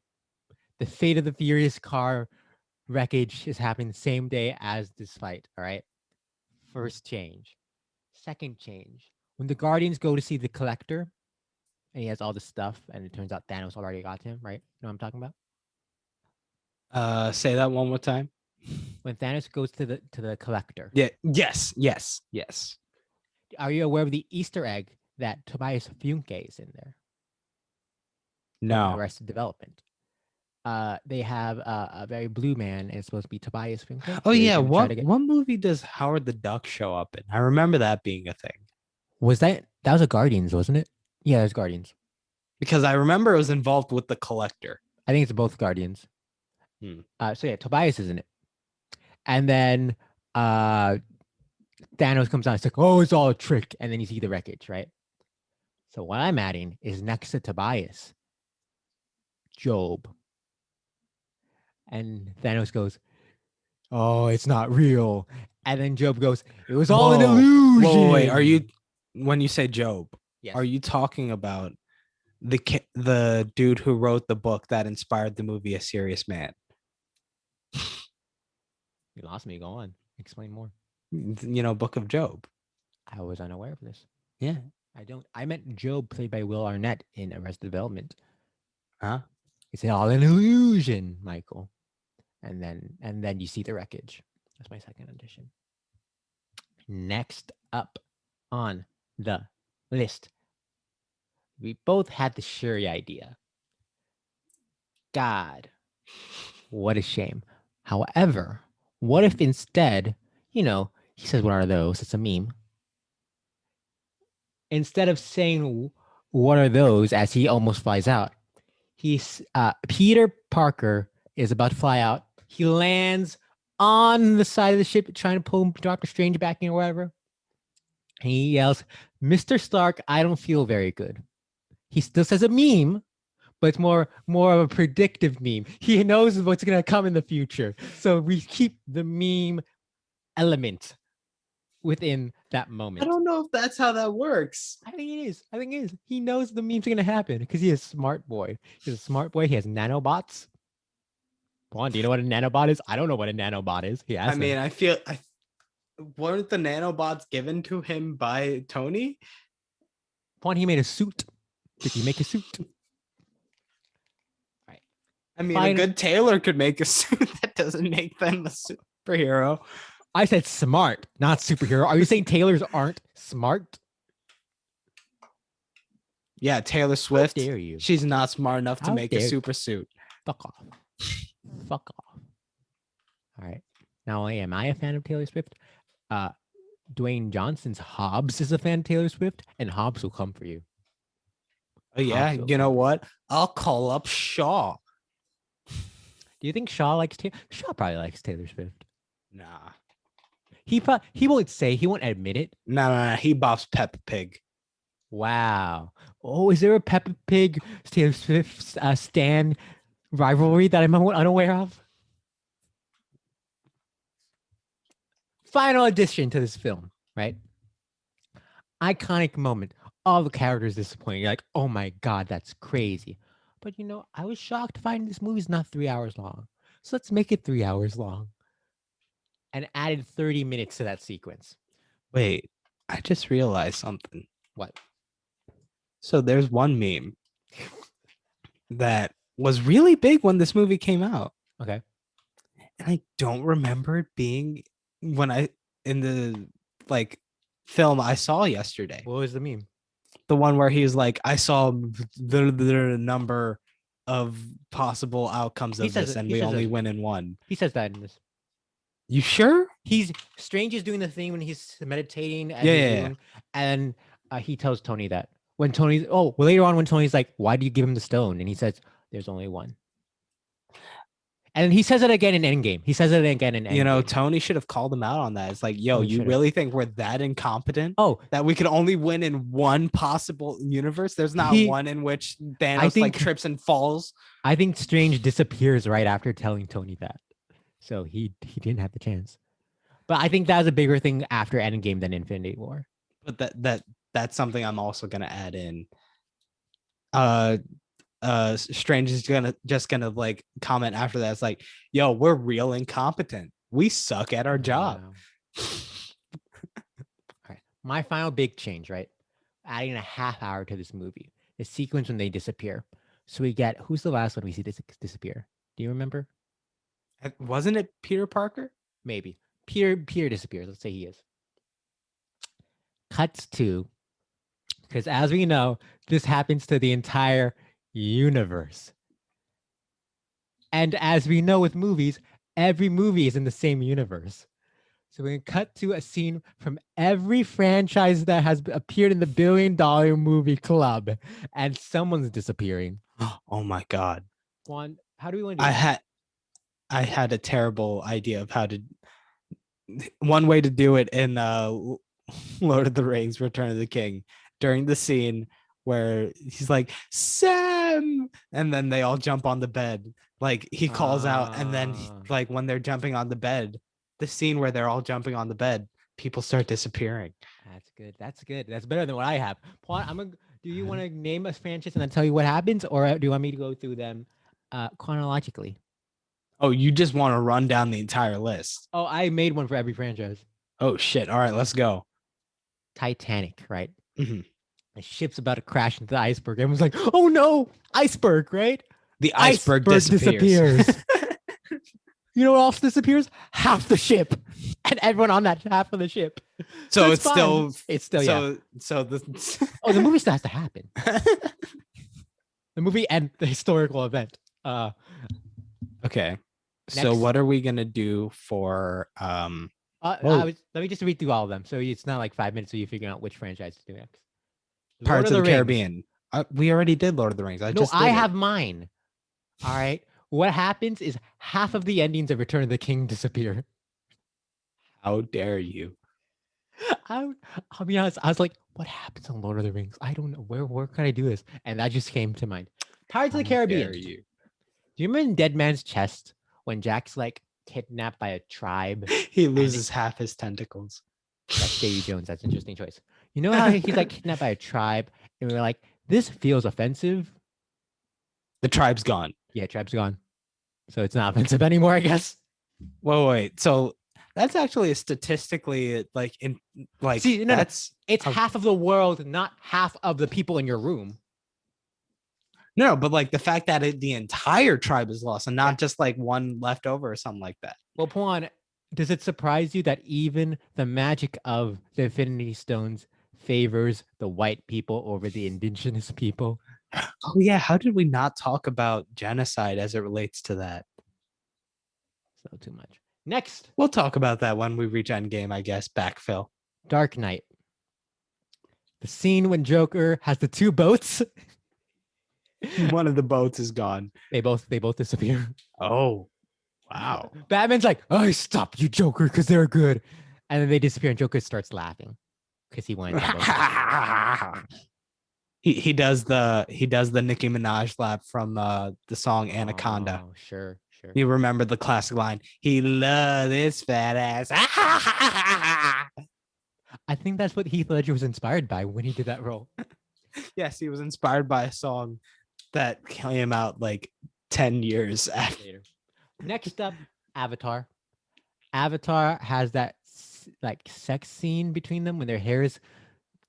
The Fate of the Furious car wreckage is happening the same day as this fight. All right. First change. Second change. When the Guardians go to see the Collector, and he has all this stuff, and it turns out Thanos already got to him, right? You know what I'm talking about? Say that one more time. When Thanos goes to the Collector. Yeah. Yes. Are you aware of the Easter egg that Tobias Funke is in there? No. Arrested Development. They have a very blue man, and it's supposed to be Tobias Funke. Oh yeah, what movie does Howard the Duck show up in? I remember that being a thing. Was that was a Guardians, wasn't it? Yeah, it was Guardians. Because I remember it was involved with the Collector. I think it's both Guardians. So yeah, Tobias is in it. And then Thanos comes out. It's like, oh, it's all a trick. And then you see the wreckage, right? So what I'm adding is next to Tobias, Job. And Thanos goes, oh, it's not real. And then Job goes, it was all an illusion. Whoa, wait, when you say Job, yes. Are you talking about the dude who wrote the book that inspired the movie A Serious Man? You lost me. Go on. Explain more. Book of Job. I was unaware of this. Yeah. I meant Job played by Will Arnett in Arrested Development. Huh? It's all an illusion, Michael. And then you see the wreckage. That's my second addition. Next up on the list, we both had the Shuri idea. God, what a shame. However, what if instead, he says, what are those? It's a meme. Instead of saying, what are those, as he almost flies out, Peter Parker is about to fly out. He lands on the side of the ship trying to pull Doctor Strange back in or whatever. And he yells, Mr. Stark, I don't feel very good. He still says a meme, but it's more of a predictive meme. He knows what's going to come in the future. So we keep the meme element within that moment. I don't know if that's how that works. I think it is. He knows the meme's going to happen because he is a smart boy. He's a smart boy. He has nanobots. Juan, do you know what a nanobot is? I don't know what a nanobot is. Weren't the nanobots given to him by Tony? Juan, he made a suit. Did he make a suit? Right. A good tailor could make a suit. That doesn't make them a superhero. I said smart, not superhero. Are you saying tailors aren't smart? Yeah, Taylor How Swift. dare you? She's not smart enough to How make a dare super suit. fuck off. Fuck off. All right. Not only am I a fan of Taylor Swift, uh, Dwayne Johnson's Hobbs is a fan of Taylor Swift, and Hobbs will come for you. Oh yeah, Hobbs will you know come. what? I'll call up Shaw. Do you think Shaw likes Taylor? Shaw probably likes Taylor Swift. Nah. He won't say, he won't admit it. Nah. He bops Peppa Pig. Wow. Oh, is there a Peppa Pig Taylor Swift Stan rivalry that I'm unaware of? Final addition to this film, right? Iconic moment. All the characters disappointing. You're like, oh my God, that's crazy. But you know, I was shocked to find this movie's not 3 hours long. So let's make it 3 hours long. And added 30 minutes to that sequence. Wait, I just realized something. What? So there's one meme that was really big when this movie came out. Okay. And I don't remember it being when I in the like film I saw yesterday. What was the meme? The one where he was like, I saw the number of possible outcomes He of says this, it- and he we says only it. win in one. He says that in this. You sure? Strange is doing the thing when he's meditating and Yeah. and he tells Tony that when Tony's later on when Tony's like, why do you give him the stone? And he says, there's only one. And he says it again in Endgame. He says it again in Endgame. You know, Tony should have called him out on that. It's like, yo, Tony you should've. really think we're that incompetent? Oh, That we could only win in one possible universe? There's not one in which Thanos like trips and falls. I think Strange disappears right after telling Tony that. So he didn't have the chance. But I think that was a bigger thing after Endgame than Infinity War. But that's something I'm also gonna add in. Strange is gonna like comment after that. It's like, yo, we're real incompetent. We suck at our job. Wow. All right. My final big change, right? Adding a half hour to this movie. The sequence when they disappear. So we get who's the last one we see disappear? Do you remember? Wasn't it Peter Parker? Maybe. Peter disappears. Let's say he is. Cuts to, because as we know, this happens to the entire universe. And as we know with movies, every movie is in the same universe. So we can cut to a scene from every franchise that has appeared in the $1 billion movie club, and someone's disappearing. Oh my God. Juan, how do we want to do that? I had a terrible idea of how to. One way to do it in Lord of the Rings, Return of the King, during the scene where he's like, Sam, and then they all jump on the bed. Like he calls out, and then like when they're jumping on the bed, the scene where they're all jumping on the bed, people start disappearing. That's good. That's good. That's better than what I have. Juan, do you want to name a franchise and then tell you what happens, or do you want me to go through them chronologically? Oh, you just want to run down the entire list. Oh, I made one for every franchise. Oh shit. All right, let's go. Titanic, right? Mm-hmm. The ship's about to crash into the iceberg. Everyone's like, oh no, iceberg, right? The iceberg disappears. You know what else disappears? Half the ship. And everyone on that half of the ship. So it's still yeah. So the the movie still has to happen. The movie and the historical event. Okay. So what are we gonna do for let me just read through all of them. So it's not like 5 minutes of you figuring out which franchise to do next. Pirates of the Caribbean. We already did Lord of the Rings. I have mine. All right. What happens is half of the endings of Return of the King disappear. How dare you? I'll be honest. I was like, what happens on Lord of the Rings? I don't know. Where can I do this? And that just came to mind. Pirates of the Caribbean. Do you remember in Dead Man's Chest when Jack's like kidnapped by a tribe? He loses half his tentacles. That's Davy Jones. That's an interesting choice. You know how he's like kidnapped by a tribe, and we're like, this feels offensive. The tribe's gone. Yeah, tribe's gone. So it's not offensive anymore, I guess. Whoa, wait. So that's actually a statistically it's half of the world, not half of the people in your room. No, but like the fact that the entire tribe is lost and not just like one left over or something like that. Well, Pawan, Does it surprise you that even the magic of the Infinity Stones favors the white people over the indigenous people? Oh yeah, how did we not talk about genocide as it relates to that? So too much. Next, We'll talk about that when we reach Endgame, I guess. Backfill. Dark Knight. The scene when Joker has the two boats, One of the boats is gone. they both disappear. Oh, wow. Batman's like, "I stopped you, Joker, because they're good," and then they disappear, and Joker starts laughing because he wanted them both. he does the Nicki Minaj laugh from the song Anaconda. Oh, sure, sure. You remember the classic line, he loves his fat ass. I think that's what Heath Ledger was inspired by when he did that role. Yes, he was inspired by a song that came out like 10 years after. Later. Next up, Avatar. Avatar has that like sex scene between them when their hairs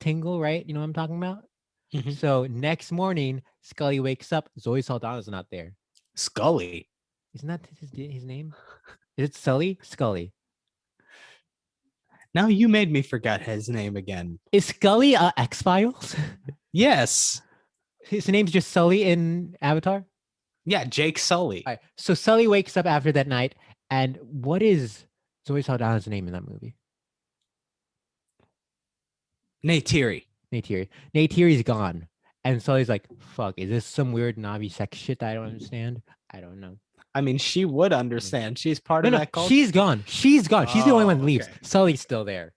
tingle, right? You know what I'm talking about? Mhm. So next morning, Scully wakes up. Zoe Saldana's not there. Scully. Isn't that his name? Is it Sully? Scully. Now you made me forget his name again. Is Scully X-Files? Yes. His name's just Sully in Avatar? Yeah, Jake Sully. All right. So Sully wakes up after that night. And what is Zoe Saldana's name in that movie? Neytiri. Neytiri. Neytiri's gone. And Sully's like, fuck, is this some weird Navi sex shit that I don't understand? I don't know. I mean, she would understand. She's part of that culture. She's gone. She's gone. She's the only one that Oh, leaves. okay. Sully's still there.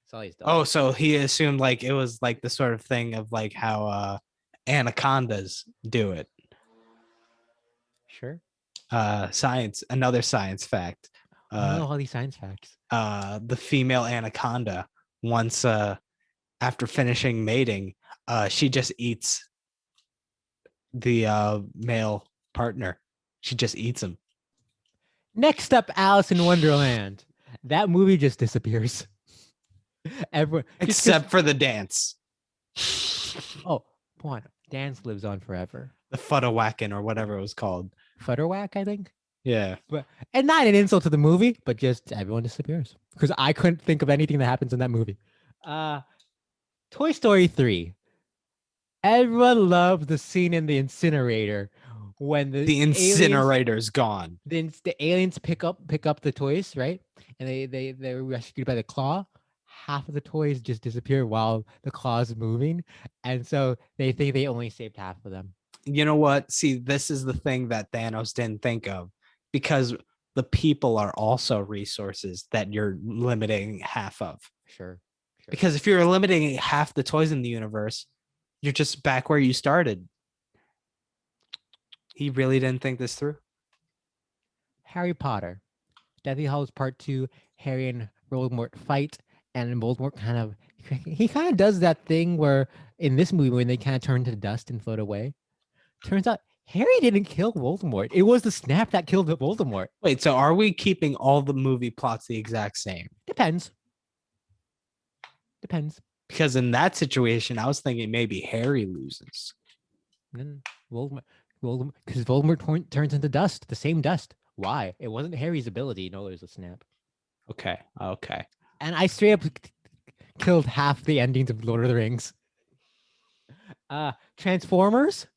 Sully's still Oh, so he assumed like it was like the sort of thing of like how anacondas do it. Sure. Another science fact. I know all these science facts. The female anaconda, once after finishing mating, she just eats the male partner. She just eats him. Next up, Alice in Wonderland. That movie just disappears. Everyone, Except for the dance. Oh, one dance lives on forever. The Fuddawackin or whatever it was called. Futterwhack, I think. Yeah. And not an insult to the movie, but just everyone disappears. Because I couldn't think of anything that happens in that movie. Toy Story 3. Everyone loves the scene in the incinerator when the incinerator's gone. The aliens pick up the toys, right? And they're rescued by the claw. Half of the toys just disappear while the claw is moving. And so they think they only saved half of them. You know what? See, this is the thing that Thanos didn't think of, because the people are also resources that you're limiting half of. Sure. Because if you're limiting half the toys in the universe, you're just back where you started. He really didn't think this through. Harry Potter. Deathly Hallows Part 2, Harry and Voldemort fight, and Voldemort kind of does that thing where in this movie when they kind of turn to dust and float away. Turns out Harry didn't kill Voldemort. It was the snap that killed Voldemort. Wait, so are we keeping all the movie plots the exact same? Depends. Because in that situation, I was thinking maybe Harry loses. Then Voldemort, because Voldemort turns into dust, the same dust. Why? It wasn't Harry's ability. No, it was a snap. Okay. And I straight up killed half the endings of Lord of the Rings. Transformers.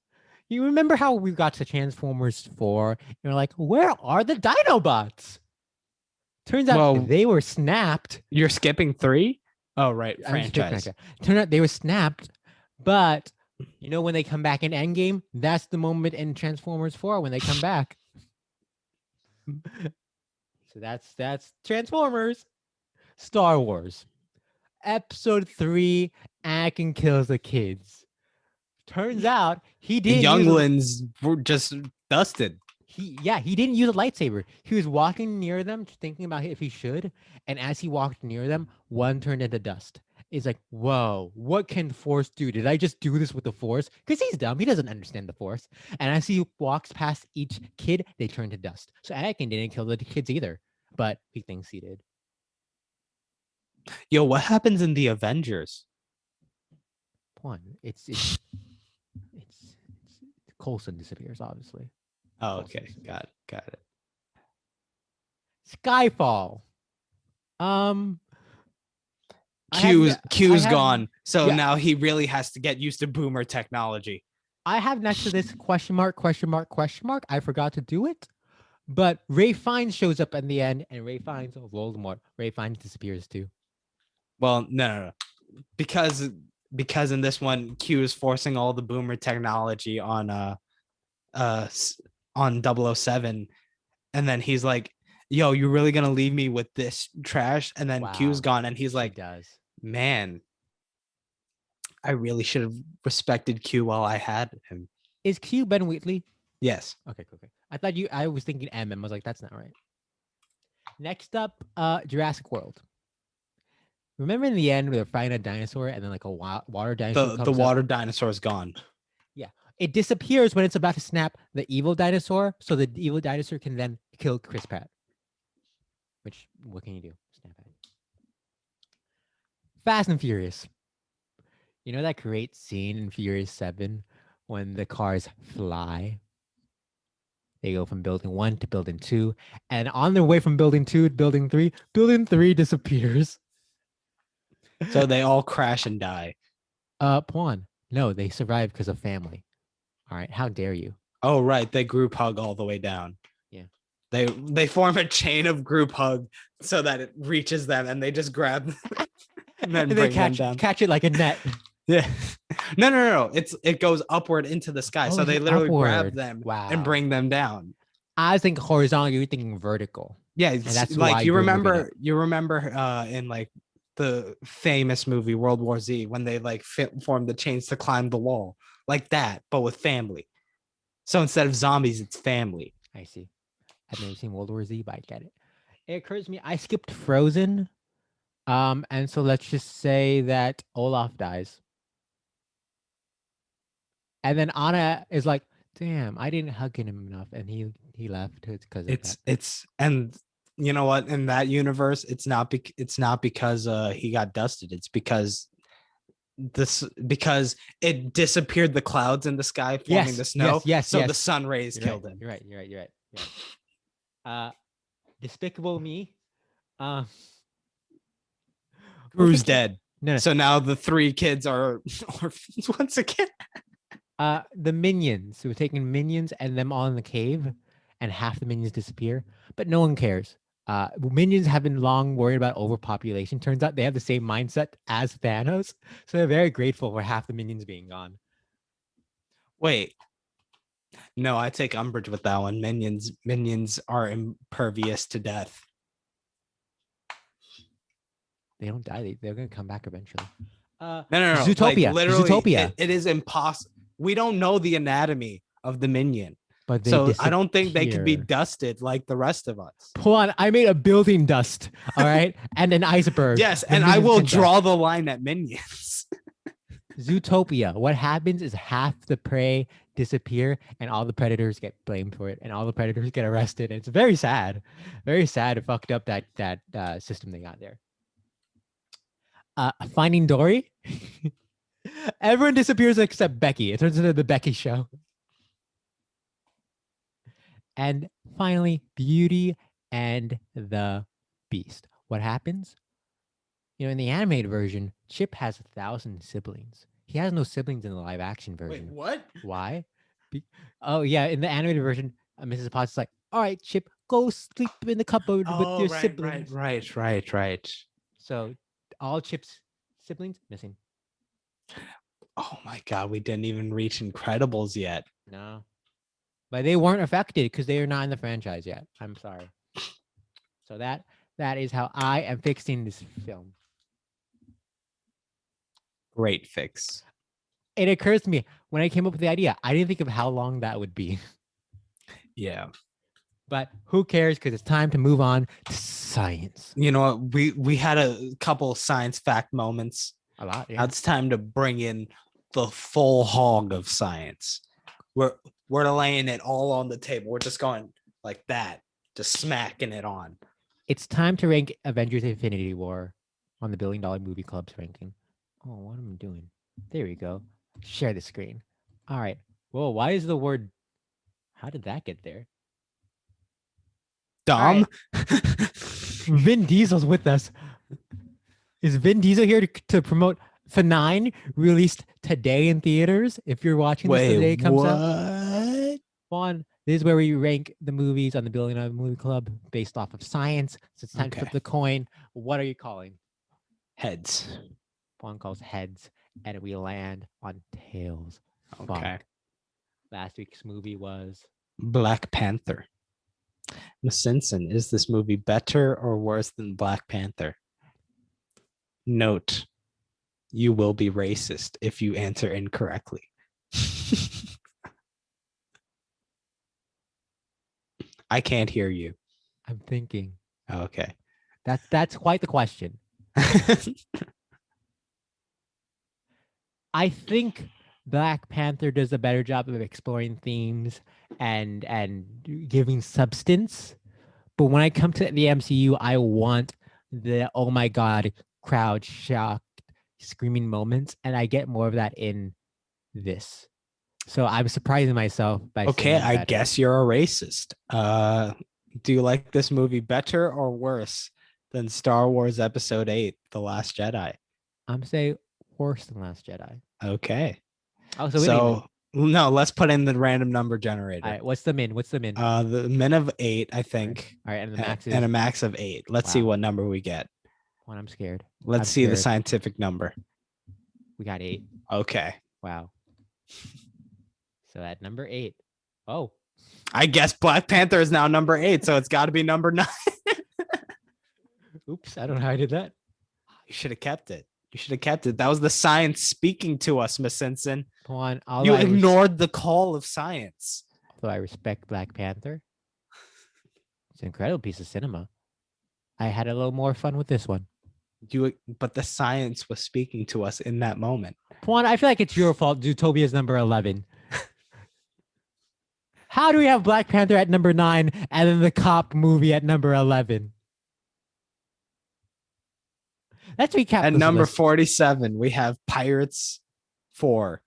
You remember how we got to Transformers 4 and we're like, where are the Dinobots? Turns out they were snapped. You're skipping 3? Oh, right. Franchise. Turned out they were snapped, but you know when they come back in Endgame, that's the moment in Transformers 4 when they come back. So that's Transformers. Star Wars. Episode 3, Anakin kills the kids. Turns out he didn't. The younglings were just dusted. He didn't use a lightsaber. He was walking near them, thinking about if he should. And as he walked near them, one turned into dust. It's like, whoa, what can the Force do? Did I just do this with the Force? Because he's dumb. He doesn't understand the Force. And as he walks past each kid, they turn to dust. So Anakin didn't kill the kids either, but he thinks he did. Yo, what happens in the Avengers? One, it's Coulson disappears, obviously. Oh, okay. Got it. Skyfall. Um, I have Q's ne- I Q's have gone, so yeah, now he really has to get used to boomer technology. I have next to this question mark, question mark, question mark. I forgot to do it. But Ray Fiennes shows up in the end, and Ray Fiennes, oh Voldemort, Ray Fiennes disappears too. Well, no, because in this one, Q is forcing all the boomer technology uh on 007, and then he's like, "Yo, you really gonna leave me with this trash?" And then Q's Wow, gone, and he's she like, does. "Man, I really should have respected Q while I had him." Is Q Ben Wheatley? Yes. Okay, cool, okay. I thought you. I was thinking M. I was like, that's not right. Next up, Jurassic World. Remember in the end where they're fighting a dinosaur and then like a water dinosaur The comes up? water dinosaur is gone. Yeah. It disappears when it's about to snap the evil dinosaur, so the evil dinosaur can then kill Chris Pratt. Which, what can you do? Snap at it. Fast and Furious. You know that great scene in Furious 7 when the cars fly? They go from building 1 to building 2. And on their way from building 2 to building 3 disappears. So they all crash and die. Pawn. No, they survive because of family. All right. How dare you? Oh, right. They group hug all the way down. Yeah. They form a chain of group hug so that it reaches them, and they just grab them and then And they bring them down. catch it like a net. Yeah. No. It goes upward into the sky. Oh, So it's they literally grab upward. them and Wow. bring them down. I was thinking horizontal, you're thinking vertical. Yeah, And that's why like you you're moving it. remember in like the famous movie World War Z when they like formed the chains to climb the wall, like that, but with family. So instead of zombies, it's family. I see. I've never seen World War Z, but I get it. It occurs to me I skipped Frozen. And so let's just say that Olaf dies. And then Anna is like, damn, I didn't hug him enough. And he left because of that. It's and you know what, in that universe it's not because he got dusted. It's because it disappeared the clouds in the sky forming the snow, so the sun rays killed him. You're right. You're right. Despicable Me. Uh, Gru's dead. No. So now the 3 kids are orphans once again. The minions. So we're taking minions and them all in the cave, and half the minions disappear, but no one cares. Minions have been long worried about overpopulation. Turns out they have the same mindset as Thanos, so they're very grateful for half the minions being gone. Wait. No, I take umbrage with that one. Minions are impervious to death. They don't die. They're gonna come back eventually. No. Zootopia. Like, literally, Zootopia. it is impossible. We don't know the anatomy of the minion, But so I don't think they could be dusted like the rest of us. Pull on. I made a building dust. All right, and an iceberg. Yes, and I will draw the line at minions. Zootopia. What happens is half the prey disappear, and all the predators get blamed for it, and all the predators get arrested. And it's very sad. Very sad. It fucked up that system they got there. Finding Dory. Everyone disappears except Becky. It turns into the Becky show. And finally, Beauty and the Beast. What happens? You know, in the animated version, Chip has 1,000 siblings. He has no siblings in the live action version. Wait, what? Why? Oh, yeah. In the animated version, Mrs. Potts is like, all right, Chip, go sleep in the cupboard with your siblings. Right. So all Chip's siblings missing. Oh my God, we didn't even reach Incredibles yet. No. But they weren't affected because they are not in the franchise yet. I'm sorry. So that is how I am fixing this film. Great fix. It occurs to me when I came up with the idea, I didn't think of how long that would be. Yeah. But who cares? Because it's time to move on to science. You know what? We had a couple science fact moments. A lot. Yeah. Now it's time to bring in the full hog of science. We're laying it all on the table. We're just going like that, just smacking it on. It's time to rank Avengers Infinity War on the $1 Billion Movie Club's ranking. Oh, what am I doing? There we go. Share the screen. All right. Whoa, why is the word... How did that get there? Dom? Right. Vin Diesel's with us. Is Vin Diesel here to promote F9 released today in theaters? If you're watching this Wait, the day it comes out, what? Juan, this is where we rank the movies on the Billionaire Movie Club based off of science. So it's time to Okay. flip the coin. What are you calling? Heads. Juan calls heads, and we land on tails. Okay. Fuck. Last week's movie was Black Panther. Miss Simpson, is this movie better or worse than Black Panther? Note, you will be racist if you answer incorrectly. I can't hear you. I'm thinking. Okay. That's quite the question. I think Black Panther does a better job of exploring themes and giving substance. But when I come to the MCU, I want the oh my god crowd shocked screaming moments, and I get more of that in this. So I'm surprising myself by Okay, saying I better. guess you're a racist. Do you like this movie better or worse than Star Wars Episode 8, The Last Jedi? I'm saying worse than Last Jedi. Okay. Oh, so we don't even. So no, let's put in the random number All generator. right, what's the min? What's the min? The min of 8, I think. All right, and the max is. And a max of 8. Let's see Wow. what number we get. One, I'm scared. Let's I'm see the scared. scientific number. We got 8. Okay. Wow. So at number 8. Oh, I guess Black Panther is now number 8, so it's got to be number 9. oops! I don't know how I did that. You should have kept it. You should have kept it. That was the science speaking to us, Miss Simpson. Come on, You ignored the call of science. although I respect Black Panther, it's an incredible piece of cinema. I had a little more fun with this one. But the science was speaking to us in that moment. Juan, I feel like it's your fault. Zootopia's number 11. How do we have Black Panther at number 9 and then the cop movie at number 11? Let's recap. At this number list. 47, we have Pirates 4.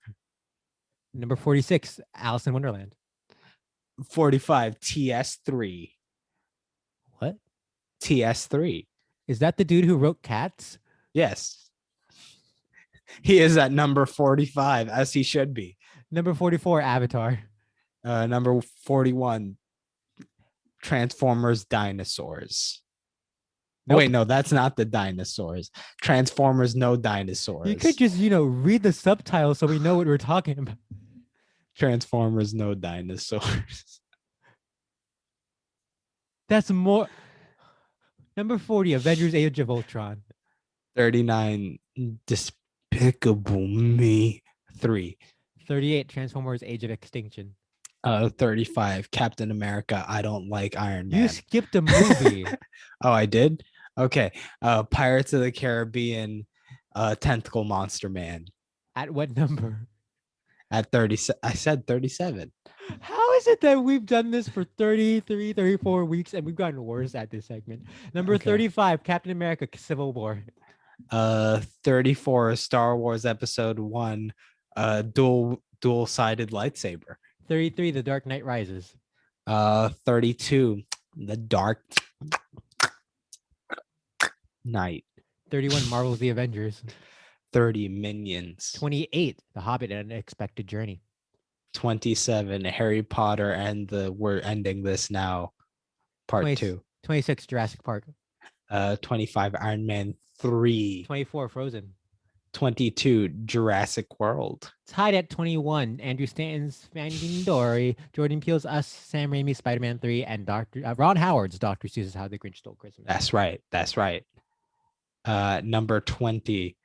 Number 46, Alice in Wonderland. 45, TS3. What? TS3. Is that the dude who wrote Cats? Yes. He is at number 45, as he should be. Number 44, Avatar. Number 41, Transformers Dinosaurs. Nope. Wait, no, that's not the dinosaurs. Transformers No Dinosaurs. You could just, read the subtitles so we know what we're talking about. Transformers No Dinosaurs. That's more. Number 40, Avengers Age of Ultron. 39, Despicable Me 3. 38, Transformers Age of Extinction. 35, Captain America, I Don't Like Iron Man. You skipped a movie. Oh, I did? Okay. Pirates of the Caribbean, Tentacle Monster Man. At what number? At 30, I said 37. How is it that we've done this for 33, 34 weeks and we've gotten worse at this segment? Number Okay. 35, Captain America Civil War. 34, Star Wars Episode 1, dual-sided lightsaber. 33, The Dark Knight Rises. 32, The Dark Knight. 31, Marvel's The Avengers. 30, Minions. 28, The Hobbit: An Unexpected Journey. 27, Harry Potter and We're Ending This Now, Part 2. 26, Jurassic Park. 25, Iron Man 3. 24, Frozen. 22, Jurassic World. Tied at 21, Andrew Stanton's Finding Dory, Jordan Peele's Us, Sam Raimi's Spider-Man 3, and Ron Howard's Dr. Seuss's How the Grinch Stole Christmas. That's right. That's right. Number 20,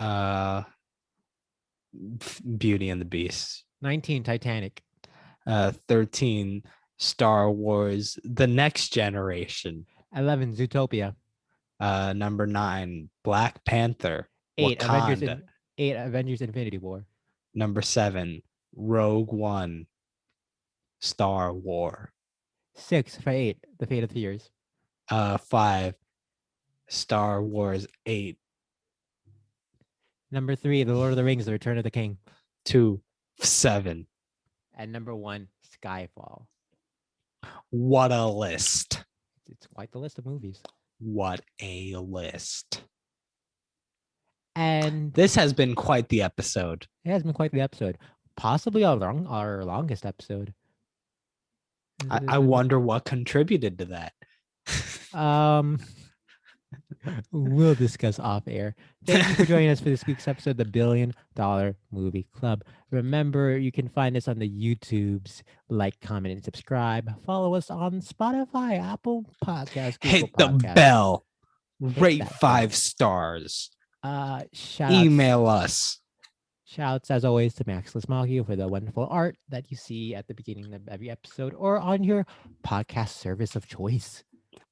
Beauty and the Beast. 19, Titanic. 13, Star Wars, The Next Generation. 11, Zootopia. Number 9, Black Panther. 8, Wakanda. Avengers Infinity War. Number 7, Rogue One, Star War. 6, 8, The Fate of the Years. 5, Star Wars 8. Number 3, The Lord of the Rings, The Return of the King. 2, 7. And number 1, Skyfall. What a list. It's quite the list of movies. What a list. And This has been quite the episode. it has been quite the episode. Possibly our longest episode. I wonder what contributed to that. Um, we'll discuss off air. Thank you for joining us for this week's episode of the $1 Billion Movie Club. Remember, you can find us on the YouTubes. Like, comment, and subscribe. Follow us on Spotify, Apple Podcasts, Google Hit the Podcasts. bell. Hit Rate that 5 bell. stars. Shout Email us. Shouts, as always, to Max Lismagio for the wonderful art that you see at the beginning of every episode or on your podcast service of choice.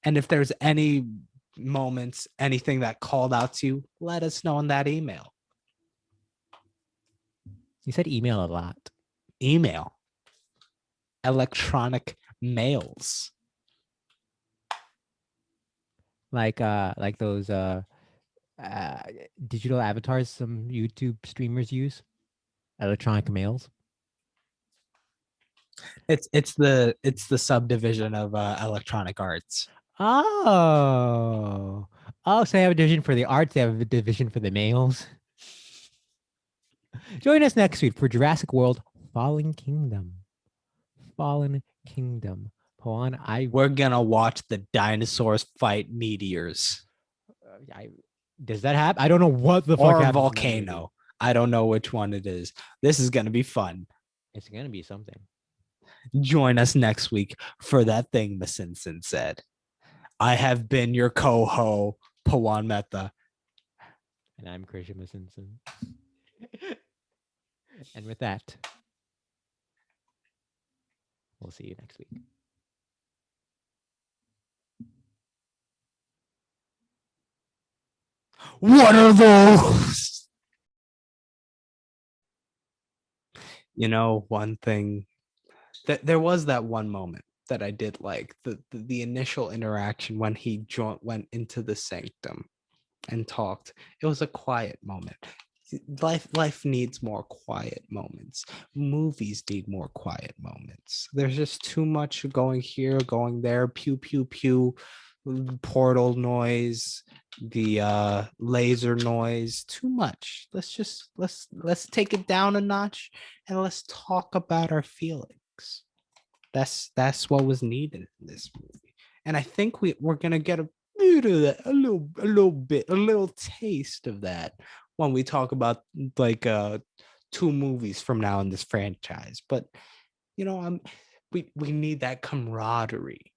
And if there's any moments, anything that called out to you, let us know in that email. You said email a lot. Email. Electronic mails. Like those digital avatars some YouTube streamers use. Electronic mails. It's the subdivision of electronic arts. Oh. So they have a division for the arts, they have a division for the mails. Join us next week for Jurassic World Fallen Kingdom. Fallen Kingdom. Pawan, we're gonna watch the dinosaurs fight meteors. Does that happen? I don't know what the fuck or a happens in that volcano. movie. I don't know which one it is. This is gonna be fun. It's gonna be something. Join us next week for that thing the Simpson said. I have been your co-ho, Pawan Mehta. And I'm Christian Simpson. And with that, we'll see you next week. What are those? You know, one thing that there was that one moment that I did like the initial interaction when he went into the sanctum and talked. It was a quiet moment. Life needs more quiet moments. Movies need more quiet moments. There's just too much going here, going there, pew pew pew, portal noise, the laser noise, too much. Let's take it down a notch and let's talk about our feelings. That's what was needed in this movie. And I think we're gonna get a bit of that, a little taste of that when we talk about like 2 movies from now in this franchise. But you know, we need that camaraderie.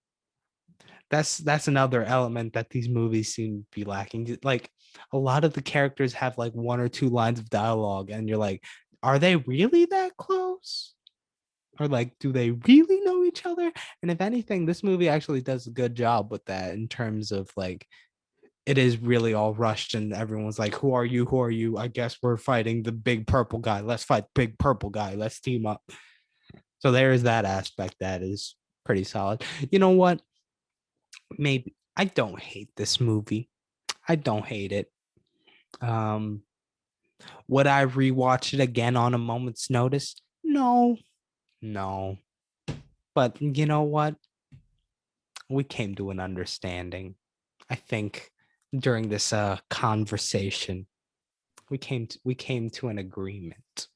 That's another element that these movies seem to be lacking. Like a lot of the characters have like 1 or 2 lines of dialogue, and you're like, are they really that close? Or like, do they really know each other? And if anything, this movie actually does a good job with that in terms of like, it is really all rushed and everyone's like, who are you? Who are you? I guess we're fighting the big purple guy. Let's fight big purple guy. Let's team up. So there is that aspect that is pretty solid. You know what? Maybe I don't hate this movie. I don't hate it. Would I rewatch it again on a moment's notice? No. But you know what? We came to an understanding. I think during this conversation, we came to an agreement.